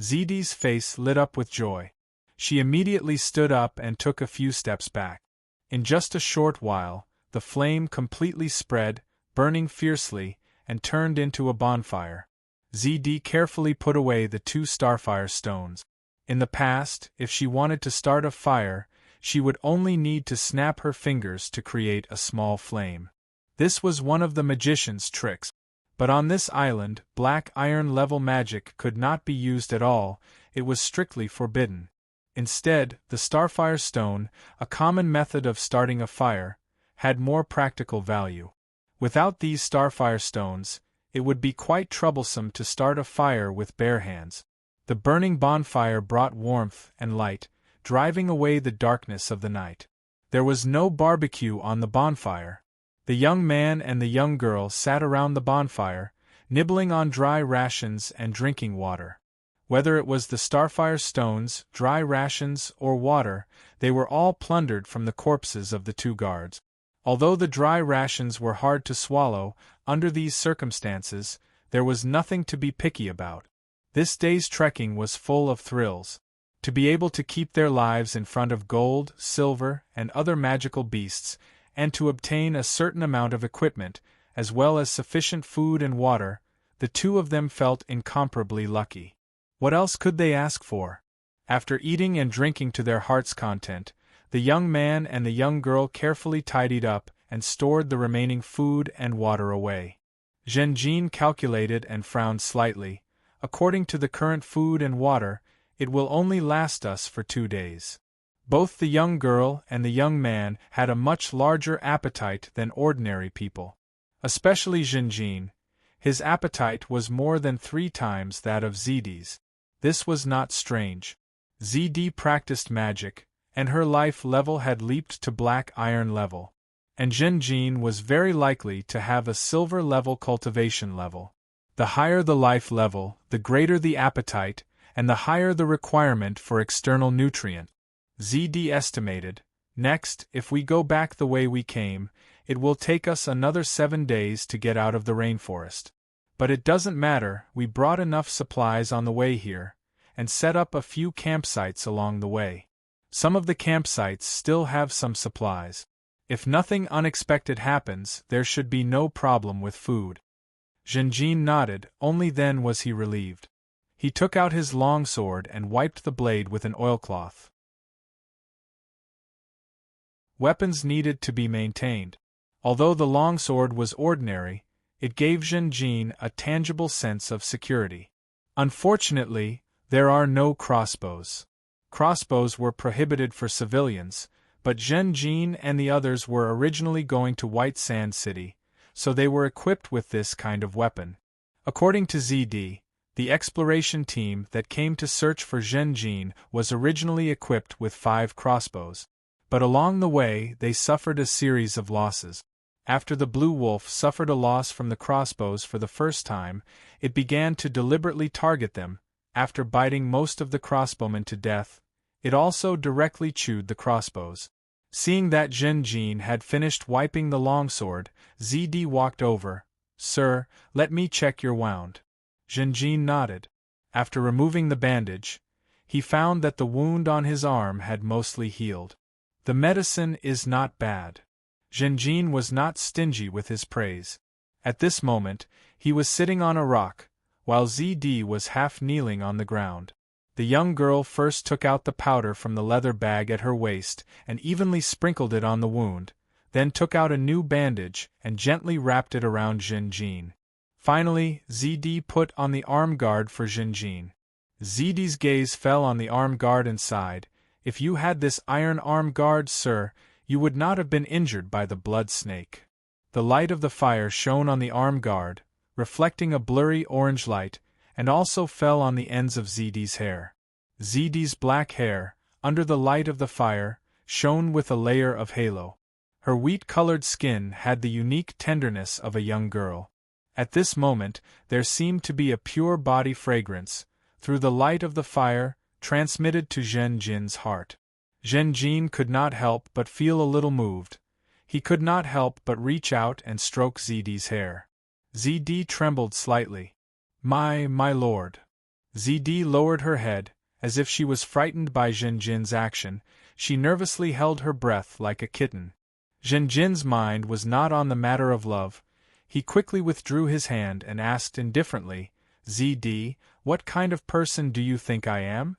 ZD's face lit up with joy. She immediately stood up and took a few steps back. In just a short while, the flame completely spread, burning fiercely, and turned into a bonfire. ZD carefully put away the 2 starfire stones. In the past, if she wanted to start a fire, she would only need to snap her fingers to create a small flame. This was one of the magician's tricks. But on this island, black iron-level magic could not be used at all, it was strictly forbidden. Instead, the starfire stone, a common method of starting a fire, had more practical value. Without these starfire stones, it would be quite troublesome to start a fire with bare hands. The burning bonfire brought warmth and light, driving away the darkness of the night. There was no barbecue on the bonfire. The young man and the young girl sat around the bonfire, nibbling on dry rations and drinking water. Whether it was the starfire stones, dry rations, or water, they were all plundered from the corpses of the 2 guards. Although the dry rations were hard to swallow, under these circumstances, there was nothing to be picky about. This day's trekking was full of thrills. To be able to keep their lives in front of gold, silver, and other magical beasts, and to obtain a certain amount of equipment, as well as sufficient food and water, the 2 of them felt incomparably lucky. What else could they ask for? After eating and drinking to their heart's content, the young man and the young girl carefully tidied up and stored the remaining food and water away. Zhenjin calculated and frowned slightly. According to the current food and water, it will only last us for 2 days. Both the young girl and the young man had a much larger appetite than ordinary people. Especially Zhenjin. His appetite was more than 3 times that of ZD's. This was not strange. ZD practiced magic, and her life level had leaped to black iron level. And Zhenjin was very likely to have a silver level cultivation level. The higher the life level, the greater the appetite, and the higher the requirement for external nutrient. ZD estimated. Next, if we go back the way we came, it will take us another 7 days to get out of the rainforest. But it doesn't matter, we brought enough supplies on the way here, and set up a few campsites along the way. Some of the campsites still have some supplies. If nothing unexpected happens, there should be no problem with food. Zhenjin nodded, only then was he relieved. He took out his longsword and wiped the blade with an oilcloth. Weapons needed to be maintained. Although the longsword was ordinary, it gave Zhenjin a tangible sense of security. Unfortunately, there are no crossbows. Crossbows were prohibited for civilians, but Zhenjin and the others were originally going to White Sand City, so they were equipped with this kind of weapon. According to ZD, the exploration team that came to search for Zhenjin was originally equipped with 5 crossbows. But along the way they suffered a series of losses. After the Blue Wolf suffered a loss from the crossbows for the first time, it began to deliberately target them. After biting most of the crossbowmen to death, it also directly chewed the crossbows. Seeing that Zhenjin had finished wiping the longsword, ZD walked over. "Sir, let me check your wound." Zhenjin nodded. After removing the bandage, he found that the wound on his arm had mostly healed. "The medicine is not bad." Zhenjin was not stingy with his praise. At this moment, he was sitting on a rock, while ZD was half kneeling on the ground. The young girl first took out the powder from the leather bag at her waist and evenly sprinkled it on the wound, then took out a new bandage and gently wrapped it around Jinjin. Finally, ZD put on the arm guard for Jinjin. ZD's gaze fell on the arm guard and sighed. If you had this iron arm guard, sir, you would not have been injured by the blood snake. The light of the fire shone on the arm guard, reflecting a blurry orange light, and also fell on the ends of ZD's hair. ZD's black hair, under the light of the fire, shone with a layer of halo. Her wheat-colored skin had the unique tenderness of a young girl. At this moment, there seemed to be a pure body fragrance, through the light of the fire, transmitted to Zhen Jin's heart. Zhen Jin could not help but feel a little moved. He could not help but reach out and stroke ZD's hair. ZD trembled slightly. My lord." ZD lowered her head, as if she was frightened by Zhen Jin's action. She nervously held her breath like a kitten. Zhen Jin's mind was not on the matter of love. He quickly withdrew his hand and asked indifferently, "ZD, what kind of person do you think I am?"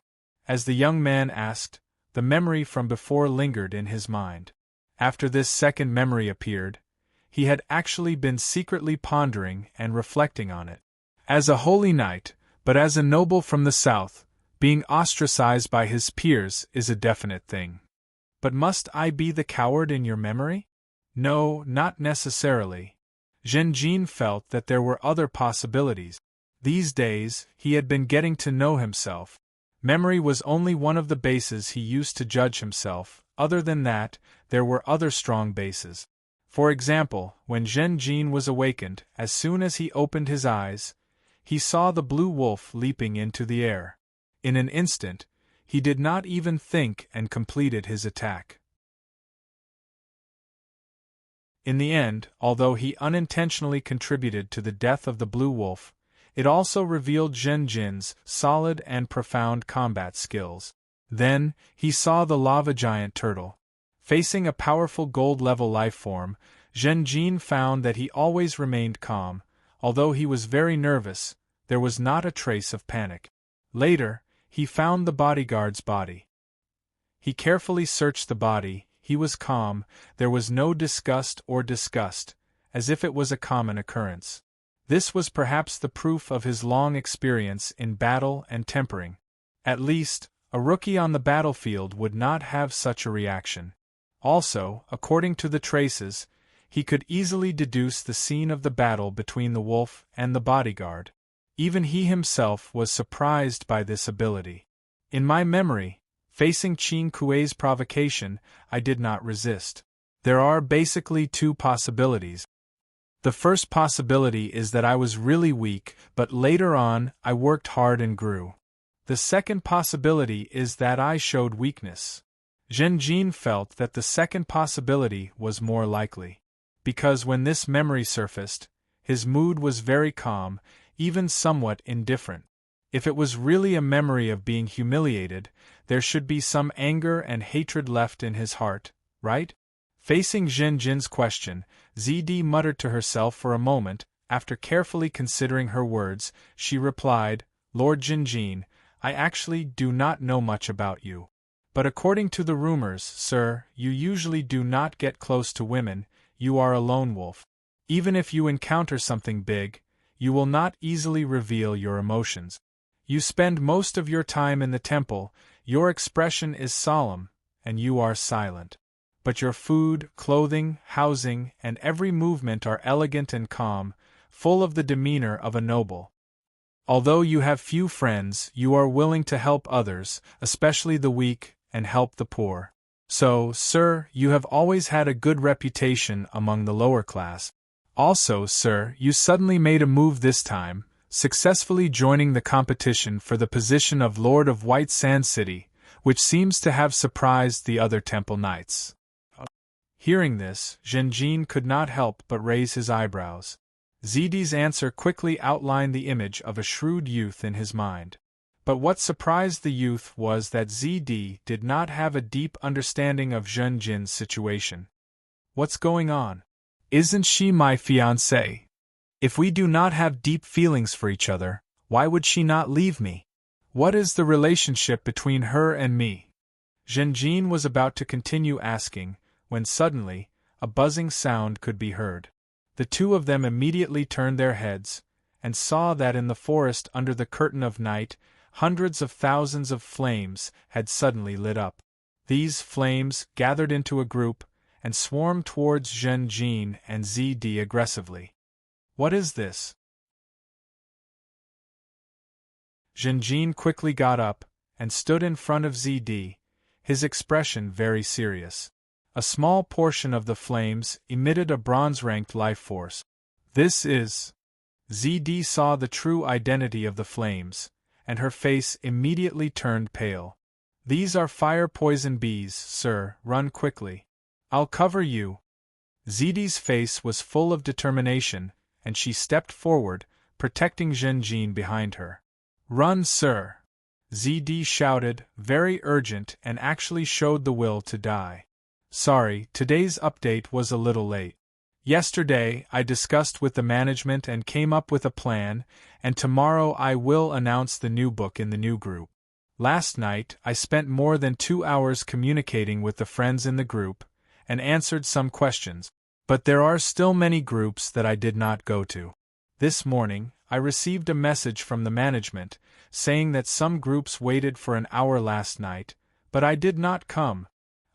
As the young man asked, the memory from before lingered in his mind. After this second memory appeared, he had actually been secretly pondering and reflecting on it. As a holy knight, but as a noble from the south, being ostracized by his peers is a definite thing. But must I be the coward in your memory? No, not necessarily. Zhen Jin felt that there were other possibilities. These days, he had been getting to know himself. Memory was only one of the bases he used to judge himself. Other than that, there were other strong bases. For example, when Zhen Jin was awakened, as soon as he opened his eyes, he saw the blue wolf leaping into the air. In an instant, he did not even think and completed his attack. In the end, although he unintentionally contributed to the death of the blue wolf, it also revealed Zhen Jin's solid and profound combat skills. Then, he saw the lava giant turtle. Facing a powerful gold-level life form, Zhen Jin found that he always remained calm. Although he was very nervous, there was not a trace of panic. Later, he found the bodyguard's body. He carefully searched the body. He was calm, there was no disgust or disgust, as if it was a common occurrence. This was perhaps the proof of his long experience in battle and tempering. At least, a rookie on the battlefield would not have such a reaction. Also, according to the traces, he could easily deduce the scene of the battle between the wolf and the bodyguard. Even he himself was surprised by this ability. In my memory, facing Qin Kuei's provocation, I did not resist. There are basically two possibilities. The first possibility is that I was really weak, but later on, I worked hard and grew. The second possibility is that I showed weakness. Zhen Jin felt that the second possibility was more likely. Because when this memory surfaced, his mood was very calm, even somewhat indifferent. If it was really a memory of being humiliated, there should be some anger and hatred left in his heart, right? Facing Zhen Jin's question, ZD muttered to herself for a moment. After carefully considering her words, she replied, "Lord Zhen Jin, I actually do not know much about you. But according to the rumors, sir, you usually do not get close to women. You are a lone wolf. Even if you encounter something big, you will not easily reveal your emotions. You spend most of your time in the temple, your expression is solemn, and you are silent. But your food, clothing, housing, and every movement are elegant and calm, full of the demeanor of a noble. Although you have few friends, you are willing to help others, especially the weak, and help the poor. So, sir, you have always had a good reputation among the lower class. Also, sir, you suddenly made a move this time, successfully joining the competition for the position of Lord of White Sand City, which seems to have surprised the other temple knights." Hearing this, Zhen Jin could not help but raise his eyebrows. ZD's answer quickly outlined the image of a shrewd youth in his mind. But what surprised the youth was that ZD did not have a deep understanding of Zhen Jin's situation. "What's going on? Isn't she my fiancée? If we do not have deep feelings for each other, why would she not leave me? What is the relationship between her and me? Zhenjin was about to continue asking, when suddenly, a buzzing sound could be heard. The two of them immediately turned their heads, and saw that in the forest under the curtain of night, hundreds of thousands of flames had suddenly lit up. These flames gathered into a group, and swarmed towards Zhenjin and ZD aggressively. What is this? Zhenjin quickly got up, and stood in front of ZD, his expression very serious. A small portion of the flames emitted a bronze-ranked life force. This is... ZD saw the true identity of the flames, and her face immediately turned pale. These are fire poison bees, sir, run quickly. I'll cover you. ZD's face was full of determination, and she stepped forward, protecting Zhenjin behind her. Run, sir! ZD shouted, very urgent, and actually showed the will to die. Sorry, today's update was a little late. Yesterday, I discussed with the management and came up with a plan, and tomorrow I will announce the new book in the new group. Last night, I spent more than 2 hours communicating with the friends in the group, and answered some questions, but there are still many groups that I did not go to. This morning, I received a message from the management, saying that some groups waited for an hour last night, but I did not come.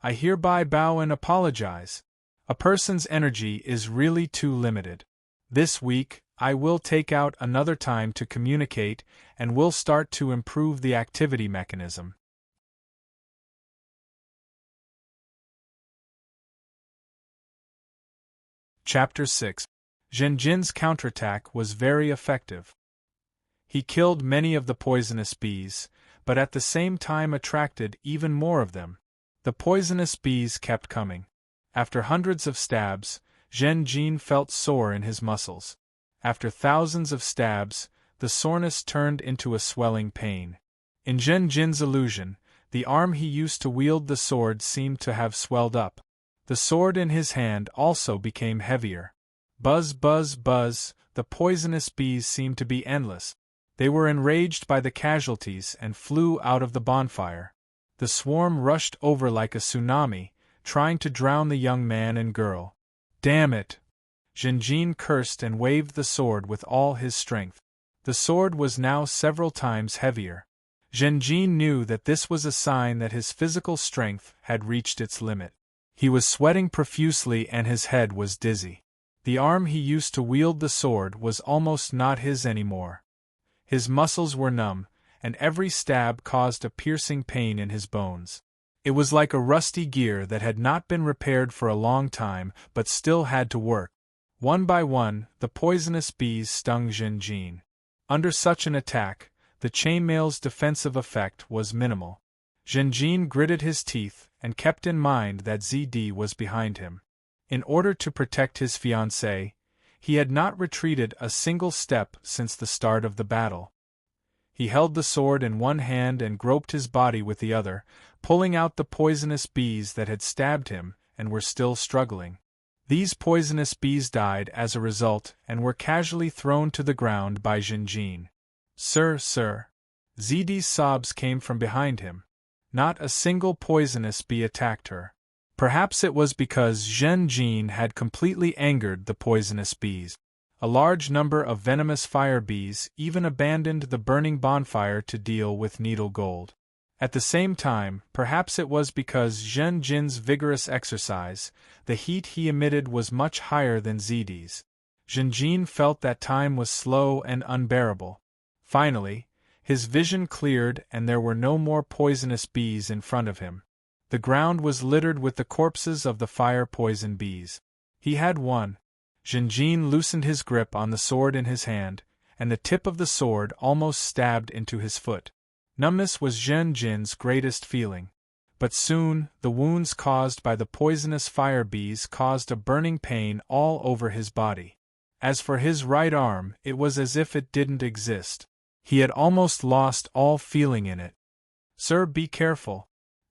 I hereby bow and apologize. A person's energy is really too limited. This week, I will take out another time to communicate and will start to improve the activity mechanism. Chapter 6. Zhenjin's counterattack was very effective. He killed many of the poisonous bees, but at the same time attracted even more of them. The poisonous bees kept coming. After hundreds of stabs, Zhenjin felt sore in his muscles. After thousands of stabs, the soreness turned into a swelling pain. In Zhenjin's illusion, the arm he used to wield the sword seemed to have swelled up. The sword in his hand also became heavier. Buzz, buzz, buzz, the poisonous bees seemed to be endless. They were enraged by the casualties and flew out of the bonfire. The swarm rushed over like a tsunami, trying to drown the young man and girl. Damn it! Zhenjin cursed and waved the sword with all his strength. The sword was now several times heavier. Zhenjin knew that this was a sign that his physical strength had reached its limit. He was sweating profusely and his head was dizzy. The arm he used to wield the sword was almost not his anymore. His muscles were numb, and every stab caused a piercing pain in his bones. It was like a rusty gear that had not been repaired for a long time but still had to work. One by one, the poisonous bees stung Zhenjin. Under such an attack, the chainmail's defensive effect was minimal. Zhenjin gritted his teeth and kept in mind that ZD was behind him. In order to protect his fiancée, he had not retreated a single step since the start of the battle. He held the sword in one hand and groped his body with the other, pulling out the poisonous bees that had stabbed him and were still struggling. These poisonous bees died as a result and were casually thrown to the ground by Zhenjin. Sir, sir. ZD's sobs came from behind him. Not a single poisonous bee attacked her. Perhaps it was because Zhenjin had completely angered the poisonous bees. A large number of venomous fire bees even abandoned the burning bonfire to deal with needle gold. At the same time, perhaps it was because Zhenjin's vigorous exercise, the heat he emitted was much higher than ZD's. Zhenjin felt that time was slow and unbearable. Finally, his vision cleared and there were no more poisonous bees in front of him. The ground was littered with the corpses of the fire-poison bees. He had won. Zhenjin loosened his grip on the sword in his hand, and the tip of the sword almost stabbed into his foot. Numbness was Zhenjin's greatest feeling. But soon, the wounds caused by the poisonous fire bees caused a burning pain all over his body. As for his right arm, it was as if it didn't exist. He had almost lost all feeling in it. Sir, be careful!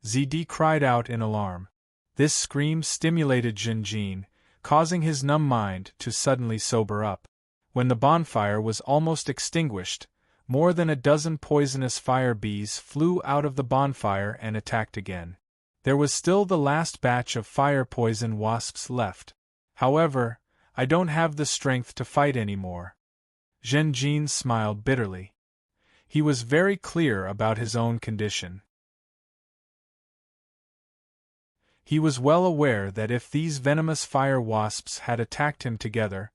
ZD cried out in alarm. This scream stimulated Zhenjin, causing his numb mind to suddenly sober up. When the bonfire was almost extinguished, More than a dozen poisonous fire bees flew out of the bonfire and attacked again. There was still the last batch of fire poison wasps left. However, I don't have the strength to fight anymore. Zhenjin smiled bitterly. He was very clear about his own condition. He was well aware that if these venomous fire wasps had attacked him together,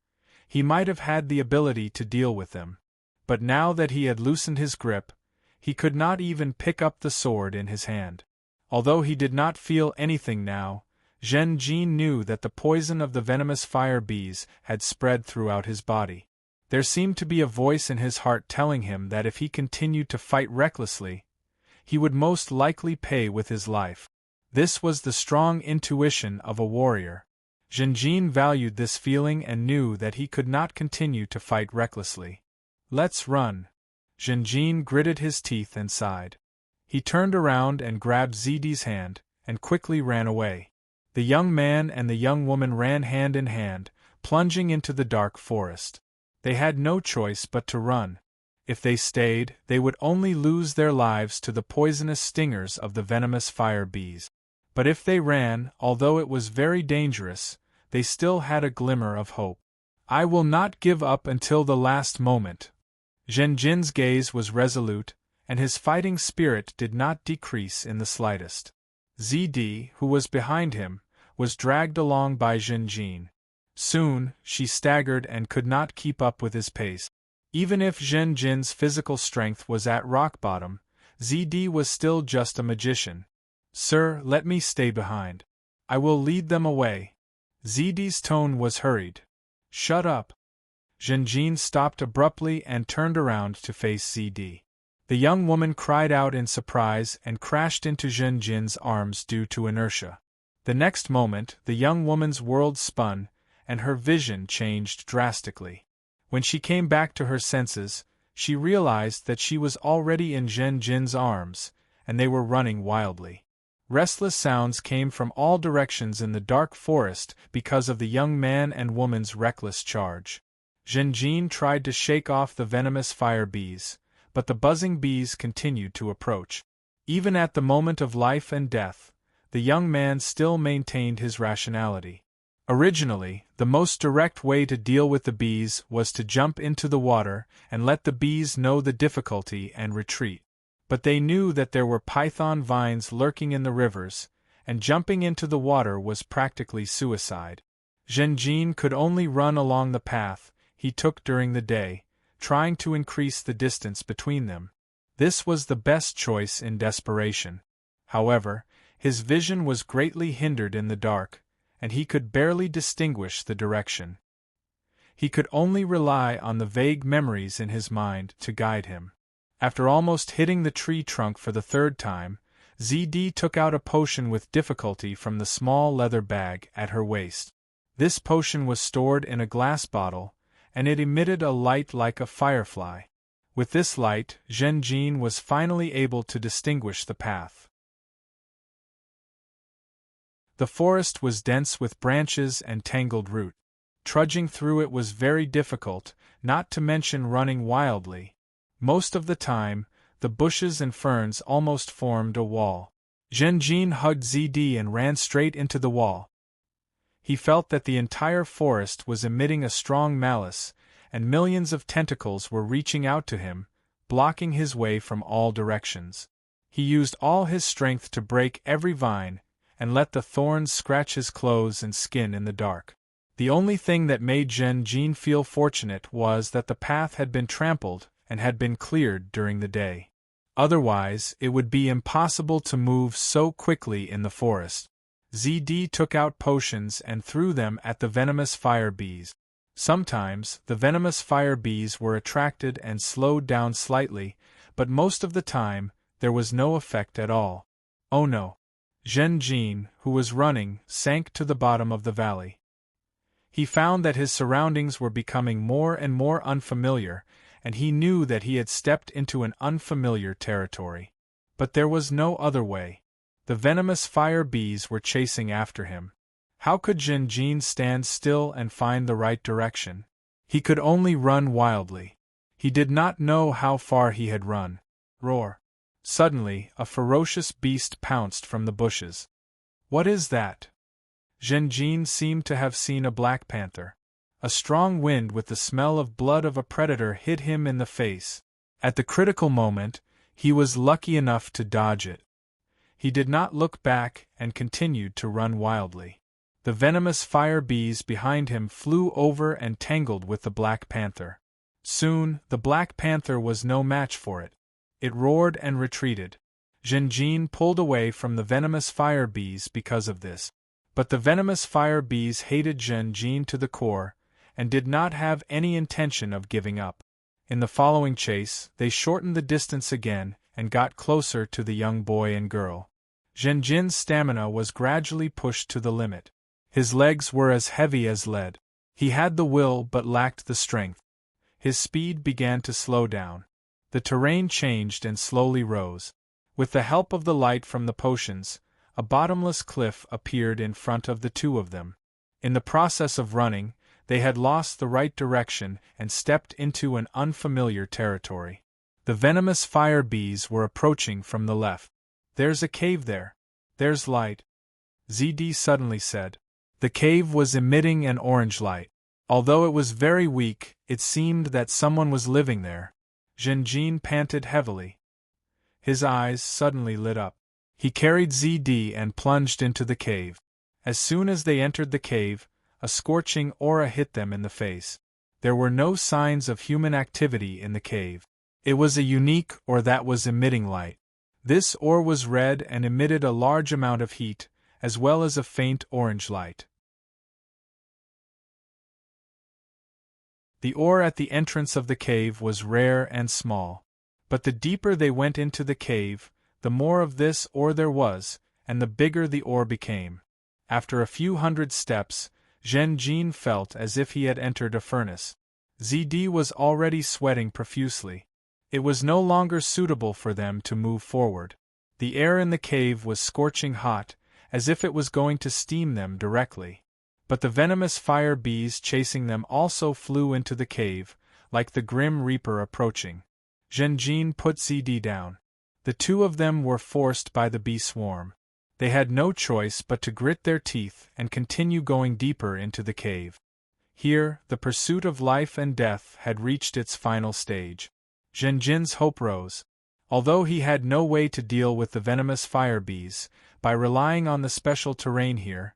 he might have had the ability to deal with them. But now that he had loosened his grip, he could not even pick up the sword in his hand. Although he did not feel anything now, Zhen Jin knew that the poison of the venomous fire bees had spread throughout his body. There seemed to be a voice in his heart telling him that if he continued to fight recklessly, he would most likely pay with his life. This was the strong intuition of a warrior. Zhen Jin valued this feeling and knew that he could not continue to fight recklessly. Let's run. Zhen Jin gritted his teeth and sighed. He turned around and grabbed Zidi's hand, and quickly ran away. The young man and the young woman ran hand in hand, plunging into the dark forest. They had no choice but to run. If they stayed, they would only lose their lives to the poisonous stingers of the venomous fire bees. But if they ran, although it was very dangerous, they still had a glimmer of hope. I will not give up until the last moment. Zhen Jin's gaze was resolute, and his fighting spirit did not decrease in the slightest. Zidi, who was behind him, was dragged along by Zhen Jin. Soon, she staggered and could not keep up with his pace. Even if Zhen Jin's physical strength was at rock bottom, Zidi was still just a magician. Sir, let me stay behind. I will lead them away. Zidi's tone was hurried. Shut up. Zhen Jin stopped abruptly and turned around to face Zidi. The young woman cried out in surprise and crashed into Zhen Jin's arms due to inertia. The next moment, the young woman's world spun, and her vision changed drastically. When she came back to her senses, she realized that she was already in Zhen Jin's arms, and they were running wildly. Restless sounds came from all directions in the dark forest because of the young man and woman's reckless charge. Zhen Jin tried to shake off the venomous fire bees, but the buzzing bees continued to approach. Even at the moment of life and death, the young man still maintained his rationality. Originally, the most direct way to deal with the bees was to jump into the water and let the bees know the difficulty and retreat. But they knew that there were python vines lurking in the rivers, and jumping into the water was practically suicide. Zhen Jin could only run along the path he took during the day, trying to increase the distance between them. This was the best choice in desperation. However, his vision was greatly hindered in the dark, and he could barely distinguish the direction. He could only rely on the vague memories in his mind to guide him. After almost hitting the tree trunk for the third time, Zidi took out a potion with difficulty from the small leather bag at her waist. This potion was stored in a glass bottle, and it emitted a light like a firefly. With this light, Zhen Jin was finally able to distinguish the path. The forest was dense with branches and tangled root. Trudging through it was very difficult, not to mention running wildly. Most of the time, the bushes and ferns almost formed a wall. Zhen Jin hugged Zidi and ran straight into the wall. He felt that the entire forest was emitting a strong malice, and millions of tentacles were reaching out to him, blocking his way from all directions. He used all his strength to break every vine, and let the thorns scratch his clothes and skin in the dark. The only thing that made Zhen Jin feel fortunate was that the path had been trampled and had been cleared during the day. Otherwise, it would be impossible to move so quickly in the forest. Zidi took out potions and threw them at the venomous fire bees. Sometimes, the venomous fire bees were attracted and slowed down slightly, but most of the time, there was no effect at all. Oh no! Zhen Jin, who was running, sank to the bottom of the valley. He found that his surroundings were becoming more and more unfamiliar, and he knew that he had stepped into an unfamiliar territory. But there was no other way. The venomous fire bees were chasing after him. How could Zhen Jin stand still and find the right direction? He could only run wildly. He did not know how far he had run. Roar! Suddenly, a ferocious beast pounced from the bushes. What is that? Zhenjin seemed to have seen a black panther. A strong wind with the smell of blood of a predator hit him in the face. At the critical moment, he was lucky enough to dodge it. He did not look back and continued to run wildly. The venomous fire bees behind him flew over and tangled with the black panther. Soon, the black panther was no match for it. It roared and retreated. Zhenjin pulled away from the venomous fire bees because of this. But the venomous fire bees hated Zhenjin to the core, and did not have any intention of giving up. In the following chase, they shortened the distance again, and got closer to the young boy and girl. Zhenjin's stamina was gradually pushed to the limit. His legs were as heavy as lead. He had the will but lacked the strength. His speed began to slow down. The terrain changed and slowly rose. With the help of the light from the potions, a bottomless cliff appeared in front of the two of them. In the process of running, they had lost the right direction and stepped into an unfamiliar territory. The venomous fire bees were approaching from the left. There's a cave there. There's light, ZD suddenly said. The cave was emitting an orange light. Although it was very weak, it seemed that someone was living there. Zhenjin panted heavily. His eyes suddenly lit up. He carried ZD and plunged into the cave. As soon as they entered the cave, a scorching aura hit them in the face. There were no signs of human activity in the cave. It was a unique aura that was emitting light. This aura was red and emitted a large amount of heat, as well as a faint orange light. The ore at the entrance of the cave was rare and small. But the deeper they went into the cave, the more of this ore there was, and the bigger the ore became. After a few hundred steps, Zhenjin felt as if he had entered a furnace. ZD was already sweating profusely. It was no longer suitable for them to move forward. The air in the cave was scorching hot, as if it was going to steam them directly. But the venomous fire bees chasing them also flew into the cave, like the grim reaper approaching. Zhenjin put ZD down. The two of them were forced by the bee swarm. They had no choice but to grit their teeth and continue going deeper into the cave. Here, the pursuit of life and death had reached its final stage. Zhenjin's hope rose. Although he had no way to deal with the venomous fire bees, by relying on the special terrain here,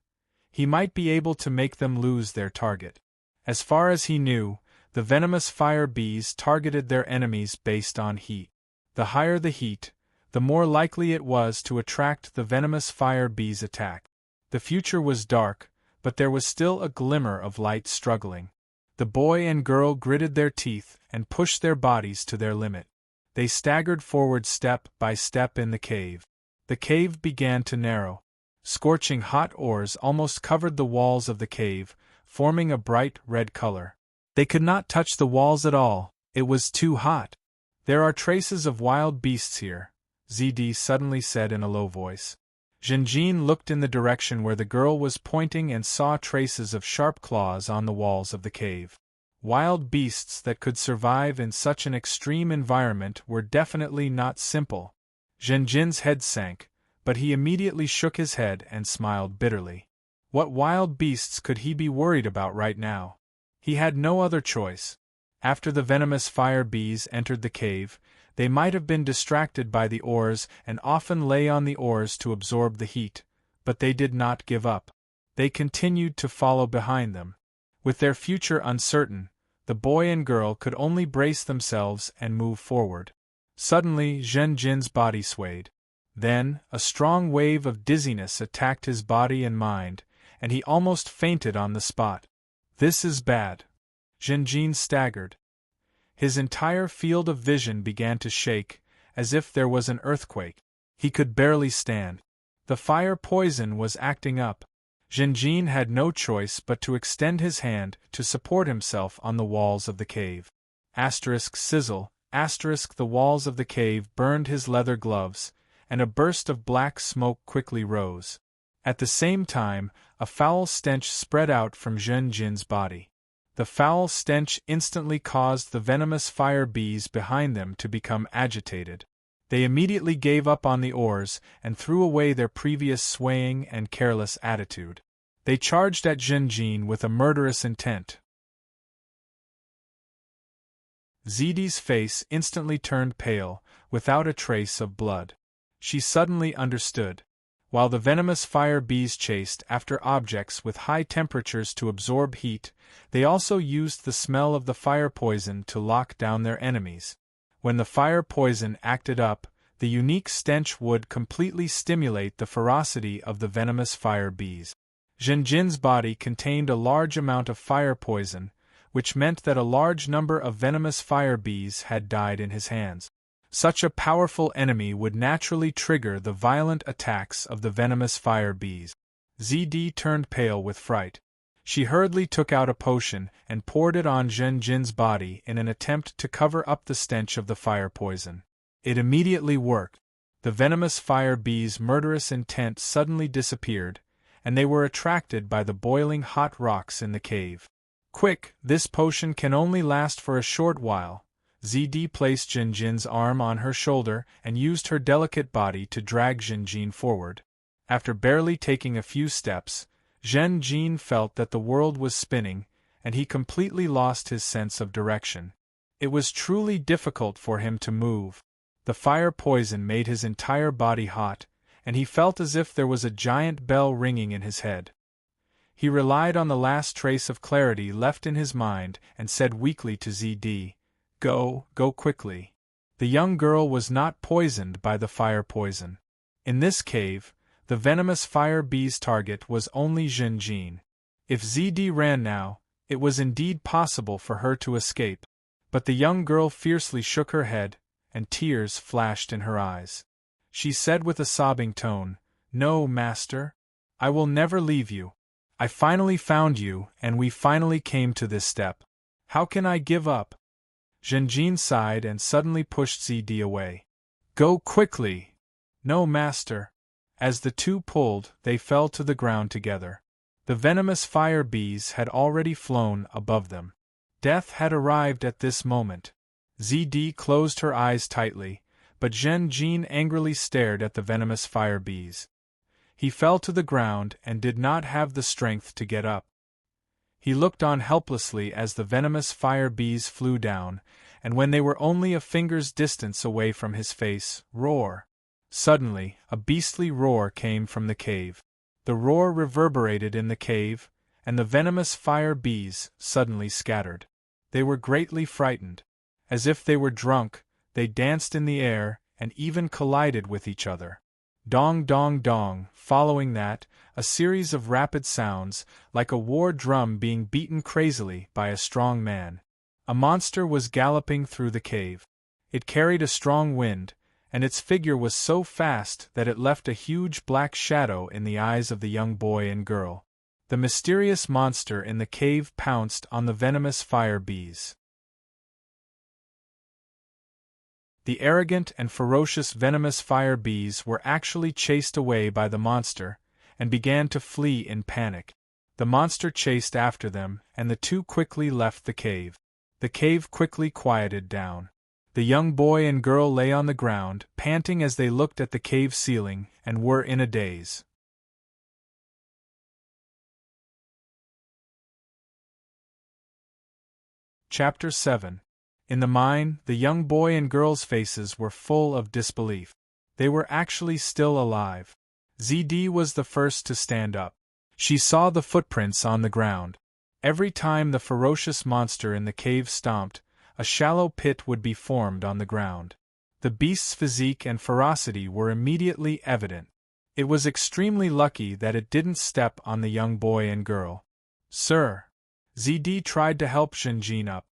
he might be able to make them lose their target. As far as he knew, the venomous fire bees targeted their enemies based on heat. The higher the heat, the more likely it was to attract the venomous fire bees' attack. The future was dark, but there was still a glimmer of light struggling. The boy and girl gritted their teeth and pushed their bodies to their limit. They staggered forward step by step in the cave. The cave began to narrow. Scorching hot ores almost covered the walls of the cave, forming a bright red color. They could not touch the walls at all, it was too hot. There are traces of wild beasts here, ZD suddenly said in a low voice. Zhenjin looked in the direction where the girl was pointing and saw traces of sharp claws on the walls of the cave. Wild beasts that could survive in such an extreme environment were definitely not simple. Zhenjin's head sank, but he immediately shook his head and smiled bitterly. What wild beasts could he be worried about right now? He had no other choice. After the venomous fire bees entered the cave, they might have been distracted by the ores and often lay on the ores to absorb the heat, but they did not give up. They continued to follow behind them. With their future uncertain, the boy and girl could only brace themselves and move forward. Suddenly Zhenjin's body swayed. Then, a strong wave of dizziness attacked his body and mind, and he almost fainted on the spot. This is bad. Zhenjin staggered. His entire field of vision began to shake, as if there was an earthquake. He could barely stand. The fire poison was acting up. Zhenjin had no choice but to extend his hand to support himself on the walls of the cave. Sizzle, the walls of the cave burned his leather gloves, and a burst of black smoke quickly rose. At the same time, a foul stench spread out from Zhenjin's body. The foul stench instantly caused the venomous fire bees behind them to become agitated. They immediately gave up on the oars and threw away their previous swaying and careless attitude. They charged at Zhenjin with a murderous intent. Zidi's face instantly turned pale, without a trace of blood. She suddenly understood. While the venomous fire bees chased after objects with high temperatures to absorb heat, they also used the smell of the fire poison to lock down their enemies. When the fire poison acted up, the unique stench would completely stimulate the ferocity of the venomous fire bees. Zhenjin's body contained a large amount of fire poison, which meant that a large number of venomous fire bees had died in his hands. Such a powerful enemy would naturally trigger the violent attacks of the venomous fire bees. Zidi turned pale with fright. She hurriedly took out a potion and poured it on Zhenjin's body in an attempt to cover up the stench of the fire poison. It immediately worked. The venomous fire bees' murderous intent suddenly disappeared, and they were attracted by the boiling hot rocks in the cave. Quick, this potion can only last for a short while. Zidi placed Zhenjin's arm on her shoulder and used her delicate body to drag Zhenjin forward. After barely taking a few steps, Zhenjin felt that the world was spinning, and he completely lost his sense of direction. It was truly difficult for him to move. The fire poison made his entire body hot, and he felt as if there was a giant bell ringing in his head. He relied on the last trace of clarity left in his mind and said weakly to Zidi, Go quickly. The young girl was not poisoned by the fire poison. In this cave, the venomous fire bee's target was only Zhenjin. If Zidi ran now, it was indeed possible for her to escape. But the young girl fiercely shook her head, and tears flashed in her eyes. She said with a sobbing tone, No, master. I will never leave you. I finally found you, and we finally came to this step. How can I give up? Zhenjin sighed and suddenly pushed Zidi away. Go quickly! No, master. As the two pulled, they fell to the ground together. The venomous fire bees had already flown above them. Death had arrived at this moment. Zidi closed her eyes tightly, but Zhenjin angrily stared at the venomous fire bees. He fell to the ground and did not have the strength to get up. He looked on helplessly as the venomous fire bees flew down, and when they were only a finger's distance away from his face, roar. Suddenly, a beastly roar came from the cave. The roar reverberated in the cave, and the venomous fire bees suddenly scattered. They were greatly frightened. As if they were drunk, they danced in the air and even collided with each other. Dong dong dong, following that, a series of rapid sounds, like a war drum being beaten crazily by a strong man. A monster was galloping through the cave. It carried a strong wind, and its figure was so fast that it left a huge black shadow in the eyes of the young boy and girl. The mysterious monster in the cave pounced on the venomous fire bees. The arrogant and ferocious venomous fire bees were actually chased away by the monster, and began to flee in panic. The monster chased after them, and the two quickly left the cave. The cave quickly quieted down. The young boy and girl lay on the ground, panting as they looked at the cave ceiling, and were in a daze. Chapter 7. In the mine, the young boy and girl's faces were full of disbelief. They were actually still alive. Zidi was the first to stand up. She saw the footprints on the ground. Every time the ferocious monster in the cave stomped, a shallow pit would be formed on the ground. The beast's physique and ferocity were immediately evident. It was extremely lucky that it didn't step on the young boy and girl. Sir! Zidi tried to help Zhenjin up.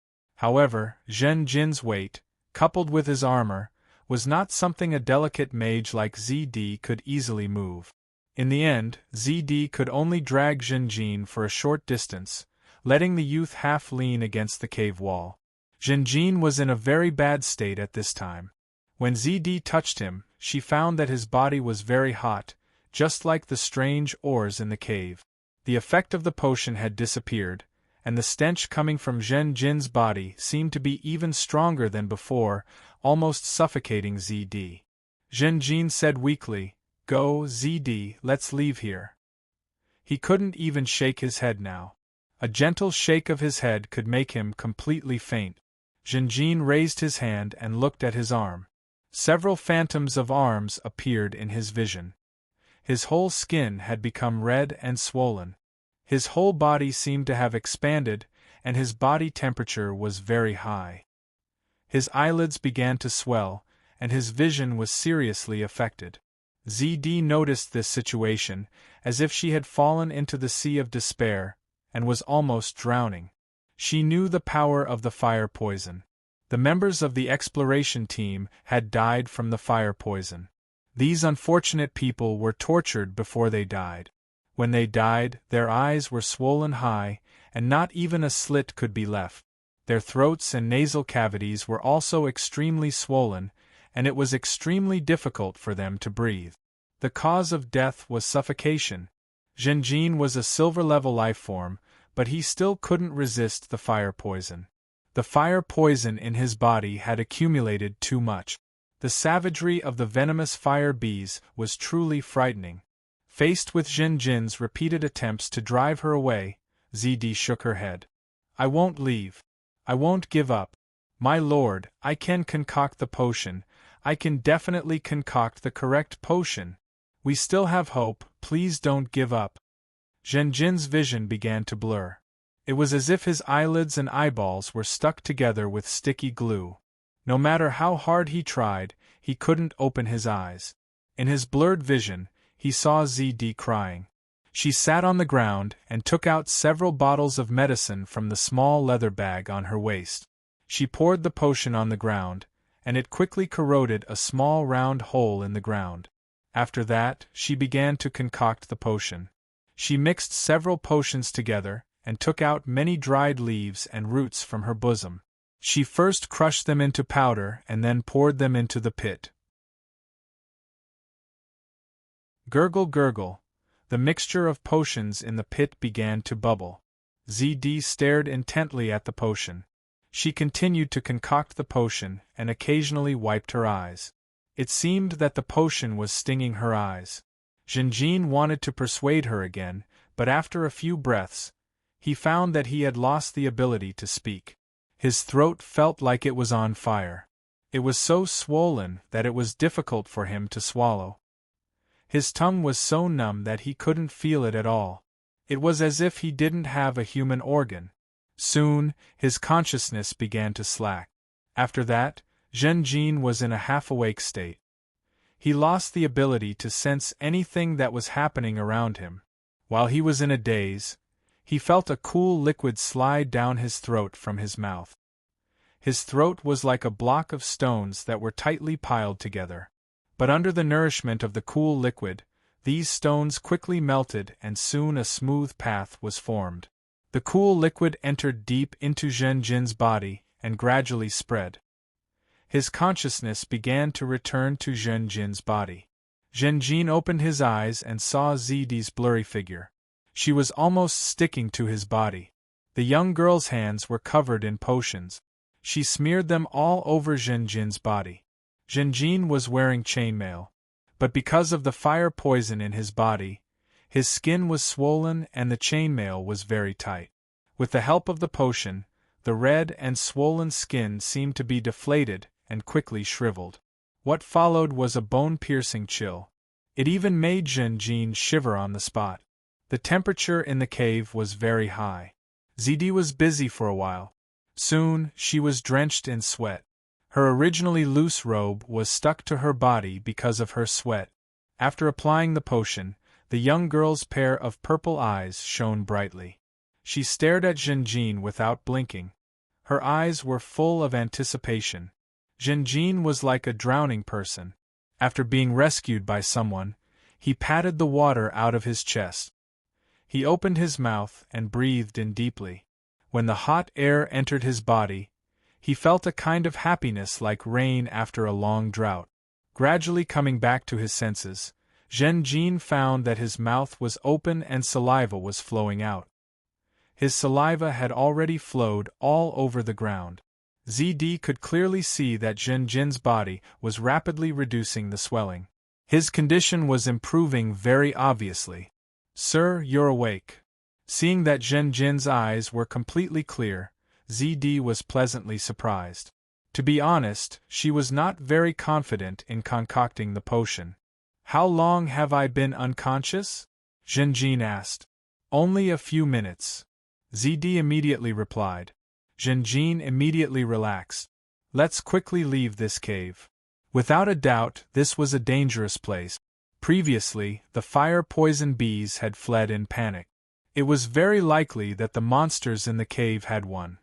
However, Zhenjin's weight, coupled with his armor, was not something a delicate mage like Zidi could easily move. In the end, Zidi could only drag Zhenjin for a short distance, letting the youth half lean against the cave wall. Zhenjin was in a very bad state at this time. When Zidi touched him, she found that his body was very hot, just like the strange ores in the cave. The effect of the potion had disappeared, and the stench coming from Zhen Jin's body seemed to be even stronger than before, almost suffocating ZD. Zhen Jin said weakly, "Go, ZD, let's leave here." He couldn't even shake his head now. A gentle shake of his head could make him completely faint. Zhen Jin raised his hand and looked at his arm. Several phantoms of arms appeared in his vision. His whole skin had become red and swollen. His whole body seemed to have expanded, and his body temperature was very high. His eyelids began to swell, and his vision was seriously affected. ZD noticed this situation, as if she had fallen into the sea of despair, and was almost drowning. She knew the power of the fire poison. The members of the exploration team had died from the fire poison. These unfortunate people were tortured before they died. When they died, their eyes were swollen high, and not even a slit could be left. Their throats and nasal cavities were also extremely swollen, and it was extremely difficult for them to breathe. The cause of death was suffocation. Zhen Jin was a silver-level life form, but he still couldn't resist the fire poison. The fire poison in his body had accumulated too much. The savagery of the venomous fire bees was truly frightening. Faced with Zhen Jin's repeated attempts to drive her away, ZD shook her head. "I won't leave. I won't give up. My lord, I can concoct the potion. I can definitely concoct the correct potion. We still have hope, please don't give up." Zhen Jin's vision began to blur. It was as if his eyelids and eyeballs were stuck together with sticky glue. No matter how hard he tried, he couldn't open his eyes. In his blurred vision, he saw ZD crying. She sat on the ground and took out several bottles of medicine from the small leather bag on her waist. She poured the potion on the ground, and it quickly corroded a small round hole in the ground. After that, she began to concoct the potion. She mixed several potions together, and took out many dried leaves and roots from her bosom. She first crushed them into powder and then poured them into the pit. Gurgle gurgle. The mixture of potions in the pit began to bubble. ZD stared intently at the potion. She continued to concoct the potion and occasionally wiped her eyes. It seemed that the potion was stinging her eyes. Zhen Jin wanted to persuade her again, but after a few breaths, he found that he had lost the ability to speak. His throat felt like it was on fire. It was so swollen that it was difficult for him to swallow. His tongue was so numb that he couldn't feel it at all. It was as if he didn't have a human organ. Soon, his consciousness began to slack. After that, Zhen Jin was in a half-awake state. He lost the ability to sense anything that was happening around him. While he was in a daze, he felt a cool liquid slide down his throat from his mouth. His throat was like a block of stones that were tightly piled together. But under the nourishment of the cool liquid, these stones quickly melted and soon a smooth path was formed. The cool liquid entered deep into Zhen Jin's body and gradually spread. His consciousness began to return to Zhen Jin's body. Zhen Jin opened his eyes and saw ZD's blurry figure. She was almost sticking to his body. The young girl's hands were covered in potions. She smeared them all over Zhen Jin's body. Zhen Jin was wearing chainmail, but because of the fire poison in his body, his skin was swollen and the chainmail was very tight. With the help of the potion, the red and swollen skin seemed to be deflated and quickly shriveled. What followed was a bone-piercing chill. It even made Zhen Jin shiver on the spot. The temperature in the cave was very high. ZD was busy for a while. Soon, she was drenched in sweat. Her originally loose robe was stuck to her body because of her sweat. After applying the potion, the young girl's pair of purple eyes shone brightly. She stared at Zhen Jin without blinking. Her eyes were full of anticipation. Zhen Jin was like a drowning person. After being rescued by someone, he patted the water out of his chest. He opened his mouth and breathed in deeply. When the hot air entered his body, he felt a kind of happiness like rain after a long drought. Gradually coming back to his senses, Zhen Jin found that his mouth was open and saliva was flowing out. His saliva had already flowed all over the ground. ZD could clearly see that Zhen Jin's body was rapidly reducing the swelling. His condition was improving very obviously. "Sir, you're awake." Seeing that Zhen Jin's eyes were completely clear, ZD was pleasantly surprised. To be honest, she was not very confident in concocting the potion. "How long have I been unconscious?" Zhen Jin asked. "Only a few minutes," ZD immediately replied. Zhen Jin immediately relaxed. "Let's quickly leave this cave." Without a doubt, this was a dangerous place. Previously, the fire-poison bees had fled in panic. It was very likely that the monsters in the cave had won.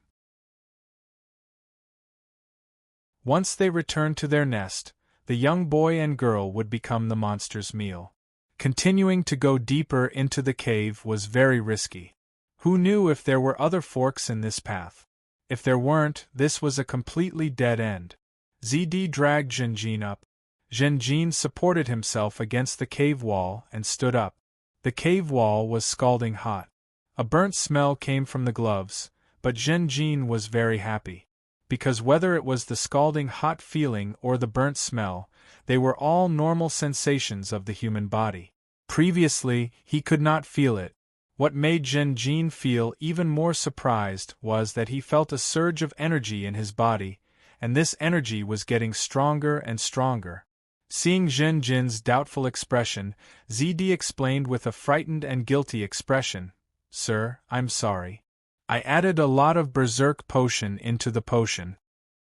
Once they returned to their nest, the young boy and girl would become the monster's meal. Continuing to go deeper into the cave was very risky. Who knew if there were other forks in this path? If there weren't, this was a completely dead end. ZD dragged Zhen Jin up. Zhen Jin supported himself against the cave wall and stood up. The cave wall was scalding hot. A burnt smell came from the gloves, but Zhen Jin was very happy. Because whether it was the scalding hot feeling or the burnt smell, they were all normal sensations of the human body. Previously, he could not feel it. What made Zhen Jin feel even more surprised was that he felt a surge of energy in his body, and this energy was getting stronger and stronger. Seeing Zhen Jin's doubtful expression, ZD explained with a frightened and guilty expression, "Sir, I'm sorry. I added a lot of berserk potion into the potion."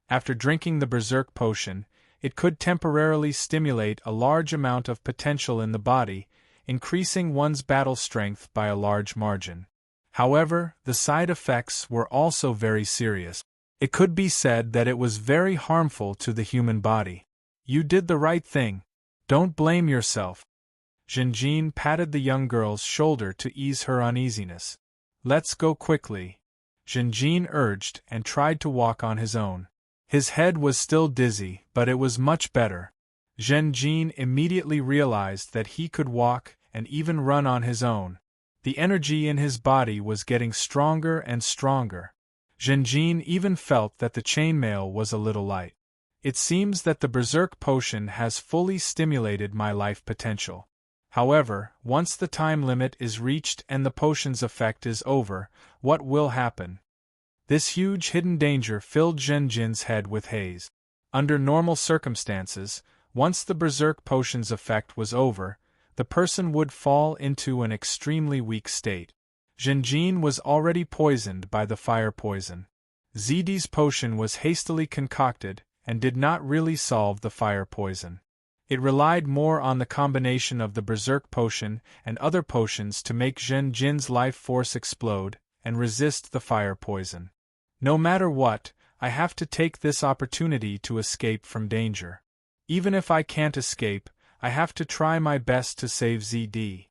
After drinking the berserk potion, it could temporarily stimulate a large amount of potential in the body, increasing one's battle strength by a large margin. However, the side effects were also very serious. It could be said that it was very harmful to the human body. "You did the right thing. Don't blame yourself." Zhen Jin patted the young girl's shoulder to ease her uneasiness. "Let's go quickly," Zhen Jin urged and tried to walk on his own. His head was still dizzy, but it was much better. Zhen Jin immediately realized that he could walk and even run on his own. The energy in his body was getting stronger and stronger. Zhen Jin even felt that the chainmail was a little light. "It seems that the berserk potion has fully stimulated my life potential. However, once the time limit is reached and the potion's effect is over, what will happen?" This huge hidden danger filled Zhen Jin's head with haze. Under normal circumstances, once the berserk potion's effect was over, the person would fall into an extremely weak state. Zhen Jin was already poisoned by the fire poison. ZD's potion was hastily concocted and did not really solve the fire poison. It relied more on the combination of the berserk potion and other potions to make Zhen Jin's life force explode and resist the fire poison. "No matter what, I have to take this opportunity to escape from danger. Even if I can't escape, I have to try my best to save ZD."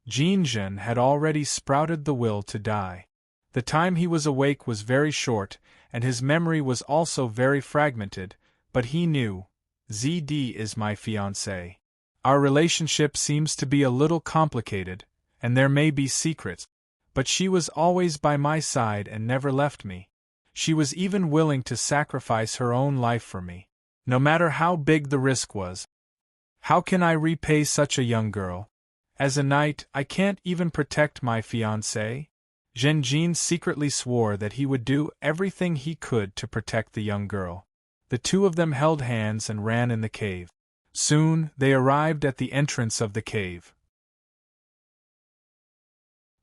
Jin Zhen had already sprouted the will to die. The time he was awake was very short, and his memory was also very fragmented, but he knew, ZD is my fiancée. Our relationship seems to be a little complicated, and there may be secrets, but she was always by my side and never left me. She was even willing to sacrifice her own life for me, no matter how big the risk was. How can I repay such a young girl? As a knight, I can't even protect my fiancée. Zhen Jin secretly swore that he would do everything he could to protect the young girl. The two of them held hands and ran in the cave. Soon, they arrived at the entrance of the cave.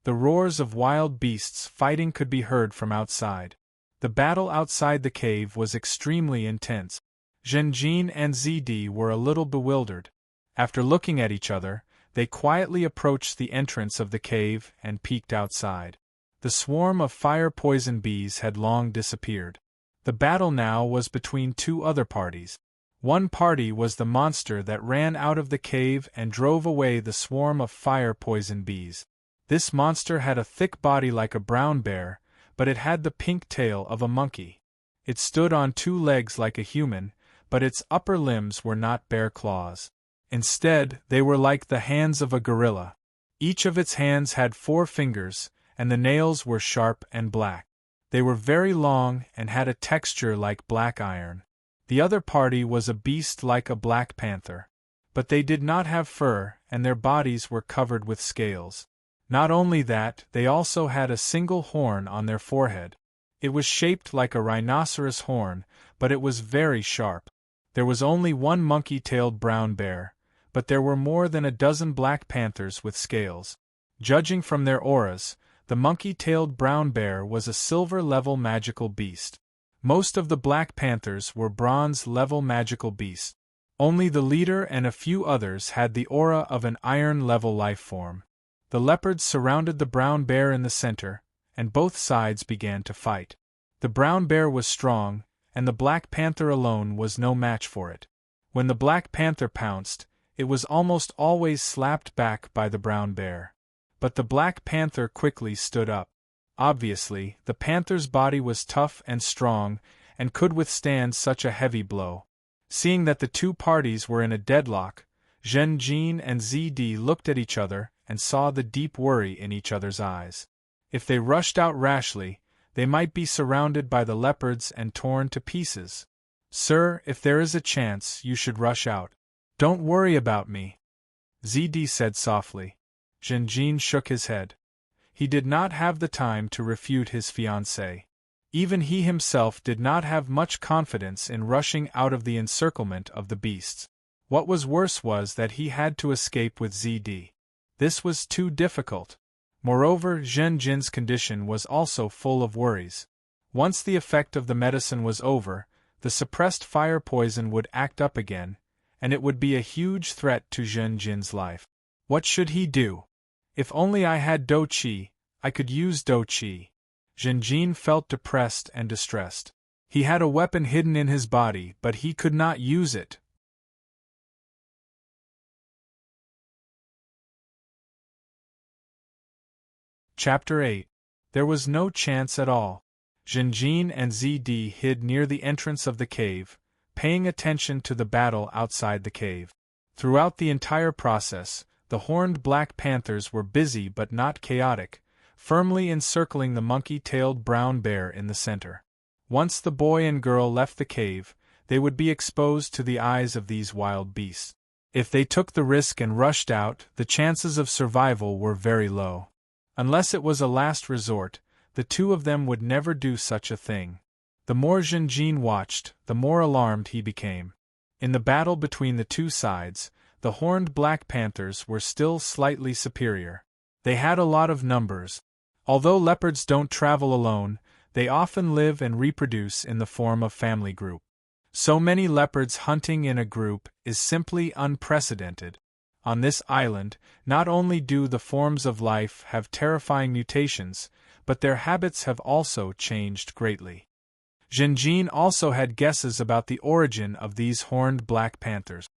The roars of wild beasts fighting could be heard from outside. The battle outside the cave was extremely intense. Zhen Jin and ZD were a little bewildered. After looking at each other, they quietly approached the entrance of the cave and peeked outside. The swarm of fire-poison bees had long disappeared. The battle now was between two other parties. One party was the monster that ran out of the cave and drove away the swarm of fire-poison bees. This monster had a thick body like a brown bear, but it had the pink tail of a monkey. It stood on two legs like a human, but its upper limbs were not bear claws. Instead, they were like the hands of a gorilla. Each of its hands had 4 fingers, and the nails were sharp and black. They were very long and had a texture like black iron. The other party was a beast like a black panther. But they did not have fur, and their bodies were covered with scales. Not only that, they also had a single horn on their forehead. It was shaped like a rhinoceros horn, but it was very sharp. There was only one monkey-tailed brown bear, but there were more than a dozen black panthers with scales. Judging from their auras, the monkey-tailed brown bear was a silver-level magical beast. Most of the black panthers were bronze-level magical beasts. Only the leader and a few others had the aura of an iron-level life form. The leopards surrounded the brown bear in the center, and both sides began to fight. The brown bear was strong, and the black panther alone was no match for it. When the black panther pounced, it was almost always slapped back by the brown bear. But the black panther quickly stood up. Obviously, the panther's body was tough and strong, and could withstand such a heavy blow. Seeing that the two parties were in a deadlock, Zhen Jin and ZD looked at each other and saw the deep worry in each other's eyes. If they rushed out rashly, they might be surrounded by the leopards and torn to pieces. "Sir, if there is a chance, you should rush out. Don't worry about me," ZD said softly. Zhen Jin shook his head. He did not have the time to refute his fiancée. Even he himself did not have much confidence in rushing out of the encirclement of the beasts. What was worse was that he had to escape with ZD. This was too difficult. Moreover, Zhen Jin's condition was also full of worries. Once the effect of the medicine was over, the suppressed fire poison would act up again, and it would be a huge threat to Zhen Jin's life. What should he do? If only I had Do Qi, I could use Do Qi. Zhen Jin felt depressed and distressed. He had a weapon hidden in his body, but he could not use it. Chapter 8. There was no chance at all. Zhen Jin and ZD hid near the entrance of the cave, paying attention to the battle outside the cave. Throughout the entire process, the horned black panthers were busy but not chaotic, firmly encircling the monkey-tailed brown bear in the center. Once the boy and girl left the cave, they would be exposed to the eyes of these wild beasts. If they took the risk and rushed out, the chances of survival were very low. Unless it was a last resort, the two of them would never do such a thing. The more Zhen Jin watched, the more alarmed he became. In the battle between the two sides, the horned black panthers were still slightly superior. They had a lot of numbers. Although leopards don't travel alone, they often live and reproduce in the form of family group. So many leopards hunting in a group is simply unprecedented. On this island, not only do the forms of life have terrifying mutations, but their habits have also changed greatly. Zhen Jin also had guesses about the origin of these horned black panthers.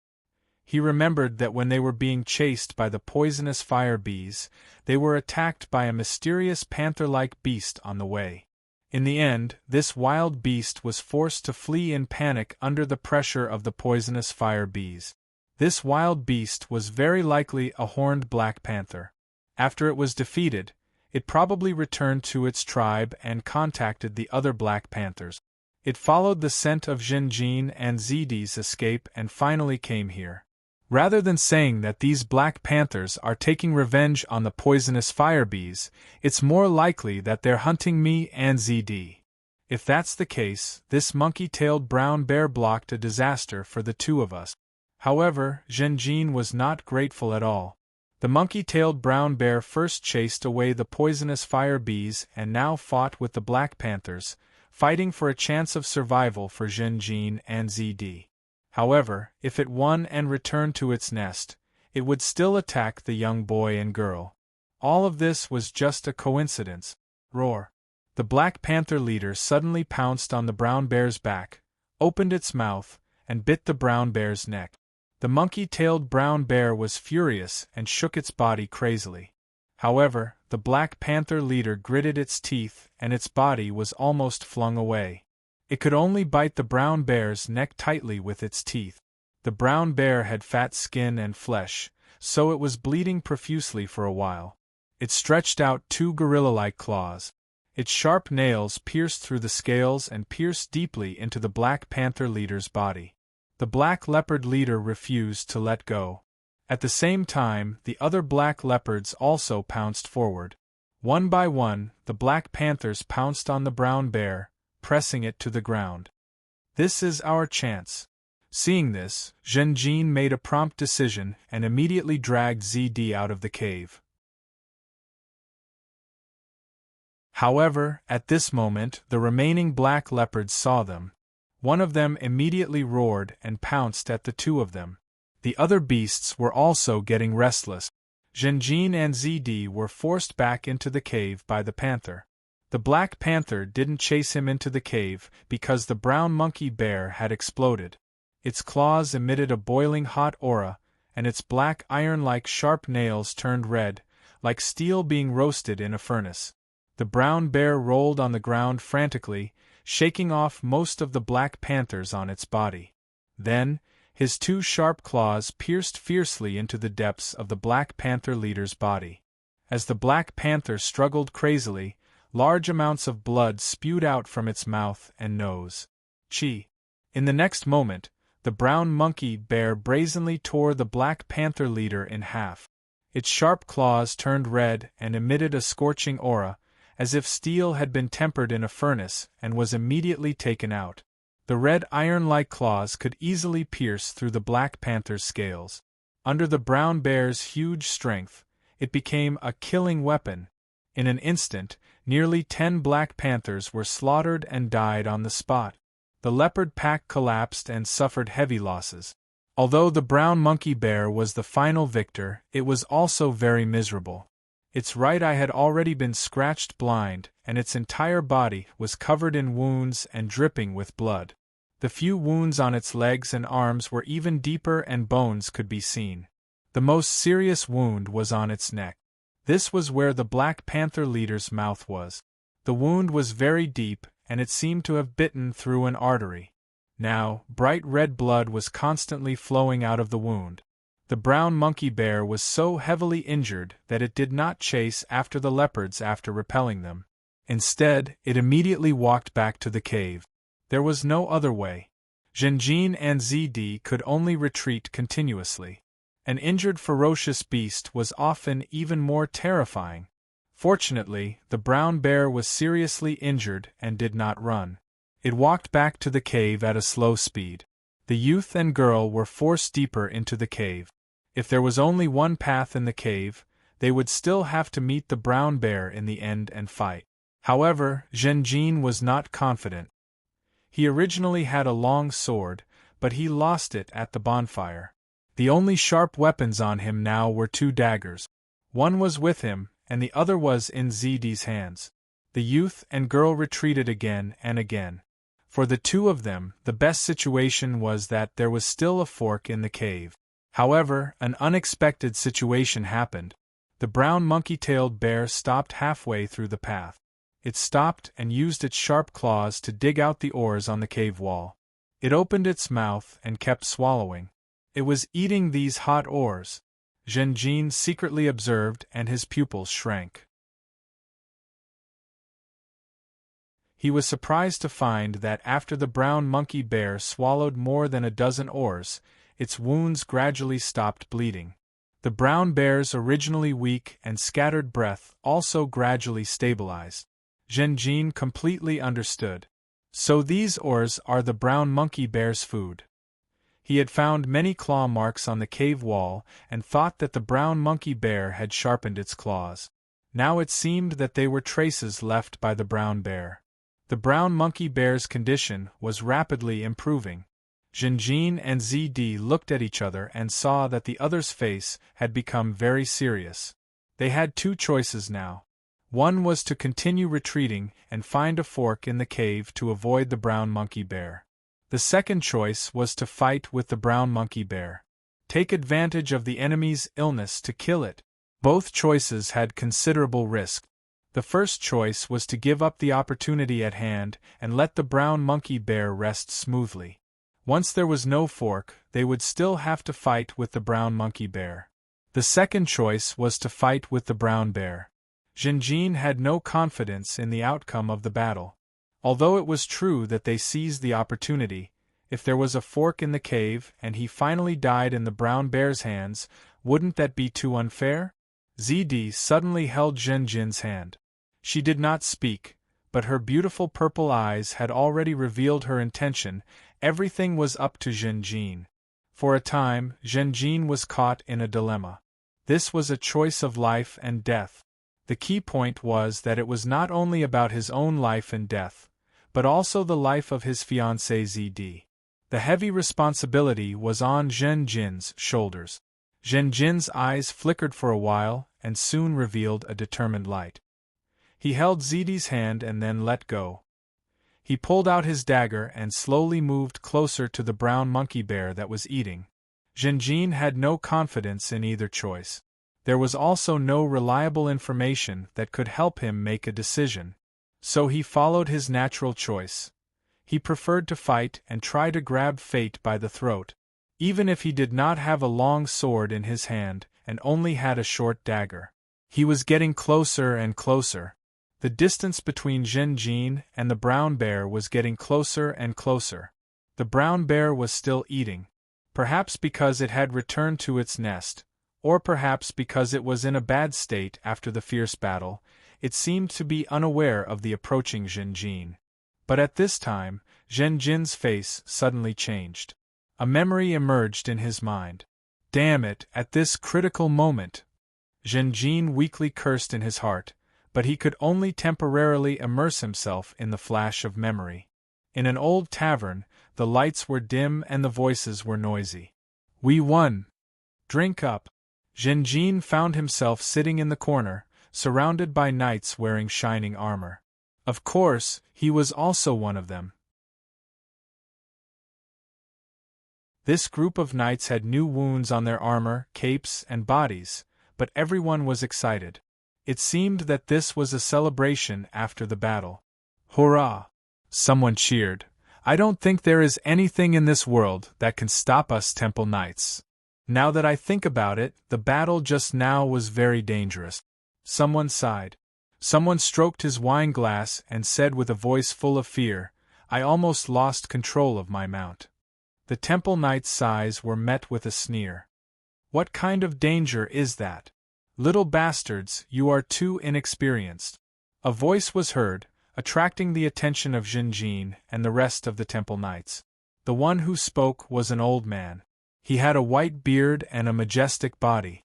He remembered that when they were being chased by the poisonous fire bees, they were attacked by a mysterious panther-like beast on the way. In the end, this wild beast was forced to flee in panic under the pressure of the poisonous fire bees. This wild beast was very likely a horned black panther. After it was defeated, it probably returned to its tribe and contacted the other black panthers. It followed the scent of Zhen Jin and ZD's escape and finally came here. Rather than saying that these black panthers are taking revenge on the poisonous fire bees, it's more likely that they're hunting me and ZD. If that's the case, this monkey-tailed brown bear blocked a disaster for the two of us. However, Zhen Jin was not grateful at all. The monkey-tailed brown bear first chased away the poisonous fire bees and now fought with the black panthers, fighting for a chance of survival for Zhen Jin and ZD. However, if it won and returned to its nest, it would still attack the young boy and girl. All of this was just a coincidence. Roar! The Black Panther leader suddenly pounced on the brown bear's back, opened its mouth, and bit the brown bear's neck. The monkey-tailed brown bear was furious and shook its body crazily. However, the Black Panther leader gritted its teeth and its body was almost flung away. It could only bite the brown bear's neck tightly with its teeth. The brown bear had fat skin and flesh, so it was bleeding profusely for a while. It stretched out two gorilla-like claws. Its sharp nails pierced through the scales and pierced deeply into the Black Panther leader's body. The black leopard leader refused to let go. At the same time, the other black leopards also pounced forward. One by one, the Black Panthers pounced on the brown bear, pressing it to the ground. "This is our chance." Seeing this, Zhenjin made a prompt decision and immediately dragged ZD out of the cave. However, at this moment, the remaining black leopards saw them. One of them immediately roared and pounced at the two of them. The other beasts were also getting restless. Zhenjin and ZD were forced back into the cave by the panther. The Black Panther didn't chase him into the cave because the brown monkey bear had exploded. Its claws emitted a boiling hot aura, and its black iron-like sharp nails turned red, like steel being roasted in a furnace. The brown bear rolled on the ground frantically, shaking off most of the Black Panthers on its body. Then, his two sharp claws pierced fiercely into the depths of the Black Panther leader's body. As the Black Panther struggled crazily, large amounts of blood spewed out from its mouth and nose. Chi! In the next moment, the brown monkey bear brazenly tore the Black Panther leader in half. Its sharp claws turned red and emitted a scorching aura, as if steel had been tempered in a furnace and was immediately taken out. The red iron-like claws could easily pierce through the Black Panther's scales. Under the brown bear's huge strength, it became a killing weapon. In an instant, nearly 10 Black Panthers were slaughtered and died on the spot. The leopard pack collapsed and suffered heavy losses. Although the brown monkey bear was the final victor, it was also very miserable. Its right eye had already been scratched blind, and its entire body was covered in wounds and dripping with blood. The few wounds on its legs and arms were even deeper and bones could be seen. The most serious wound was on its neck. This was where the Black Panther leader's mouth was. The wound was very deep, and it seemed to have bitten through an artery. Now, bright red blood was constantly flowing out of the wound. The brown monkey bear was so heavily injured that it did not chase after the leopards after repelling them. Instead, it immediately walked back to the cave. There was no other way. Zhenjin and ZD could only retreat continuously. An injured ferocious beast was often even more terrifying. Fortunately, the brown bear was seriously injured and did not run. It walked back to the cave at a slow speed. The youth and girl were forced deeper into the cave. If there was only one path in the cave, they would still have to meet the brown bear in the end and fight. However, Zhenjin was not confident. He originally had a long sword, but he lost it at the bonfire. The only sharp weapons on him now were 2 daggers. One was with him, and the other was in ZD's hands. The youth and girl retreated again and again. For the two of them, the best situation was that there was still a fork in the cave. However, an unexpected situation happened. The brown monkey-tailed bear stopped halfway through the path. It stopped and used its sharp claws to dig out the ores on the cave wall. It opened its mouth and kept swallowing. It was eating these hot ores. Zhenjin secretly observed, and his pupils shrank. He was surprised to find that after the brown monkey bear swallowed more than a dozen ores, its wounds gradually stopped bleeding. The brown bear's originally weak and scattered breath also gradually stabilized. Zhenjin completely understood. So these ores are the brown monkey bear's food. He had found many claw marks on the cave wall and thought that the brown monkey bear had sharpened its claws. Now it seemed that they were traces left by the brown bear. The brown monkey bear's condition was rapidly improving. Zhenjin and ZD looked at each other and saw that the other's face had become very serious. They had 2 choices now. One was to continue retreating and find a fork in the cave to avoid the brown monkey bear. The second choice was to fight with the brown monkey bear. Take advantage of the enemy's illness to kill it. Both choices had considerable risk. The first choice was to give up the opportunity at hand and let the brown monkey bear rest smoothly. Once there was no fork, they would still have to fight with the brown monkey bear. The second choice was to fight with the brown bear. Jinjin had no confidence in the outcome of the battle. Although it was true that they seized the opportunity, if there was a fork in the cave and he finally died in the brown bear's hands, wouldn't that be too unfair? ZD suddenly held Jinjin's hand. She did not speak, but her beautiful purple eyes had already revealed her intention. Everything was up to Jinjin. For a time, Jinjin was caught in a dilemma. This was a choice of life and death. The key point was that it was not only about his own life and death, but also the life of his fiancée ZD. The heavy responsibility was on Jinjin's shoulders. Jinjin's eyes flickered for a while and soon revealed a determined light. He held ZD's hand and then let go. He pulled out his dagger and slowly moved closer to the brown monkey bear that was eating. Jinjin had no confidence in either choice. There was also no reliable information that could help him make a decision. So he followed his natural choice. He preferred to fight and try to grab fate by the throat. Even if he did not have a long sword in his hand and only had a short dagger. He was getting closer and closer. The distance between Jinjin and the brown bear was getting closer and closer. The brown bear was still eating. Perhaps because it had returned to its nest, or perhaps because it was in a bad state after the fierce battle, it seemed to be unaware of the approaching Jinjin. But at this time, Jinjin's face suddenly changed. A memory emerged in his mind. Damn it, at this critical moment! Jinjin weakly cursed in his heart, but he could only temporarily immerse himself in the flash of memory. In an old tavern, the lights were dim and the voices were noisy. We won! Drink up! Jinjin found himself sitting in the corner, surrounded by knights wearing shining armor. Of course, he was also one of them. This group of knights had new wounds on their armor, capes, and bodies, but everyone was excited. It seemed that this was a celebration after the battle. Hurrah! Someone cheered. I don't think there is anything in this world that can stop us Temple Knights. Now that I think about it, the battle just now was very dangerous. Someone sighed. Someone stroked his wine glass and said with a voice full of fear, I almost lost control of my mount. The Temple Knight's sighs were met with a sneer. What kind of danger is that? Little bastards, you are too inexperienced. A voice was heard, attracting the attention of Jinjin and the rest of the Temple Knights. The one who spoke was an old man. He had a white beard and a majestic body.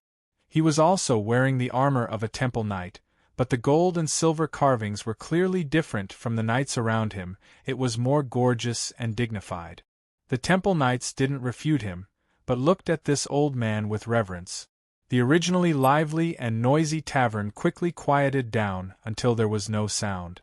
He was also wearing the armor of a Temple Knight, but the gold and silver carvings were clearly different from the knights around him. It was more gorgeous and dignified. The Temple Knights didn't refute him, but looked at this old man with reverence. The originally lively and noisy tavern quickly quieted down until there was no sound.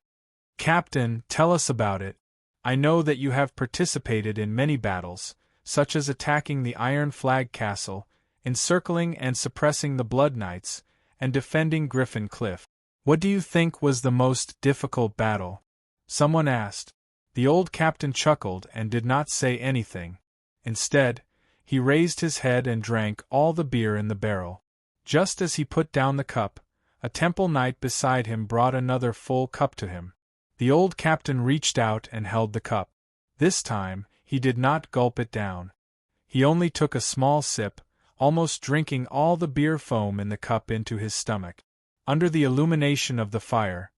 Captain, tell us about it. I know that you have participated in many battles, such as attacking the Iron Flag Castle, encircling and suppressing the Blood Knights, and defending Griffin Cliff. What do you think was the most difficult battle? Someone asked. The old captain chuckled and did not say anything. Instead, he raised his head and drank all the beer in the barrel. Just as he put down the cup, a Temple Knight beside him brought another full cup to him. The old captain reached out and held the cup. This time, he did not gulp it down. He only took a small sip, almost drinking all the beer foam in the cup into his stomach. Under the illumination of the fire,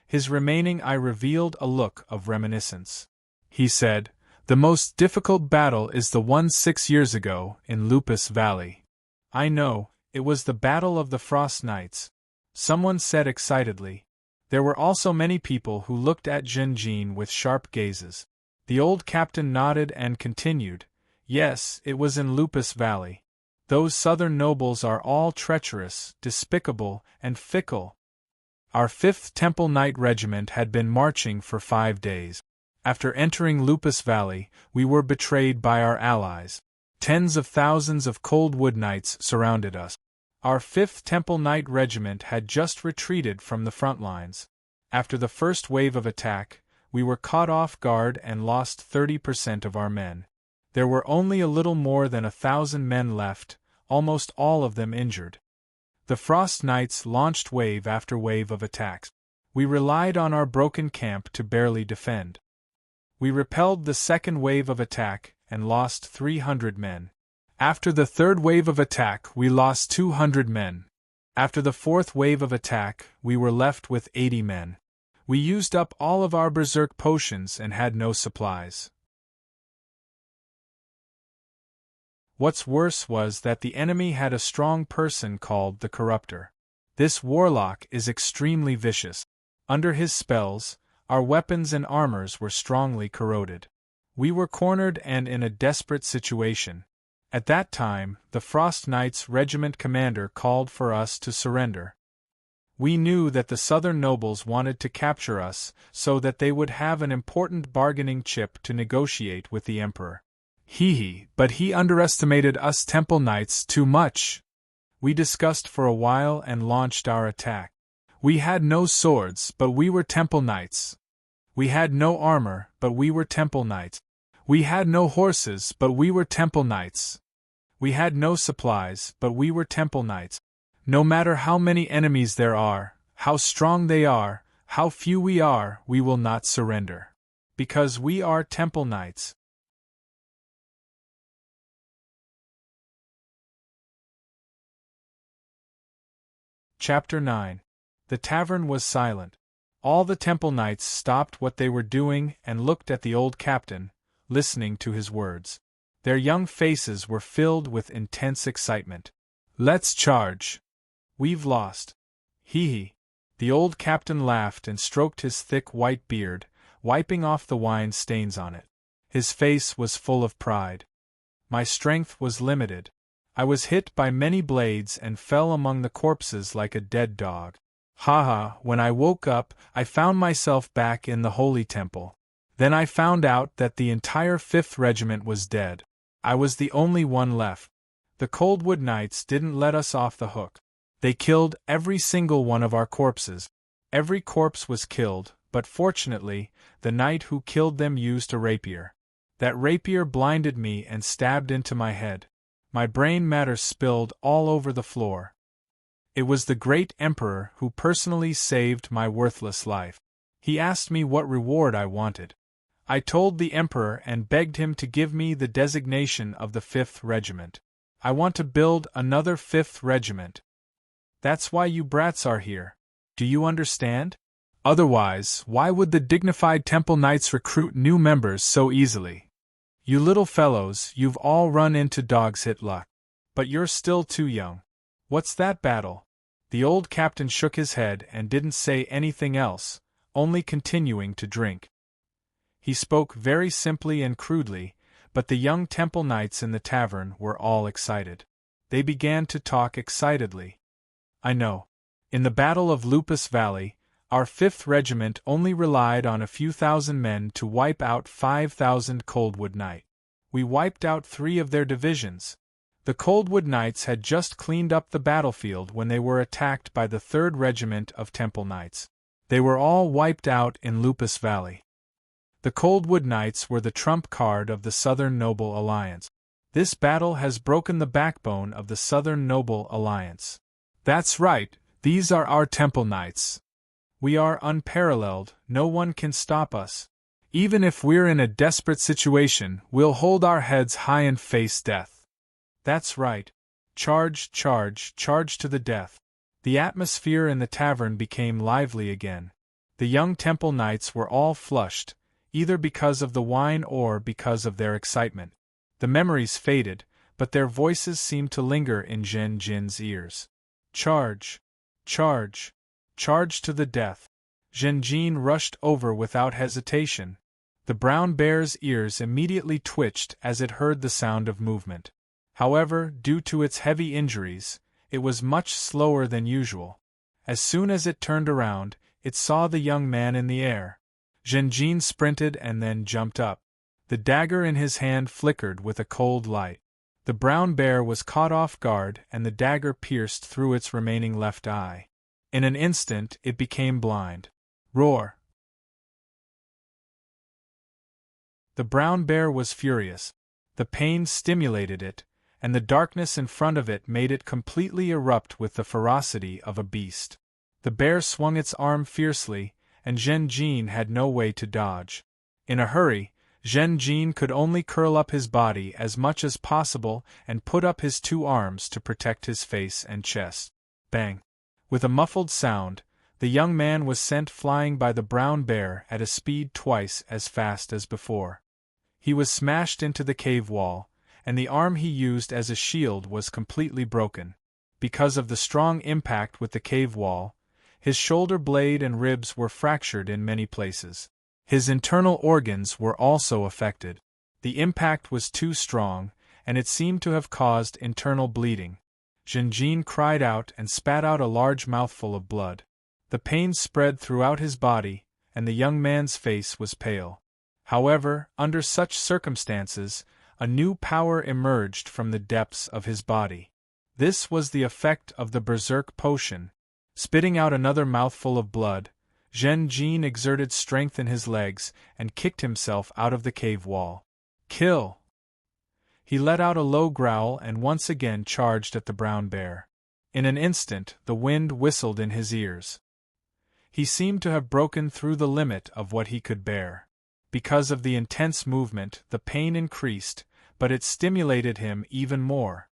his remaining eye revealed a look of reminiscence. He said, The most difficult battle is the one 6 years ago in Lupus Valley. I know, it was the Battle of the Frost Knights. Someone said excitedly. There were also many people who looked at Jinjin with sharp gazes. The old captain nodded and continued, Yes, it was in Lupus Valley. Those southern nobles are all treacherous, despicable, and fickle. Our 5th Temple Knight Regiment had been marching for 5 days. After entering Lupus Valley, we were betrayed by our allies. Tens of thousands of Cold Wood Knights surrounded us. Our 5th Temple Knight Regiment had just retreated from the front lines. After the first wave of attack, we were caught off guard and lost 30% of our men. There were only a little more than 1,000 men left, almost all of them injured. The Frost Knights launched wave after wave of attacks. We relied on our broken camp to barely defend. We repelled the second wave of attack and lost 300 men. After the third wave of attack, we lost 200 men. After the fourth wave of attack, we were left with 80 men. We used up all of our berserk potions and had no supplies. What's worse was that the enemy had a strong person called the Corruptor. This warlock is extremely vicious. Under his spells, our weapons and armors were strongly corroded. We were cornered and in a desperate situation. At that time, the Frost Knights regiment commander called for us to surrender. We knew that the southern nobles wanted to capture us so that they would have an important bargaining chip to negotiate with the emperor. But he underestimated us Temple Knights too much. We discussed for a while and launched our attack. We had no swords, but we were Temple Knights. We had no armor, but we were Temple Knights. We had no horses, but we were Temple Knights. We had no supplies, but we were Temple Knights. No matter how many enemies there are, how strong they are, how few we are, we will not surrender. Because we are Temple Knights. Chapter 9. The tavern was silent. All the Temple Knights stopped what they were doing and looked at the old captain, listening to his words. Their young faces were filled with intense excitement. Let's charge. We've lost. The old captain laughed and stroked his thick white beard, wiping off the wine stains on it. His face was full of pride. My strength was limited. I was hit by many blades and fell among the corpses like a dead dog. When I woke up, I found myself back in the Holy Temple. Then I found out that the entire 5th Regiment was dead. I was the only one left. The Coldwood Knights didn't let us off the hook. They killed every single one of our corpses. Every corpse was killed, but fortunately, the knight who killed them used a rapier. That rapier blinded me and stabbed into my head. My brain matter spilled all over the floor. It was the great emperor who personally saved my worthless life. He asked me what reward I wanted. I told the emperor and begged him to give me the designation of the 5th Regiment. I want to build another 5th Regiment. That's why you brats are here. Do you understand? Otherwise, why would the dignified Temple Knights recruit new members so easily? You little fellows, you've all run into dog's hit luck. But you're still too young. What's that battle? The old captain shook his head and didn't say anything else, only continuing to drink. He spoke very simply and crudely, but the young Temple Knights in the tavern were all excited. They began to talk excitedly. I know. In the Battle of Lupus Valley, our 5th Regiment only relied on a few thousand men to wipe out 5,000 Coldwood Knights. We wiped out 3 of their divisions. The Coldwood Knights had just cleaned up the battlefield when they were attacked by the 3rd Regiment of Temple Knights. They were all wiped out in Lupus Valley. The Coldwood Knights were the trump card of the Southern Noble Alliance. This battle has broken the backbone of the Southern Noble Alliance. That's right, these are our Temple Knights. We are unparalleled, no one can stop us. Even if we're in a desperate situation, we'll hold our heads high and face death. That's right. Charge, charge, charge to the death. The atmosphere in the tavern became lively again. The young Temple Knights were all flushed, either because of the wine or because of their excitement. The memories faded, but their voices seemed to linger in Zhen Jin's ears. Charge! Charge! Charge to the death! Zhen Jin rushed over without hesitation. The brown bear's ears immediately twitched as it heard the sound of movement. However, due to its heavy injuries, it was much slower than usual. As soon as it turned around, it saw the young man in the air. Zhen Jin sprinted and then jumped up. The dagger in his hand flickered with a cold light. The brown bear was caught off guard and the dagger pierced through its remaining left eye. In an instant it became blind. Roar! The brown bear was furious. The pain stimulated it, and the darkness in front of it made it completely erupt with the ferocity of a beast. The bear swung its arm fiercely, and Zhen Jin had no way to dodge. In a hurry, Zhen Jin could only curl up his body as much as possible and put up his two arms to protect his face and chest. Bang! With a muffled sound, the young man was sent flying by the brown bear at a speed twice as fast as before. He was smashed into the cave wall, and the arm he used as a shield was completely broken. Because of the strong impact with the cave wall, his shoulder blade and ribs were fractured in many places. His internal organs were also affected. The impact was too strong, and it seemed to have caused internal bleeding. Zhen Jin cried out and spat out a large mouthful of blood. The pain spread throughout his body, and the young man's face was pale. However, under such circumstances, a new power emerged from the depths of his body. This was the effect of the berserk potion. Spitting out another mouthful of blood, Zhen Jin exerted strength in his legs and kicked himself out of the cave wall. Kill! He let out a low growl and once again charged at the brown bear. In an instant, the wind whistled in his ears. He seemed to have broken through the limit of what he could bear. Because of the intense movement, the pain increased, but it stimulated him even more.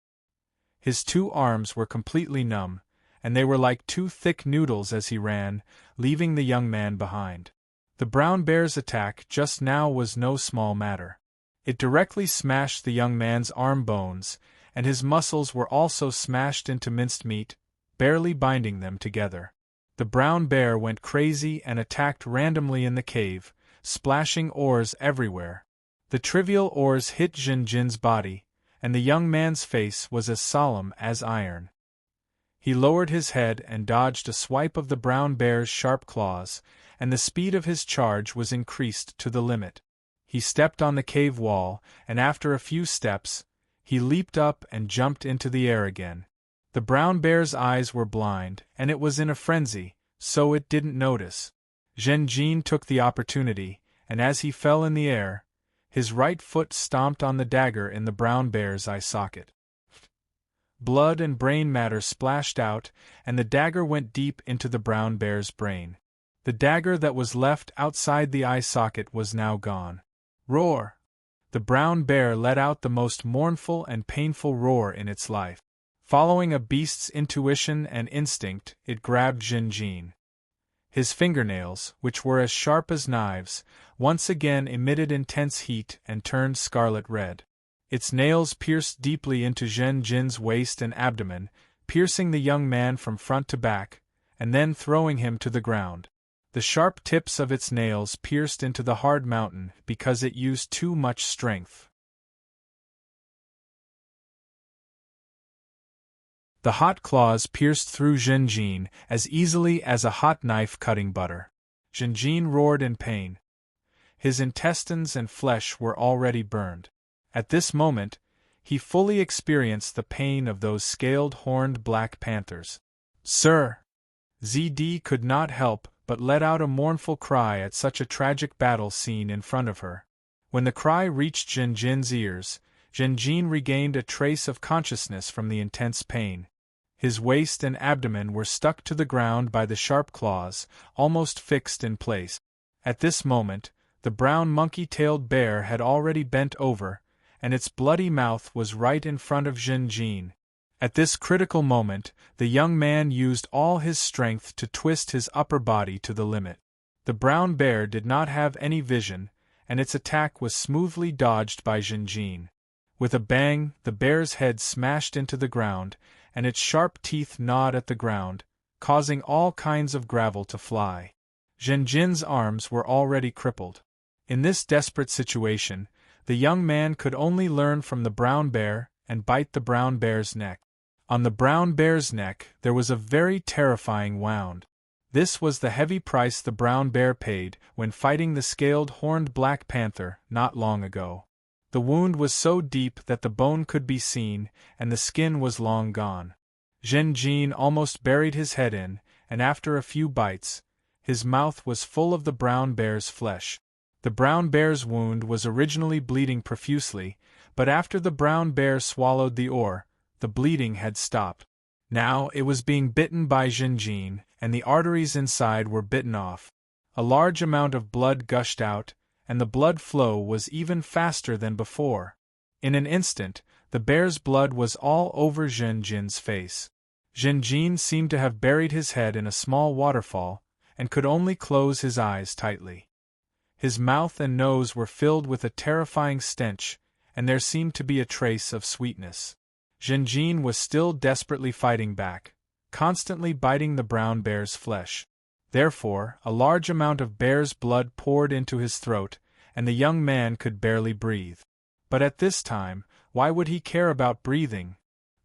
His two arms were completely numb, and they were like two thick noodles as he ran, leaving the young man behind. The brown bear's attack just now was no small matter. It directly smashed the young man's arm bones, and his muscles were also smashed into minced meat, barely binding them together. The brown bear went crazy and attacked randomly in the cave, splashing ores everywhere. The trivial ores hit Zhen Jin's body, and the young man's face was as solemn as iron. He lowered his head and dodged a swipe of the brown bear's sharp claws, and the speed of his charge was increased to the limit. He stepped on the cave wall, and after a few steps, he leaped up and jumped into the air again. The brown bear's eyes were blind, and it was in a frenzy, so it didn't notice. Zhen Jin took the opportunity, and as he fell in the air, his right foot stomped on the dagger in the brown bear's eye socket. Blood and brain matter splashed out, and the dagger went deep into the brown bear's brain. The dagger that was left outside the eye socket was now gone. Roar! The brown bear let out the most mournful and painful roar in its life. Following a beast's intuition and instinct, it grabbed Zhen Jin. His fingernails, which were as sharp as knives, once again emitted intense heat and turned scarlet red. Its nails pierced deeply into Zhen Jin's waist and abdomen, piercing the young man from front to back, and then throwing him to the ground. The sharp tips of its nails pierced into the hard mountain because it used too much strength. The hot claws pierced through Zhen Jin as easily as a hot knife cutting butter. Zhen Jin roared in pain. His intestines and flesh were already burned. At this moment, he fully experienced the pain of those scaled horned black panthers. "Sir!" ZD could not help but let out a mournful cry at such a tragic battle scene in front of her. When the cry reached Zhen Jin's ears, Zhen Jin regained a trace of consciousness from the intense pain. His waist and abdomen were stuck to the ground by the sharp claws, almost fixed in place. At this moment, the brown monkey-tailed bear had already bent over, and its bloody mouth was right in front of Zhen Jin. At this critical moment, the young man used all his strength to twist his upper body to the limit. The brown bear did not have any vision, and its attack was smoothly dodged by Zhen Jin. With a bang, the bear's head smashed into the ground, and its sharp teeth gnawed at the ground, causing all kinds of gravel to fly. Zhen Jin's arms were already crippled. In this desperate situation, the young man could only learn from the brown bear and bite the brown bear's neck. On the brown bear's neck there was a very terrifying wound. This was the heavy price the brown bear paid when fighting the scaled horned black panther not long ago. The wound was so deep that the bone could be seen, and the skin was long gone. Zhen Jin almost buried his head in, and after a few bites, his mouth was full of the brown bear's flesh. The brown bear's wound was originally bleeding profusely, But after the brown bear swallowed the ore, the bleeding had stopped. Now it was being bitten by Jinjin, and the arteries inside were bitten off. A large amount of blood gushed out, and the blood flow was even faster than before. In an instant, the bear's blood was all over Jinjin's face. Jinjin seemed to have buried his head in a small waterfall, and could only close his eyes tightly. His mouth and nose were filled with a terrifying stench, and there seemed to be a trace of sweetness. Jinjin was still desperately fighting back, constantly biting the brown bear's flesh. Therefore, a large amount of bear's blood poured into his throat, and the young man could barely breathe. But at this time, why would he care about breathing?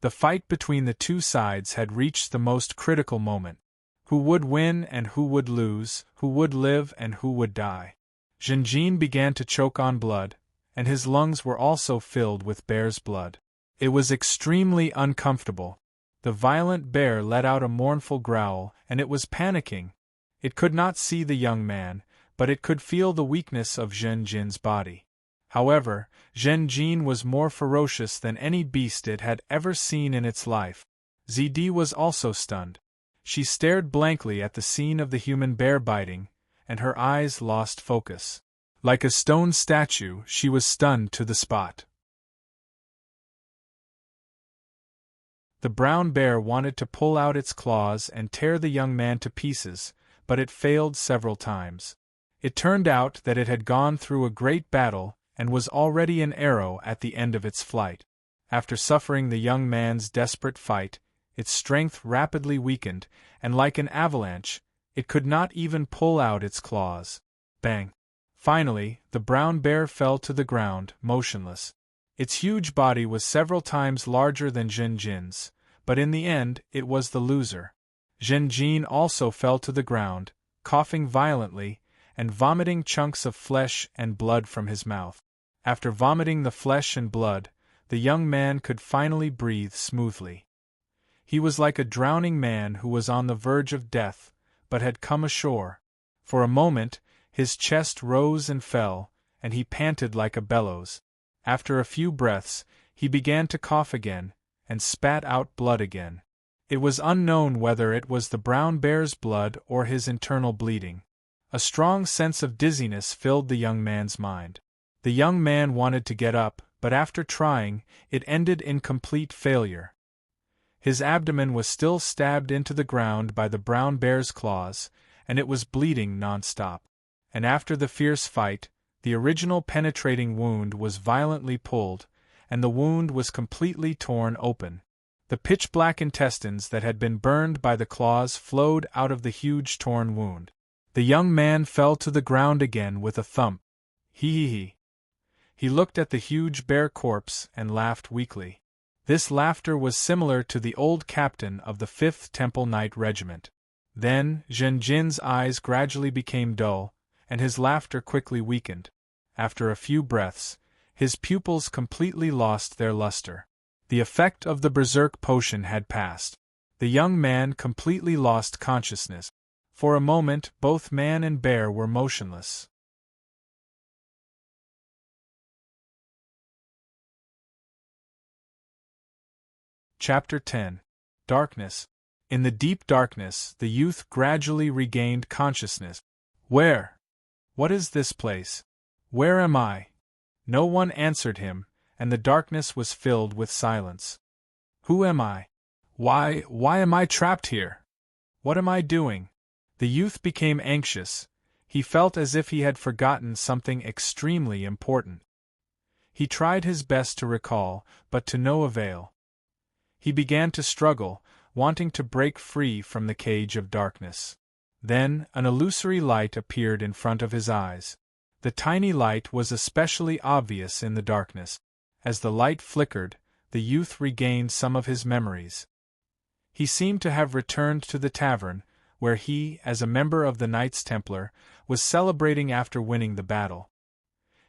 The fight between the two sides had reached the most critical moment. Who would win and who would lose, who would live and who would die? Jinjin began to choke on blood, and his lungs were also filled with bear's blood. It was extremely uncomfortable. The violent bear let out a mournful growl, and it was panicking. It could not see the young man, but it could feel the weakness of Jinjin's body. However, Jinjin was more ferocious than any beast it had ever seen in its life. Zd was also stunned. She stared blankly at the scene of the human bear biting, and her eyes lost focus. Like a stone statue, she was stunned to the spot. The brown bear wanted to pull out its claws and tear the young man to pieces, but it failed several times. It turned out that it had gone through a great battle and was already an arrow at the end of its flight. After suffering the young man's desperate fight, its strength rapidly weakened, and like an avalanche, it could not even pull out its claws. Bang! Finally, the brown bear fell to the ground, motionless. Its huge body was several times larger than Jinjin's, but in the end it was the loser. Jinjin also fell to the ground, coughing violently, and vomiting chunks of flesh and blood from his mouth. After vomiting the flesh and blood, the young man could finally breathe smoothly. He was like a drowning man who was on the verge of death, but had come ashore. For a moment, his chest rose and fell, and he panted like a bellows. After a few breaths, he began to cough again, and spat out blood again. It was unknown whether it was the brown bear's blood or his internal bleeding. A strong sense of dizziness filled the young man's mind. The young man wanted to get up, but after trying, it ended in complete failure. His abdomen was still stabbed into the ground by the brown bear's claws, and it was bleeding non-stop. And after the fierce fight, the original penetrating wound was violently pulled, and the wound was completely torn open. The pitch-black intestines that had been burned by the claws flowed out of the huge torn wound. The young man fell to the ground again with a thump. Hee. He looked at the huge bear corpse and laughed weakly. This laughter was similar to the old captain of the 5th Temple Knight Regiment. Then, Jinjin's eyes gradually became dull, and his laughter quickly weakened. After a few breaths, his pupils completely lost their luster. The effect of the berserk potion had passed. The young man completely lost consciousness. For a moment, both man and bear were motionless. Chapter 10. Darkness. In the deep darkness, the youth gradually regained consciousness. Where? What is this place? Where am I? No one answered him, and the darkness was filled with silence. Who am I? Why am I trapped here? What am I doing? The youth became anxious. He felt as if he had forgotten something extremely important. He tried his best to recall, but to no avail. He began to struggle, wanting to break free from the cage of darkness. Then, an illusory light appeared in front of his eyes. The tiny light was especially obvious in the darkness. As the light flickered, the youth regained some of his memories. He seemed to have returned to the tavern, where he, as a member of the Knights Templar, was celebrating after winning the battle.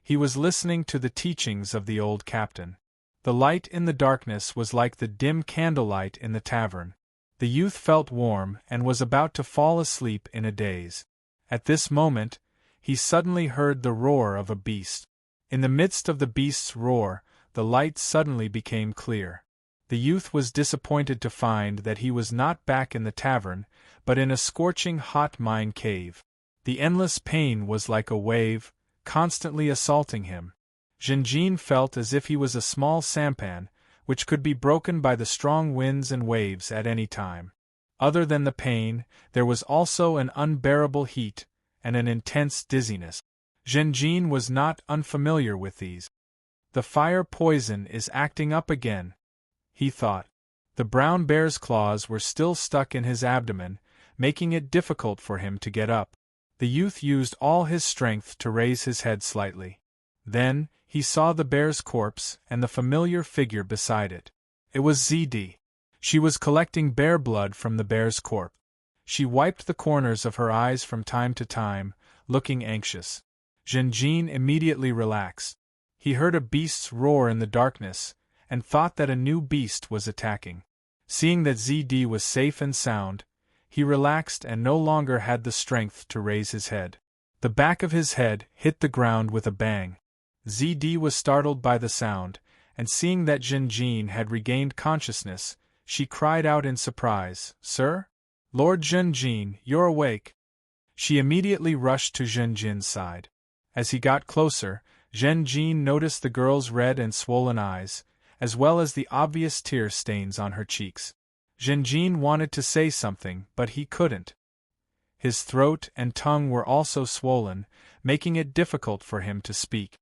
He was listening to the teachings of the old captain. The light in the darkness was like the dim candlelight in the tavern. The youth felt warm and was about to fall asleep in a daze. At this moment, he suddenly heard the roar of a beast. In the midst of the beast's roar, the light suddenly became clear. The youth was disappointed to find that he was not back in the tavern, but in a scorching hot mine cave. The endless pain was like a wave, constantly assaulting him. Jinjin felt as if he was a small sampan, which could be broken by the strong winds and waves at any time. Other than the pain, there was also an unbearable heat, and an intense dizziness. Jinjin was not unfamiliar with these. The fire poison is acting up again, he thought. The brown bear's claws were still stuck in his abdomen, making it difficult for him to get up. The youth used all his strength to raise his head slightly. Then, he saw the bear's corpse and the familiar figure beside it. It was ZD. She was collecting bear blood from the bear's corpse. She wiped the corners of her eyes from time to time, looking anxious. Jinjin immediately relaxed. He heard a beast's roar in the darkness, and thought that a new beast was attacking. Seeing that ZD was safe and sound, he relaxed and no longer had the strength to raise his head. The back of his head hit the ground with a bang. ZD was startled by the sound, and seeing that Jinjin had regained consciousness, she cried out in surprise, "Sir? Lord Jinjin, you're awake!" She immediately rushed to Jinjin's side. As he got closer, Jinjin noticed the girl's red and swollen eyes, as well as the obvious tear stains on her cheeks. Jinjin wanted to say something, but he couldn't. His throat and tongue were also swollen, making it difficult for him to speak.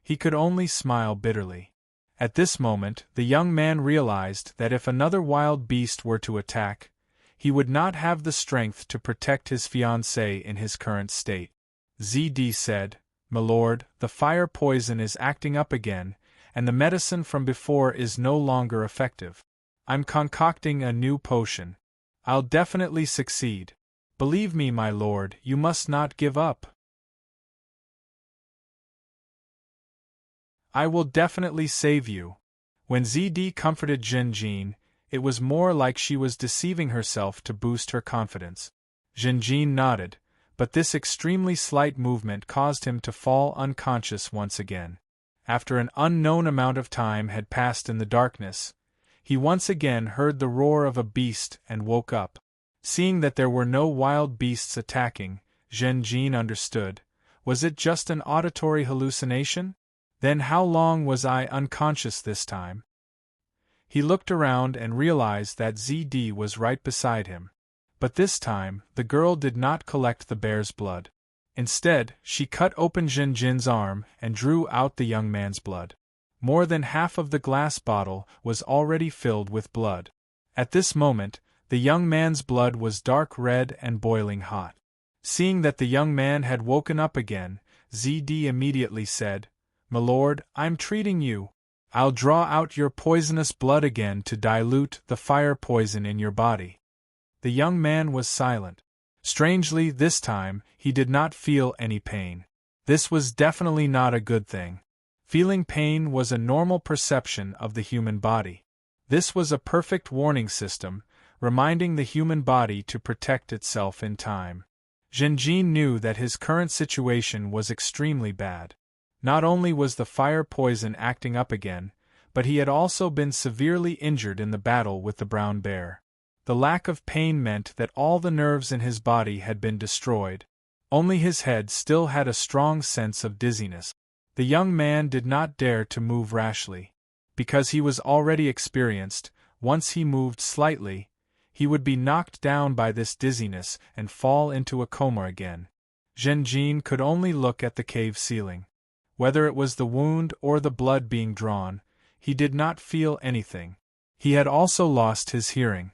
He could only smile bitterly. At this moment, the young man realized that if another wild beast were to attack, he would not have the strength to protect his fiancée in his current state. ZD said, "My lord, the fire poison is acting up again, and the medicine from before is no longer effective. I'm concocting a new potion. I'll definitely succeed. Believe me, my lord, you must not give up. I will definitely save you." When ZD comforted Jinjin, it was more like she was deceiving herself to boost her confidence. Jinjin nodded, but this extremely slight movement caused him to fall unconscious once again. After an unknown amount of time had passed in the darkness, he once again heard the roar of a beast and woke up. Seeing that there were no wild beasts attacking, Jinjin understood. Was it just an auditory hallucination? Then how long was I unconscious this time? He looked around and realized that ZD was right beside him. But this time, the girl did not collect the bear's blood. Instead, she cut open Jinjin's arm and drew out the young man's blood. More than half of the glass bottle was already filled with blood. At this moment, the young man's blood was dark red and boiling hot. Seeing that the young man had woken up again, ZD immediately said, "My lord, I'm treating you. I'll draw out your poisonous blood again to dilute the fire poison in your body." The young man was silent. Strangely, this time, he did not feel any pain. This was definitely not a good thing. Feeling pain was a normal perception of the human body. This was a perfect warning system, reminding the human body to protect itself in time. Jinjin knew that his current situation was extremely bad. Not only was the fire poison acting up again, but he had also been severely injured in the battle with the brown bear. The lack of pain meant that all the nerves in his body had been destroyed. Only his head still had a strong sense of dizziness. The young man did not dare to move rashly. Because he was already experienced, once he moved slightly, he would be knocked down by this dizziness and fall into a coma again. Jinjin could only look at the cave ceiling. Whether it was the wound or the blood being drawn, he did not feel anything. He had also lost his hearing.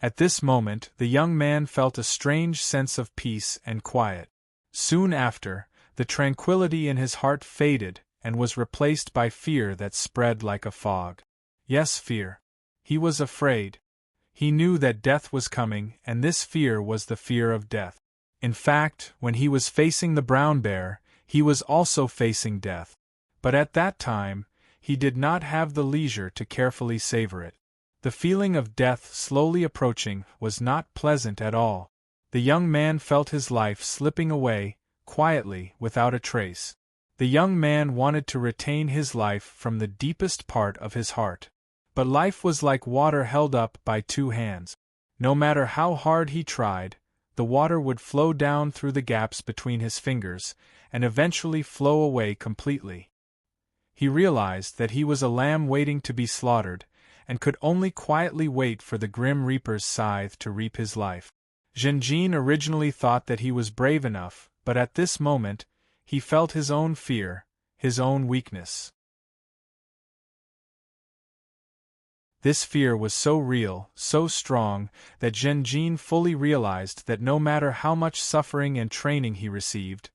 At this moment, the young man felt a strange sense of peace and quiet. Soon after, the tranquility in his heart faded and was replaced by fear that spread like a fog. Yes, fear. He was afraid. He knew that death was coming, and this fear was the fear of death. In fact, when he was facing the brown bear, he was also facing death. But at that time, he did not have the leisure to carefully savor it. The feeling of death slowly approaching was not pleasant at all. The young man felt his life slipping away, quietly, without a trace. The The young man wanted to retain his life from the deepest part of his heart. But life was like water held up by two hands. No matter how hard he tried, the water would flow down through the gaps between his fingers, and eventually flow away completely. He realized that he was a lamb waiting to be slaughtered, and could only quietly wait for the grim reaper's scythe to reap his life. Zhenjin originally thought that he was brave enough, but at this moment, he felt his own fear, his own weakness. This fear was so real, so strong, that Zhenjin fully realized that no matter how much suffering and training he received,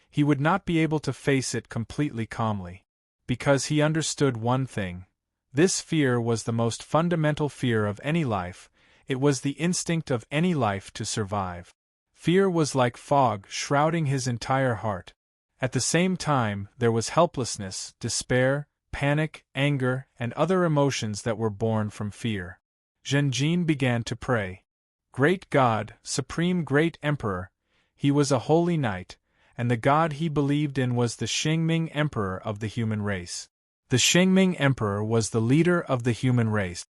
he would not be able to face it completely calmly. Because he understood one thing. This fear was the most fundamental fear of any life, it was the instinct of any life to survive. Fear was like fog shrouding his entire heart. At the same time, there was helplessness, despair, panic, anger, and other emotions that were born from fear. Zhenjin began to pray. Great God, Supreme Great Emperor, he was a holy knight, and the God he believed in was the Xingming Emperor of the human race. The Xingming Emperor was the leader of the human race.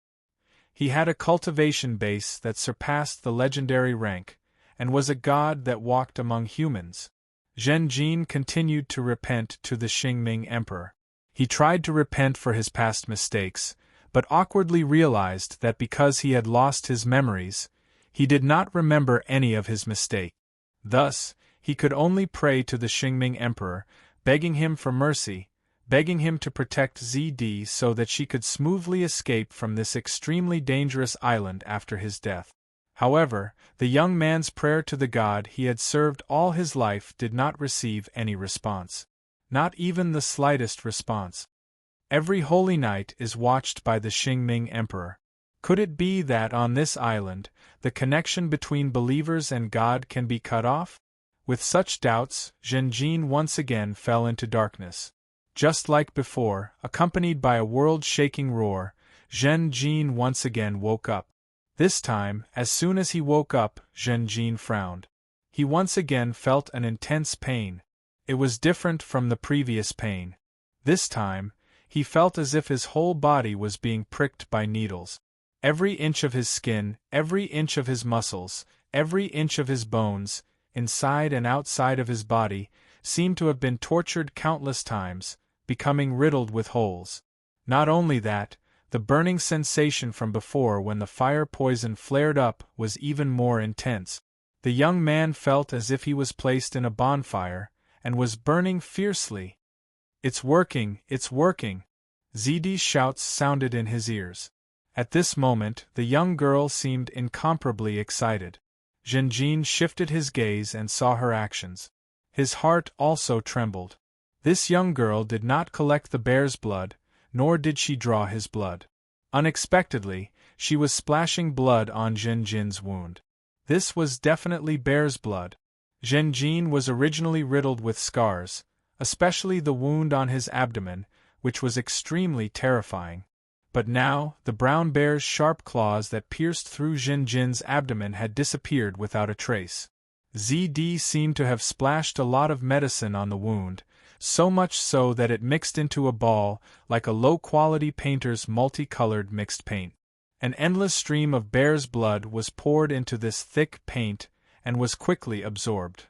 He had a cultivation base that surpassed the legendary rank, and was a god that walked among humans. Zhenjin continued to repent to the Xingming Emperor. He tried to repent for his past mistakes, but awkwardly realized that because he had lost his memories, he did not remember any of his mistakes. Thus, he could only pray to the Xingming Emperor, begging him for mercy, begging him to protect ZD so that she could smoothly escape from this extremely dangerous island after his death. However, the young man's prayer to the god he had served all his life did not receive any response. Not even the slightest response. Every holy night is watched by the Xingming Emperor. Could it be that on this island, the connection between believers and God can be cut off? With such doubts, Zhenjin once again fell into darkness. Just like before, accompanied by a world-shaking roar, Zhenjin once again woke up. This time, as soon as he woke up, Zhenjin frowned. He once again felt an intense pain. It was different from the previous pain. This time, he felt as if his whole body was being pricked by needles. Every inch of his skin, every inch of his muscles, every inch of his bones, inside and outside of his body, seemed to have been tortured countless times, becoming riddled with holes. Not only that, the burning sensation from before when the fire poison flared up was even more intense. The young man felt as if he was placed in a bonfire, and was burning fiercely. "It's working, it's working!" ZD's shouts sounded in his ears. At this moment, the young girl seemed incomparably excited. Zhenjin shifted his gaze and saw her actions. His heart also trembled. This young girl did not collect the bear's blood, nor did she draw his blood. Unexpectedly, she was splashing blood on Zhenjin's wound. This was definitely bear's blood. Zhenjin was originally riddled with scars, especially the wound on his abdomen, which was extremely terrifying. But now, the brown bear's sharp claws that pierced through Zhenjin's abdomen had disappeared without a trace. ZD seemed to have splashed a lot of medicine on the wound, so much so that it mixed into a ball, like a low-quality painter's multicolored mixed paint. An endless stream of bear's blood was poured into this thick paint, and was quickly absorbed.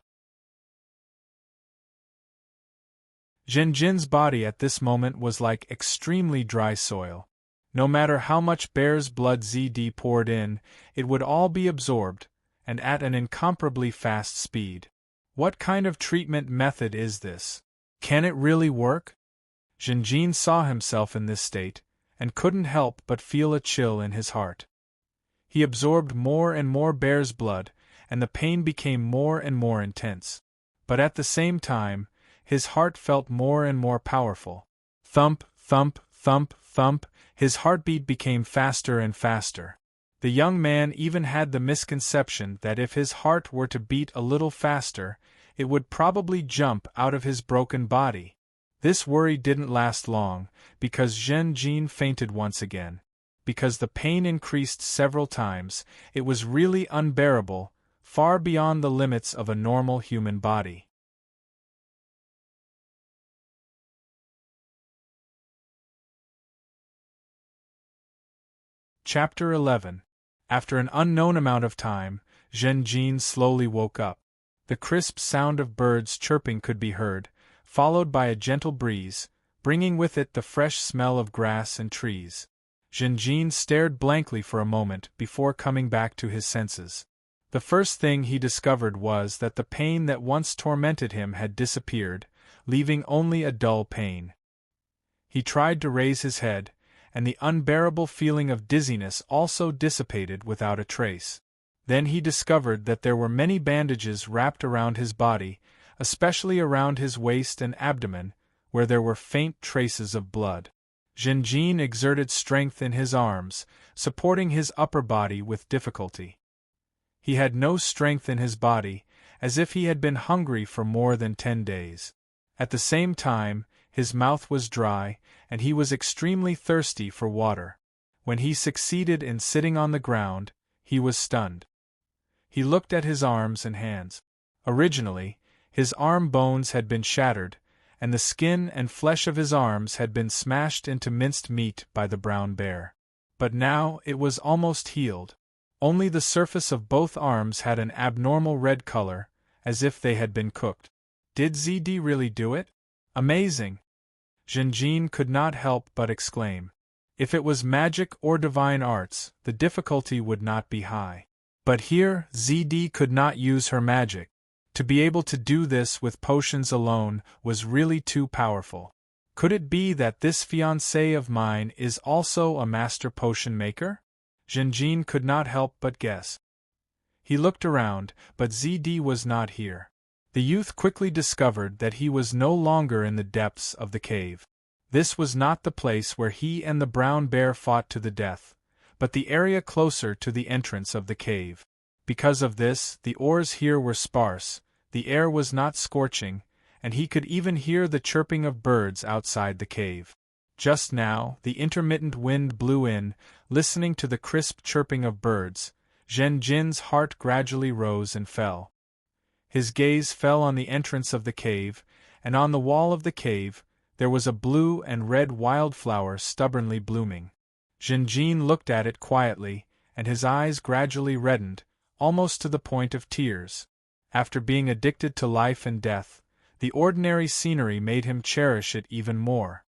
Zhenjin's body at this moment was like extremely dry soil. No matter how much bear's blood ZD poured in, it would all be absorbed, and at an incomparably fast speed. What kind of treatment method is this? Can it really work? Zhenjin saw himself in this state, and couldn't help but feel a chill in his heart. He absorbed more and more bear's blood, and the pain became more and more intense. But at the same time, his heart felt more and more powerful. Thump, thump, thump, thump, his heartbeat became faster and faster. The young man even had the misconception that if his heart were to beat a little faster, it would probably jump out of his broken body. This worry didn't last long, because Zhenjin fainted once again. Because the pain increased several times, it was really unbearable, far beyond the limits of a normal human body. Chapter 11. After an unknown amount of time, Zhen slowly woke up. The crisp sound of birds chirping could be heard, followed by a gentle breeze, bringing with it the fresh smell of grass and trees. Zhen stared blankly for a moment before coming back to his senses. The first thing he discovered was that the pain that once tormented him had disappeared, leaving only a dull pain. He tried to raise his head, and the unbearable feeling of dizziness also dissipated without a trace. Then he discovered that there were many bandages wrapped around his body, especially around his waist and abdomen, where there were faint traces of blood. Zhen exerted strength in his arms, supporting his upper body with difficulty. He had no strength in his body, as if he had been hungry for more than 10 days. At the same time, his mouth was dry, and he was extremely thirsty for water. When he succeeded in sitting on the ground, he was stunned. He looked at his arms and hands. Originally, his arm bones had been shattered, and the skin and flesh of his arms had been smashed into minced meat by the brown bear. But now it was almost healed. Only the surface of both arms had an abnormal red color, as if they had been cooked. Did ZD really do it? Amazing! Zhen could not help but exclaim. If it was magic or divine arts, the difficulty would not be high. But here, ZD could not use her magic. To be able to do this with potions alone was really too powerful. Could it be that this fiancé of mine is also a master potion maker? Zhen could not help but guess. He looked around, but ZD was not here. The youth quickly discovered that he was no longer in the depths of the cave. This was not the place where he and the brown bear fought to the death, but the area closer to the entrance of the cave. Because of this, the ores here were sparse, the air was not scorching, and he could even hear the chirping of birds outside the cave. Just now, the intermittent wind blew in, listening to the crisp chirping of birds. Zhen heart gradually rose and fell. His gaze fell on the entrance of the cave, and on the wall of the cave, there was a blue and red wildflower stubbornly blooming. Zhen looked at it quietly, and his eyes gradually reddened, almost to the point of tears. After being addicted to life and death, the ordinary scenery made him cherish it even more.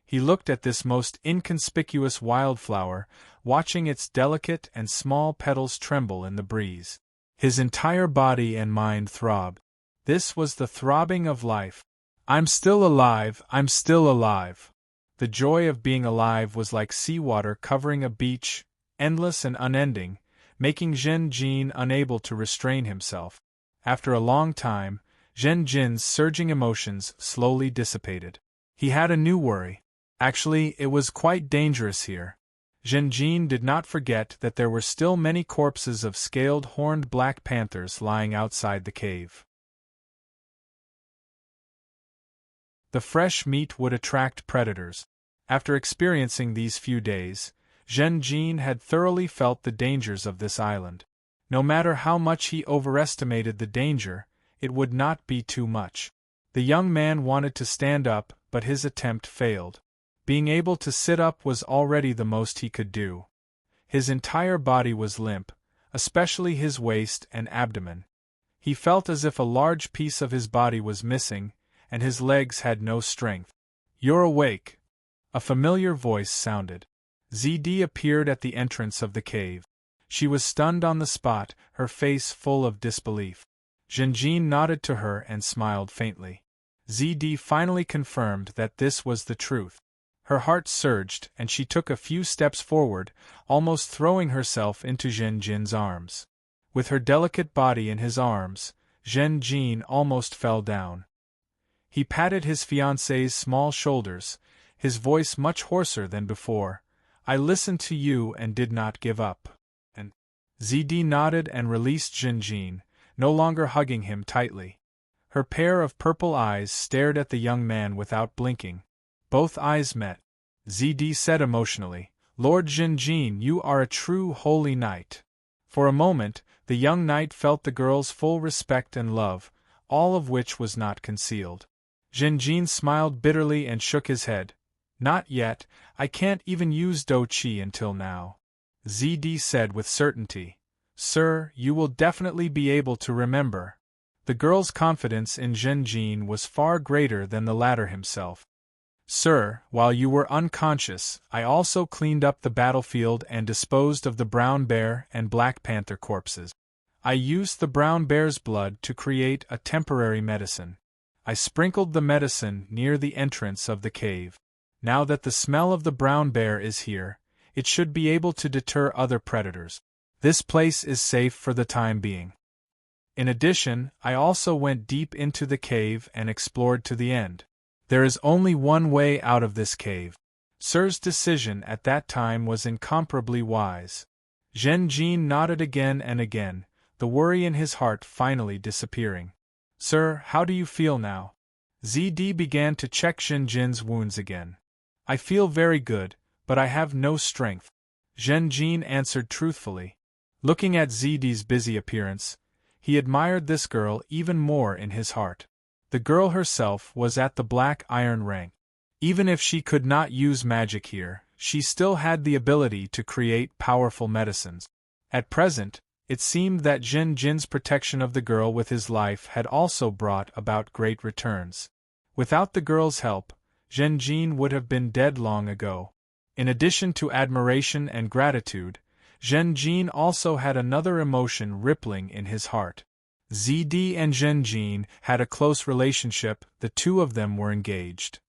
He looked at this most inconspicuous wildflower, watching its delicate and small petals tremble in the breeze. His entire body and mind throbbed. This was the throbbing of life. I'm still alive, I'm still alive. The joy of being alive was like seawater covering a beach, endless and unending, making Zhen unable to restrain himself. After a long time, Zhen's surging emotions slowly dissipated. He had a new worry. Actually, it was quite dangerous here. Zhen did not forget that there were still many corpses of scaled horned black panthers lying outside the cave. The fresh meat would attract predators. After experiencing these few days, Zhen had thoroughly felt the dangers of this island. No matter how much he overestimated the danger, it would not be too much. The young man wanted to stand up, but his attempt failed. Being able to sit up was already the most he could do. His entire body was limp, especially his waist and abdomen. He felt as if a large piece of his body was missing, and his legs had no strength. "You're awake!" A familiar voice sounded. ZD appeared at the entrance of the cave. She was stunned on the spot, her face full of disbelief. Zhen nodded to her and smiled faintly. ZD finally confirmed that this was the truth. Her heart surged, and she took a few steps forward, almost throwing herself into Zhen's arms. With her delicate body in his arms, Zhen almost fell down. He patted his fiancée's small shoulders, his voice much hoarser than before. "I listened to you and did not give up." And ZD nodded and released Zhen, no longer hugging him tightly. Her pair of purple eyes stared at the young man without blinking. Both eyes met. ZD said emotionally, "Lord Zhen, you are a true holy knight." For a moment, the young knight felt the girl's full respect and love, all of which was not concealed. Zhen smiled bitterly and shook his head. "Not yet, I can't even use Do Qi until now." ZD said with certainty. Sir, you will definitely be able to remember. The girl's confidence in Zhenjin was far greater than the latter himself. Sir, while you were unconscious, I also cleaned up the battlefield and disposed of the brown bear and black panther corpses. I used the brown bear's blood to create a temporary medicine. I sprinkled the medicine near the entrance of the cave. Now that the smell of the brown bear is here, it should be able to deter other predators. This place is safe for the time being. In addition, I also went deep into the cave and explored to the end. There is only one way out of this cave. Sir's decision at that time was incomparably wise. Zhenjin nodded again and again, the worry in his heart finally disappearing. Sir, how do you feel now? ZD began to check Zhenjin's wounds again. I feel very good, but I have no strength. Zhenjin answered truthfully. Looking at ZD's busy appearance, he admired this girl even more in his heart. The girl herself was at the Black Iron rank. Even if she could not use magic here, she still had the ability to create powerful medicines. At present, it seemed that Zhenjin's protection of the girl with his life had also brought about great returns. Without the girl's help, Zhenjin would have been dead long ago. In addition to admiration and gratitude, Zhenjin also had another emotion rippling in his heart. ZD and Zhenjin had a close relationship, the two of them were engaged.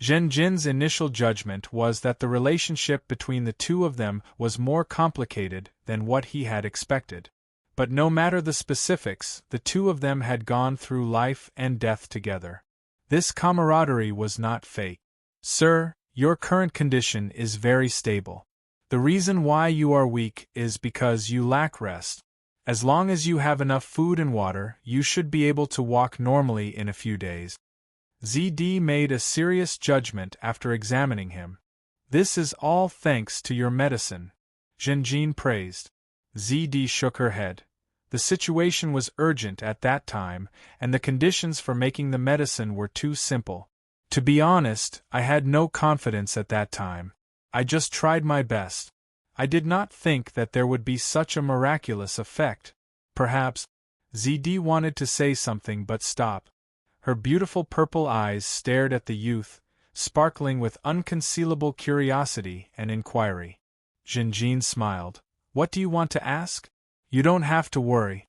Zhenjin's initial judgment was that the relationship between the two of them was more complicated than what he had expected. But no matter the specifics, the two of them had gone through life and death together. This camaraderie was not fake. Sir, your current condition is very stable. The reason why you are weak is because you lack rest. As long as you have enough food and water, you should be able to walk normally in a few days. ZD made a serious judgment after examining him. This is all thanks to your medicine, Zhenjin praised. ZD shook her head. The situation was urgent at that time, and the conditions for making the medicine were too simple. To be honest, I had no confidence at that time. I just tried my best. I did not think that there would be such a miraculous effect. Perhaps, ZD wanted to say something but stopped. Her beautiful purple eyes stared at the youth, sparkling with unconcealable curiosity and inquiry. Zhenjin smiled. What do you want to ask? You don't have to worry.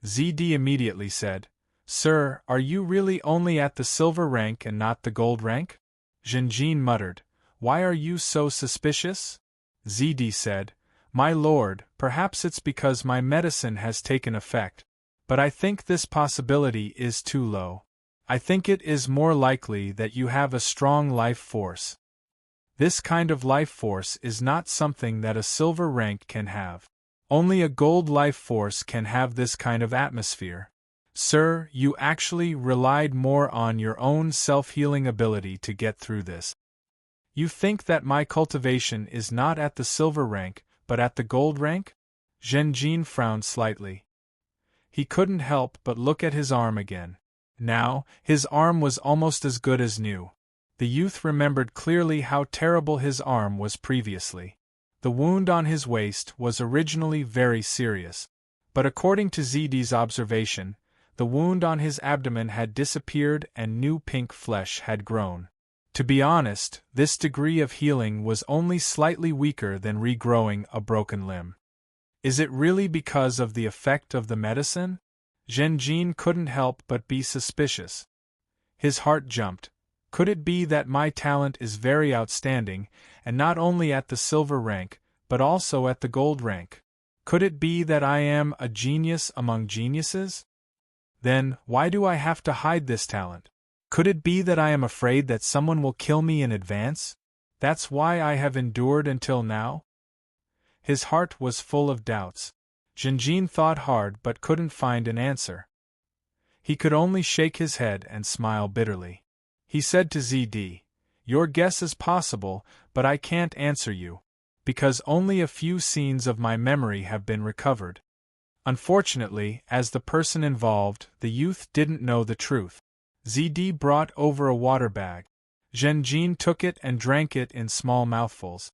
ZD immediately said. Sir, are you really only at the silver rank and not the gold rank? Zhenjin muttered. Why are you so suspicious? ZD said. My lord, perhaps it's because my medicine has taken effect. But I think this possibility is too low. I think it is more likely that you have a strong life force. This kind of life force is not something that a silver rank can have. Only a gold life force can have this kind of atmosphere. Sir, you actually relied more on your own self-healing ability to get through this. You think that my cultivation is not at the silver rank, but at the gold rank? Zhenjin frowned slightly. He couldn't help but look at his arm again. Now, his arm was almost as good as new. The youth remembered clearly how terrible his arm was previously. The wound on his waist was originally very serious. But according to ZD's observation, the wound on his abdomen had disappeared and new pink flesh had grown. To be honest, this degree of healing was only slightly weaker than regrowing a broken limb. Is it really because of the effect of the medicine? Zhenjin couldn't help but be suspicious. His heart jumped. Could it be that my talent is very outstanding, and not only at the silver rank, but also at the gold rank? Could it be that I am a genius among geniuses? Then, why do I have to hide this talent? Could it be that I am afraid that someone will kill me in advance? That's why I have endured until now? His heart was full of doubts. Zhenjin thought hard but couldn't find an answer. He could only shake his head and smile bitterly. He said to ZD, Your guess is possible, but I can't answer you, because only a few scenes of my memory have been recovered. Unfortunately, as the person involved, the youth didn't know the truth. ZD brought over a water bag. Zhenjin took it and drank it in small mouthfuls.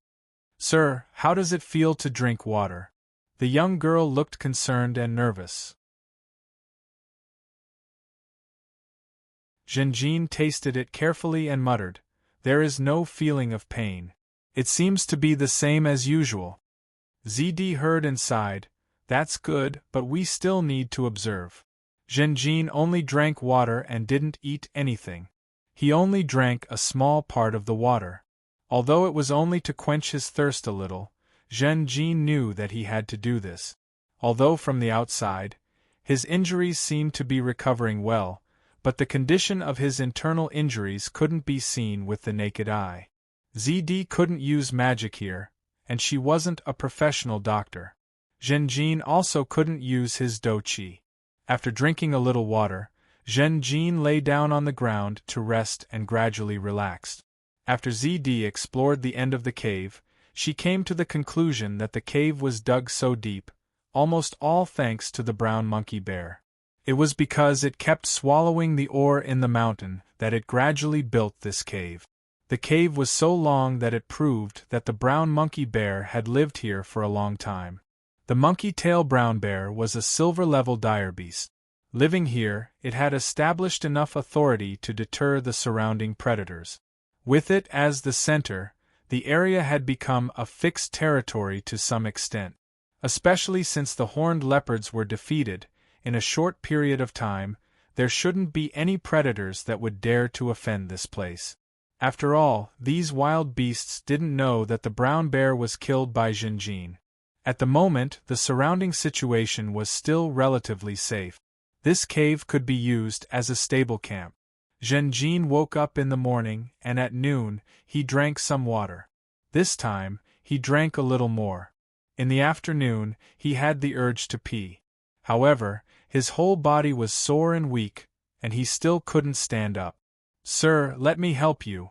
Sir, how does it feel to drink water? The young girl looked concerned and nervous. Zhenjin tasted it carefully and muttered, "There is no feeling of pain. It seems to be the same as usual." ZD heard and sighed, "That's good, but we still need to observe." Zhenjin only drank water and didn't eat anything. He only drank a small part of the water. Although it was only to quench his thirst a little, Zhenjin knew that he had to do this. Although from the outside, his injuries seemed to be recovering well, but the condition of his internal injuries couldn't be seen with the naked eye. ZD couldn't use magic here, and she wasn't a professional doctor. Zhenjin also couldn't use his douqi. After drinking a little water, Zhenjin lay down on the ground to rest and gradually relaxed. After ZD explored the end of the cave, she came to the conclusion that the cave was dug so deep, almost all thanks to the brown monkey bear. It was because it kept swallowing the ore in the mountain that it gradually built this cave. The cave was so long that it proved that the brown monkey bear had lived here for a long time. The monkey-tail brown bear was a silver-level dire beast. Living here, it had established enough authority to deter the surrounding predators. With it as the center, the area had become a fixed territory to some extent. Especially since the horned leopards were defeated, in a short period of time, there shouldn't be any predators that would dare to offend this place. After all, these wild beasts didn't know that the brown bear was killed by Zhenjin. At the moment, the surrounding situation was still relatively safe. This cave could be used as a stable camp. Zhenjin woke up in the morning, and at noon, he drank some water. This time, he drank a little more. In the afternoon, he had the urge to pee. However, his whole body was sore and weak, and he still couldn't stand up. "Sir, let me help you."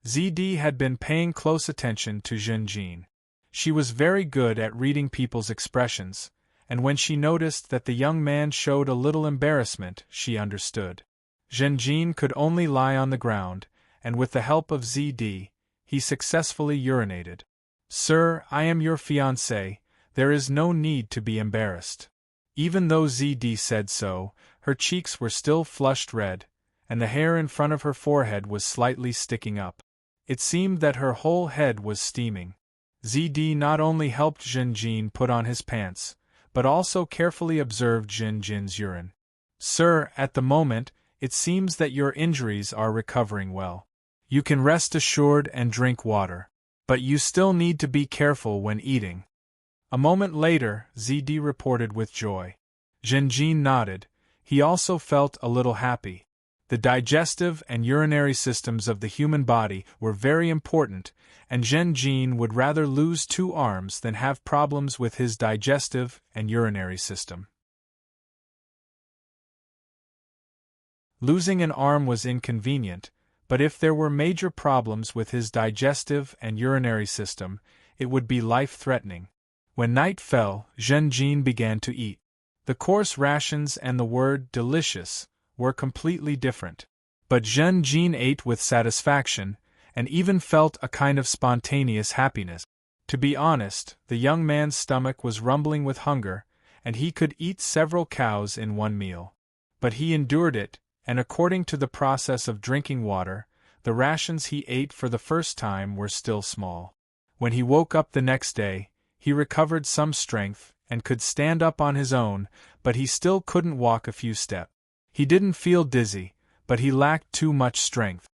ZD had been paying close attention to Zhenjin. She was very good at reading people's expressions, and when she noticed that the young man showed a little embarrassment, she understood. Zhenjin could only lie on the ground, and with the help of ZD, he successfully urinated. "Sir, I am your fiancé, there is no need to be embarrassed." Even though ZD said so, her cheeks were still flushed red, and the hair in front of her forehead was slightly sticking up. It seemed that her whole head was steaming. ZD not only helped Zhenjin put on his pants, but also carefully observed Zhenjin's urine. "Sir, at the moment, it seems that your injuries are recovering well. You can rest assured and drink water. But you still need to be careful when eating." A moment later, ZD reported with joy. Zhenjin nodded. He also felt a little happy. The digestive and urinary systems of the human body were very important, and Zhenjin would rather lose 2 arms than have problems with his digestive and urinary system. Losing an arm was inconvenient, but if there were major problems with his digestive and urinary system, it would be life-threatening. When night fell, Zhenjin began to eat. The coarse rations and the word delicious were completely different. But Zhenjin ate with satisfaction, and even felt a kind of spontaneous happiness. To be honest, the young man's stomach was rumbling with hunger, and he could eat several cows in one meal. But he endured it, and according to the process of drinking water, the rations he ate for the first time were still small. When he woke up the next day, he recovered some strength and could stand up on his own, but he still couldn't walk a few steps. He didn't feel dizzy, but he lacked too much strength.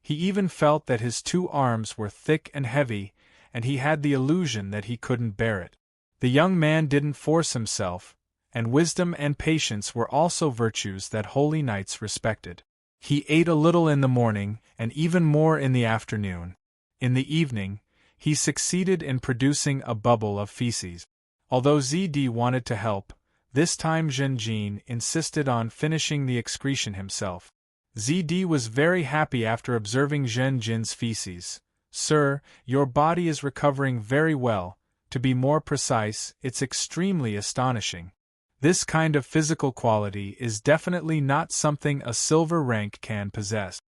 He even felt that his 2 arms were thick and heavy, and he had the illusion that he couldn't bear it. The young man didn't force himself, and wisdom and patience were also virtues that holy knights respected. He ate a little in the morning, and even more in the afternoon. In the evening, he succeeded in producing a bubble of feces. Although ZD wanted to help, this time Zhenjin insisted on finishing the excretion himself. ZD was very happy after observing Zhenjin's feces. "Sir, your body is recovering very well. To be more precise, it's extremely astonishing. This kind of physical quality is definitely not something a silver rank can possess."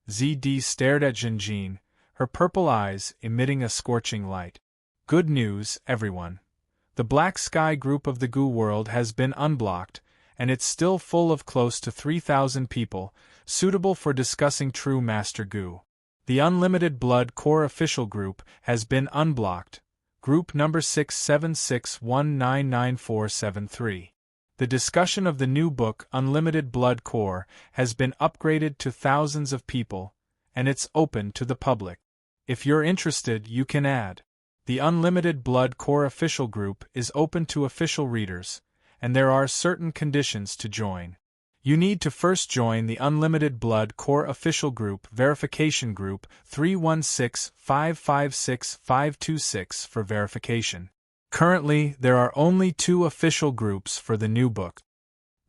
ZD stared at Jinjin, her purple eyes emitting a scorching light. Good news, everyone. The Black Sky group of the Goo world has been unblocked, and it's still full of close to 3,000 people, suitable for discussing true Master Goo. The Unlimited Blood Core official group has been unblocked, group number 676199473. The discussion of the new book Unlimited Blood Core has been upgraded to thousands of people, and it's open to the public. If you're interested, you can add. The Unlimited Blood Core official group is open to official readers, and there are certain conditions to join. You need to first join the Unlimited Blood Core official group verification group 316556526 for verification. Currently, there are only 2 official groups for the new book.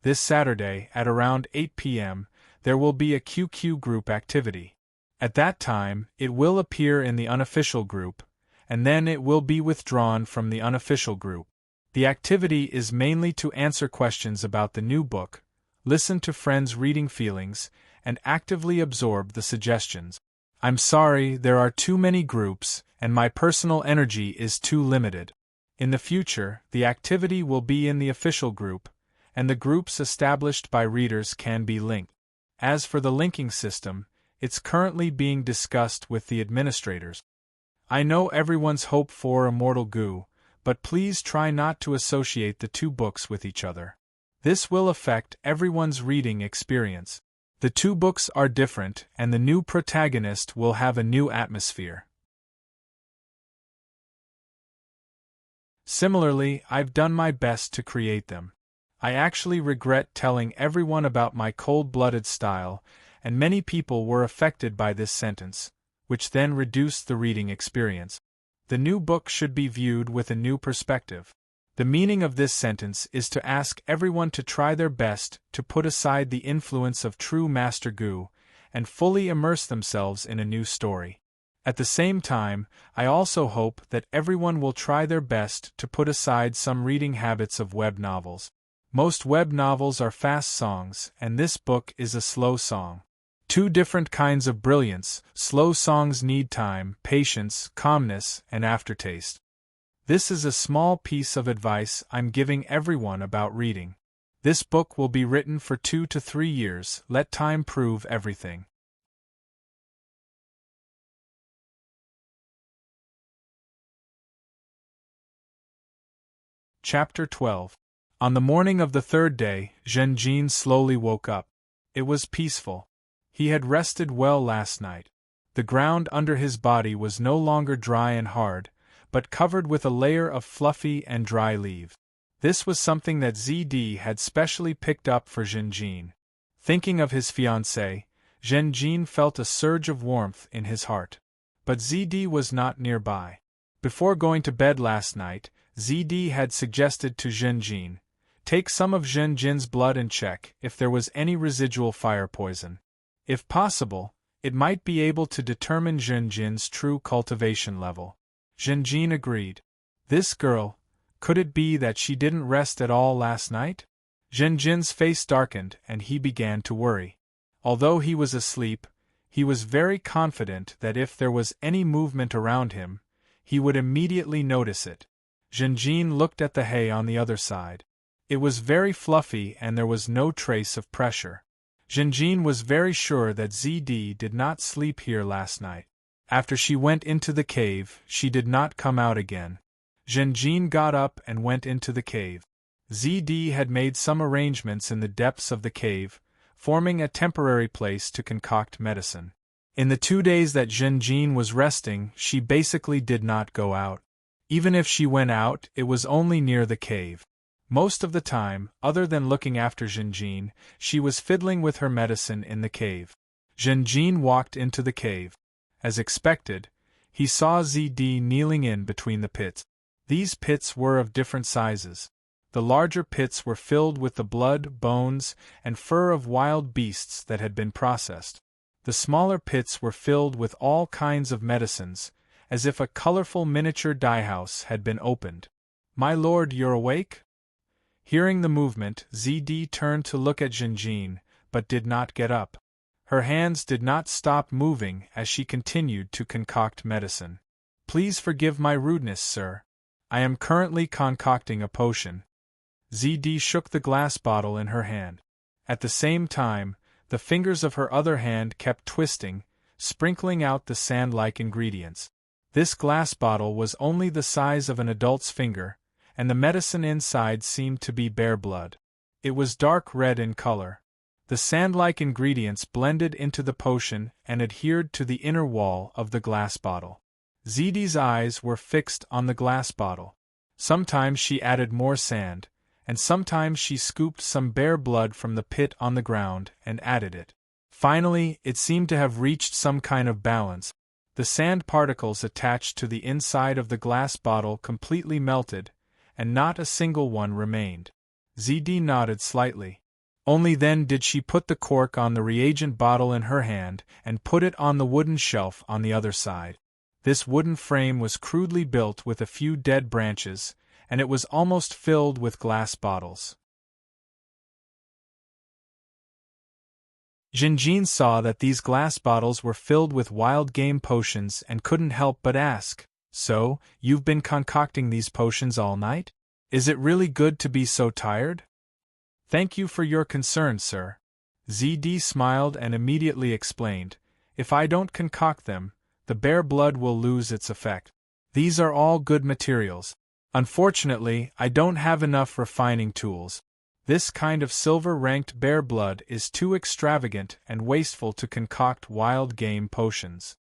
This Saturday, at around 8 p.m., there will be a QQ group activity. At that time, it will appear in the unofficial group, and then it will be withdrawn from the unofficial group. The activity is mainly to answer questions about the new book, listen to friends' reading feelings, and actively absorb the suggestions. I'm sorry, there are too many groups, and my personal energy is too limited. In the future, the activity will be in the official group, and the groups established by readers can be linked. As for the linking system, it's currently being discussed with the administrators. I know everyone's hope for Immortal Goo, but please try not to associate the 2 books with each other. This will affect everyone's reading experience. The 2 books are different, and the new protagonist will have a new atmosphere. Similarly, I've done my best to create them. I actually regret telling everyone about my cold-blooded style, and many people were affected by this sentence, which then reduced the reading experience. The new book should be viewed with a new perspective. The meaning of this sentence is to ask everyone to try their best to put aside the influence of true Master Goo, and fully immerse themselves in a new story. At the same time, I also hope that everyone will try their best to put aside some reading habits of web novels. Most web novels are fast songs, and this book is a slow song. 2 different kinds of brilliance. Slow songs need time, patience, calmness, and aftertaste. This is a small piece of advice I'm giving everyone about reading. This book will be written for 2 to 3 years. Let time prove everything. Chapter 12. On the morning of the 3rd day, Jinjin slowly woke up. It was peaceful. He had rested well last night. The ground under his body was no longer dry and hard, but covered with a layer of fluffy and dry leaves. This was something that ZD had specially picked up for Jinjin. Thinking of his fiancée, Jinjin felt a surge of warmth in his heart. But ZD was not nearby. Before going to bed last night, ZD had suggested to Jinjin, take some of Jinjin's blood and check if there was any residual fire poison. If possible, it might be able to determine Jinjin's true cultivation level. Jinjin agreed. This girl, could it be that she didn't rest at all last night? Jinjin's face darkened and he began to worry. Although he was asleep, he was very confident that if there was any movement around him, he would immediately notice it. Jinjin looked at the hay on the other side. It was very fluffy and there was no trace of pressure. Jinjin was very sure that ZD did not sleep here last night. After she went into the cave, she did not come out again. Jinjin got up and went into the cave. ZD had made some arrangements in the depths of the cave, forming a temporary place to concoct medicine. In the 2 days that Jinjin was resting, she basically did not go out. Even if she went out, it was only near the cave. Most of the time, other than looking after Jinjin, she was fiddling with her medicine in the cave. Jinjin walked into the cave. As expected, he saw ZD kneeling in between the pits. These pits were of different sizes. The larger pits were filled with the blood, bones, and fur of wild beasts that had been processed. The smaller pits were filled with all kinds of medicines, as if a colorful miniature dye-house had been opened. "My lord, you're awake?" Hearing the movement, ZD turned to look at Jinjin, but did not get up. Her hands did not stop moving as she continued to concoct medicine. Please forgive my rudeness, sir. I am currently concocting a potion. ZD shook the glass bottle in her hand. At the same time, the fingers of her other hand kept twisting, sprinkling out the sand-like ingredients. This glass bottle was only the size of an adult's finger, and the medicine inside seemed to be bear blood. It was dark red in color. The sand-like ingredients blended into the potion and adhered to the inner wall of the glass bottle. ZD's eyes were fixed on the glass bottle. Sometimes she added more sand, and sometimes she scooped some bear blood from the pit on the ground and added it. Finally, it seemed to have reached some kind of balance. The sand particles attached to the inside of the glass bottle completely melted, and not a single one remained. ZD nodded slightly. Only then did she put the cork on the reagent bottle in her hand and put it on the wooden shelf on the other side. This wooden frame was crudely built with a few dead branches, and it was almost filled with glass bottles. Jinjin saw that these glass bottles were filled with wild game potions and couldn't help but ask, "So, you've been concocting these potions all night? Is it really good to be so tired?" "Thank you for your concern, sir." ZD smiled and immediately explained, "If I don't concoct them, the bear blood will lose its effect. These are all good materials. Unfortunately, I don't have enough refining tools. This kind of silver-ranked bear blood is too extravagant and wasteful to concoct wild game potions.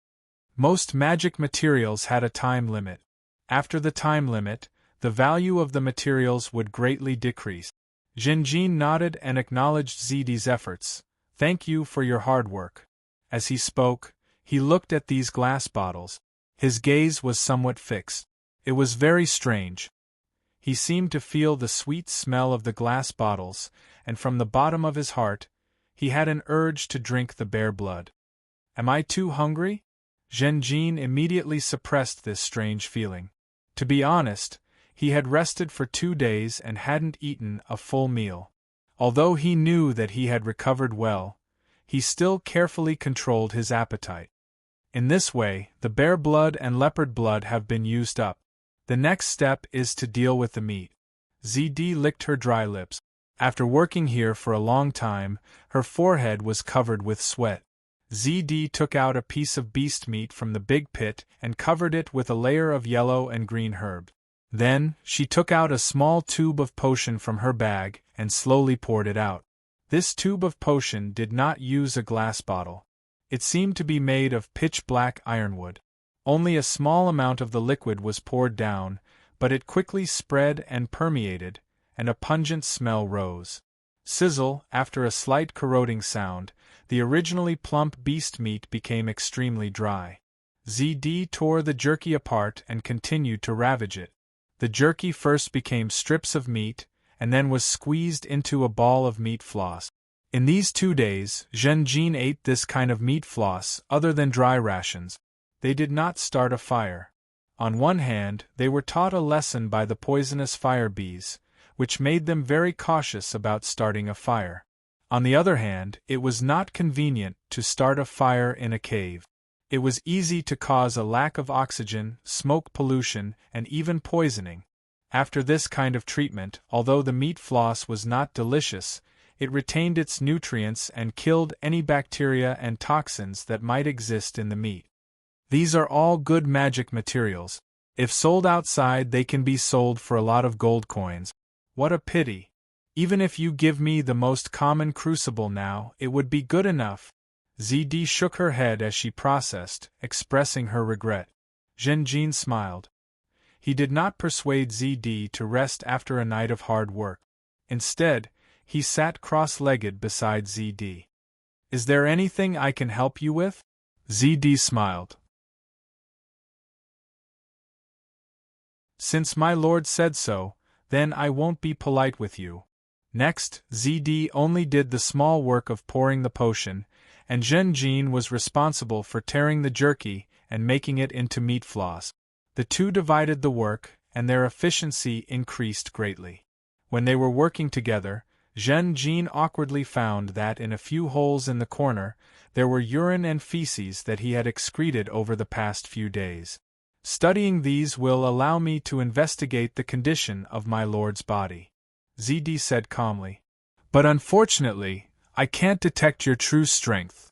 Most magic materials had a time limit. After the time limit, the value of the materials would greatly decrease." Jinjin nodded and acknowledged ZD's efforts. "Thank you for your hard work." As he spoke, he looked at these glass bottles. His gaze was somewhat fixed. It was very strange. He seemed to feel the sweet smell of the glass bottles, and from the bottom of his heart, he had an urge to drink the bear blood. "Am I too hungry?" Jinjin immediately suppressed this strange feeling. To be honest, he had rested for 2 days and hadn't eaten a full meal. Although he knew that he had recovered well, he still carefully controlled his appetite. In this way, the bear blood and leopard blood have been used up. The next step is to deal with the meat. ZD licked her dry lips. After working here for a long time, her forehead was covered with sweat. ZD took out a piece of beast meat from the big pit and covered it with a layer of yellow and green herbs. Then, she took out a small tube of potion from her bag and slowly poured it out. This tube of potion did not use a glass bottle. It seemed to be made of pitch-black ironwood. Only a small amount of the liquid was poured down, but it quickly spread and permeated, and a pungent smell rose. Sizzle, after a slight corroding sound, the originally plump beast meat became extremely dry. ZD tore the jerky apart and continued to ravage it. The jerky first became strips of meat, and then was squeezed into a ball of meat floss. In these 2 days, Jinjin ate this kind of meat floss other than dry rations. They did not start a fire. On one hand, they were taught a lesson by the poisonous fire bees, which made them very cautious about starting a fire. On the other hand, it was not convenient to start a fire in a cave. It was easy to cause a lack of oxygen, smoke pollution, and even poisoning. After this kind of treatment, although the meat floss was not delicious, it retained its nutrients and killed any bacteria and toxins that might exist in the meat. These are all good magic materials. If sold outside, they can be sold for a lot of gold coins. What a pity. Even if you give me the most common crucible now, it would be good enough. ZD shook her head as she processed, expressing her regret. Jinjin smiled. He did not persuade ZD to rest after a night of hard work. Instead, he sat cross-legged beside ZD. "Is there anything I can help you with?" ZD smiled. "Since my lord said so, then I won't be polite with you." Next, ZD only did the small work of pouring the potion, and Jinjin was responsible for tearing the jerky and making it into meat floss. The two divided the work, and their efficiency increased greatly. When they were working together, Zhen Jin awkwardly found that in a few holes in the corner, there were urine and feces that he had excreted over the past few days. Studying these will allow me to investigate the condition of my lord's body, ZD said calmly. But unfortunately, I can't detect your true strength.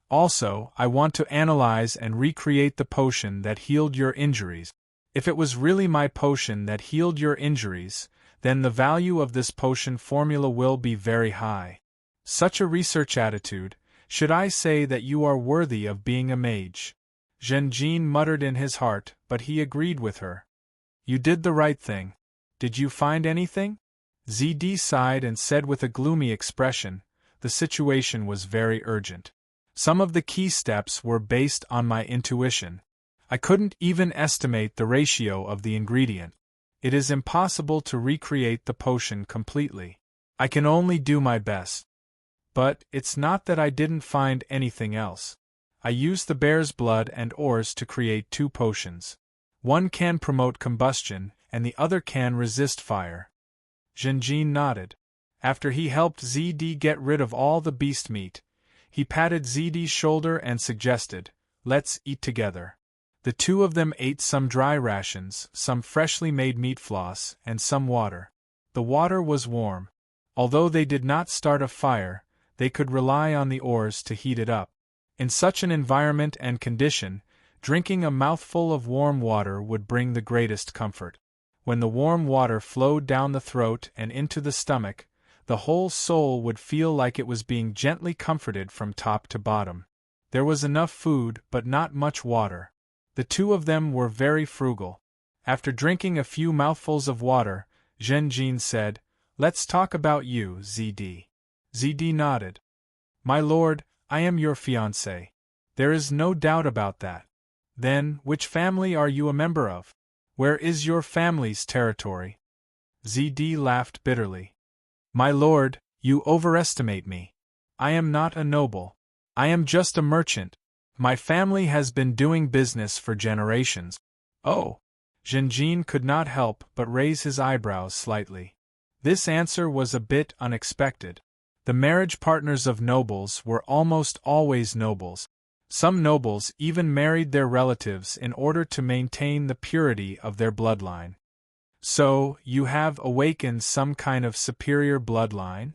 Also, I want to analyze and recreate the potion that healed your injuries. If it was really my potion that healed your injuries, then the value of this potion formula will be very high. Such a research attitude, should I say that you are worthy of being a mage? Zhen Jin muttered in his heart, but he agreed with her. You did the right thing. Did you find anything? ZD sighed and said with a gloomy expression, the situation was very urgent. Some of the key steps were based on my intuition. I couldn't even estimate the ratio of the ingredient. It is impossible to recreate the potion completely. I can only do my best. But it's not that I didn't find anything else. I used the bear's blood and ores to create 2 potions. One can promote combustion, and the other can resist fire. Zhen Jin nodded. After he helped ZD get rid of all the beast meat, he patted ZD's shoulder and suggested, "Let's eat together." The two of them ate some dry rations, some freshly made meat floss, and some water. The water was warm. Although they did not start a fire, they could rely on the ores to heat it up. In such an environment and condition, drinking a mouthful of warm water would bring the greatest comfort. When the warm water flowed down the throat and into the stomach, the whole soul would feel like it was being gently comforted from top to bottom. There was enough food, but not much water. The two of them were very frugal. After drinking a few mouthfuls of water, Zhen Jin said, "Let's talk about you, ZD." ZD nodded. "My lord, I am your fiancé. There is no doubt about that. Then, which family are you a member of? Where is your family's territory?" ZD laughed bitterly. "My lord, you overestimate me. I am not a noble. I am just a merchant. My family has been doing business for generations." "Oh!" Zhen Jin could not help but raise his eyebrows slightly. This answer was a bit unexpected. The marriage partners of nobles were almost always nobles. Some nobles even married their relatives in order to maintain the purity of their bloodline. "So, you have awakened some kind of superior bloodline?"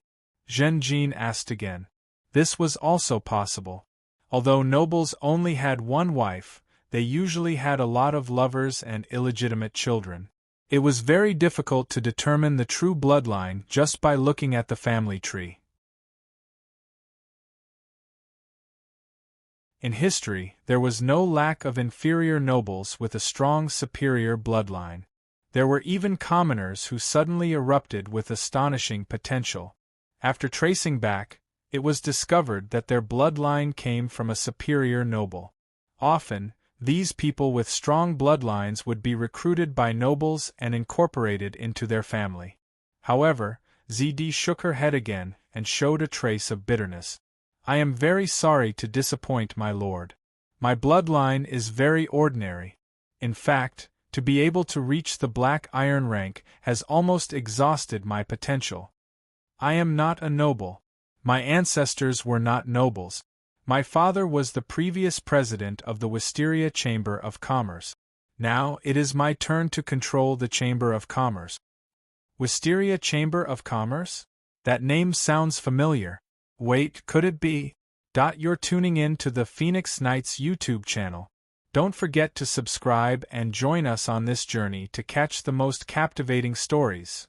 Zhen Jin asked again. This was also possible. Although nobles only had one wife, they usually had a lot of lovers and illegitimate children. It was very difficult to determine the true bloodline just by looking at the family tree. In history, there was no lack of inferior nobles with a strong superior bloodline. There were even commoners who suddenly erupted with astonishing potential. After tracing back, it was discovered that their bloodline came from a superior noble. Often, these people with strong bloodlines would be recruited by nobles and incorporated into their family. However, ZD shook her head again and showed a trace of bitterness. "I am very sorry to disappoint my lord. My bloodline is very ordinary. In fact, to be able to reach the Black Iron rank has almost exhausted my potential. I am not a noble. My ancestors were not nobles. My father was the previous president of the Wisteria Chamber of Commerce. Now it is my turn to control the Chamber of Commerce." Wisteria Chamber of Commerce? That name sounds familiar. Wait, could it be? You're tuning in to the Phoenix Knights YouTube channel. Don't forget to subscribe and join us on this journey to catch the most captivating stories.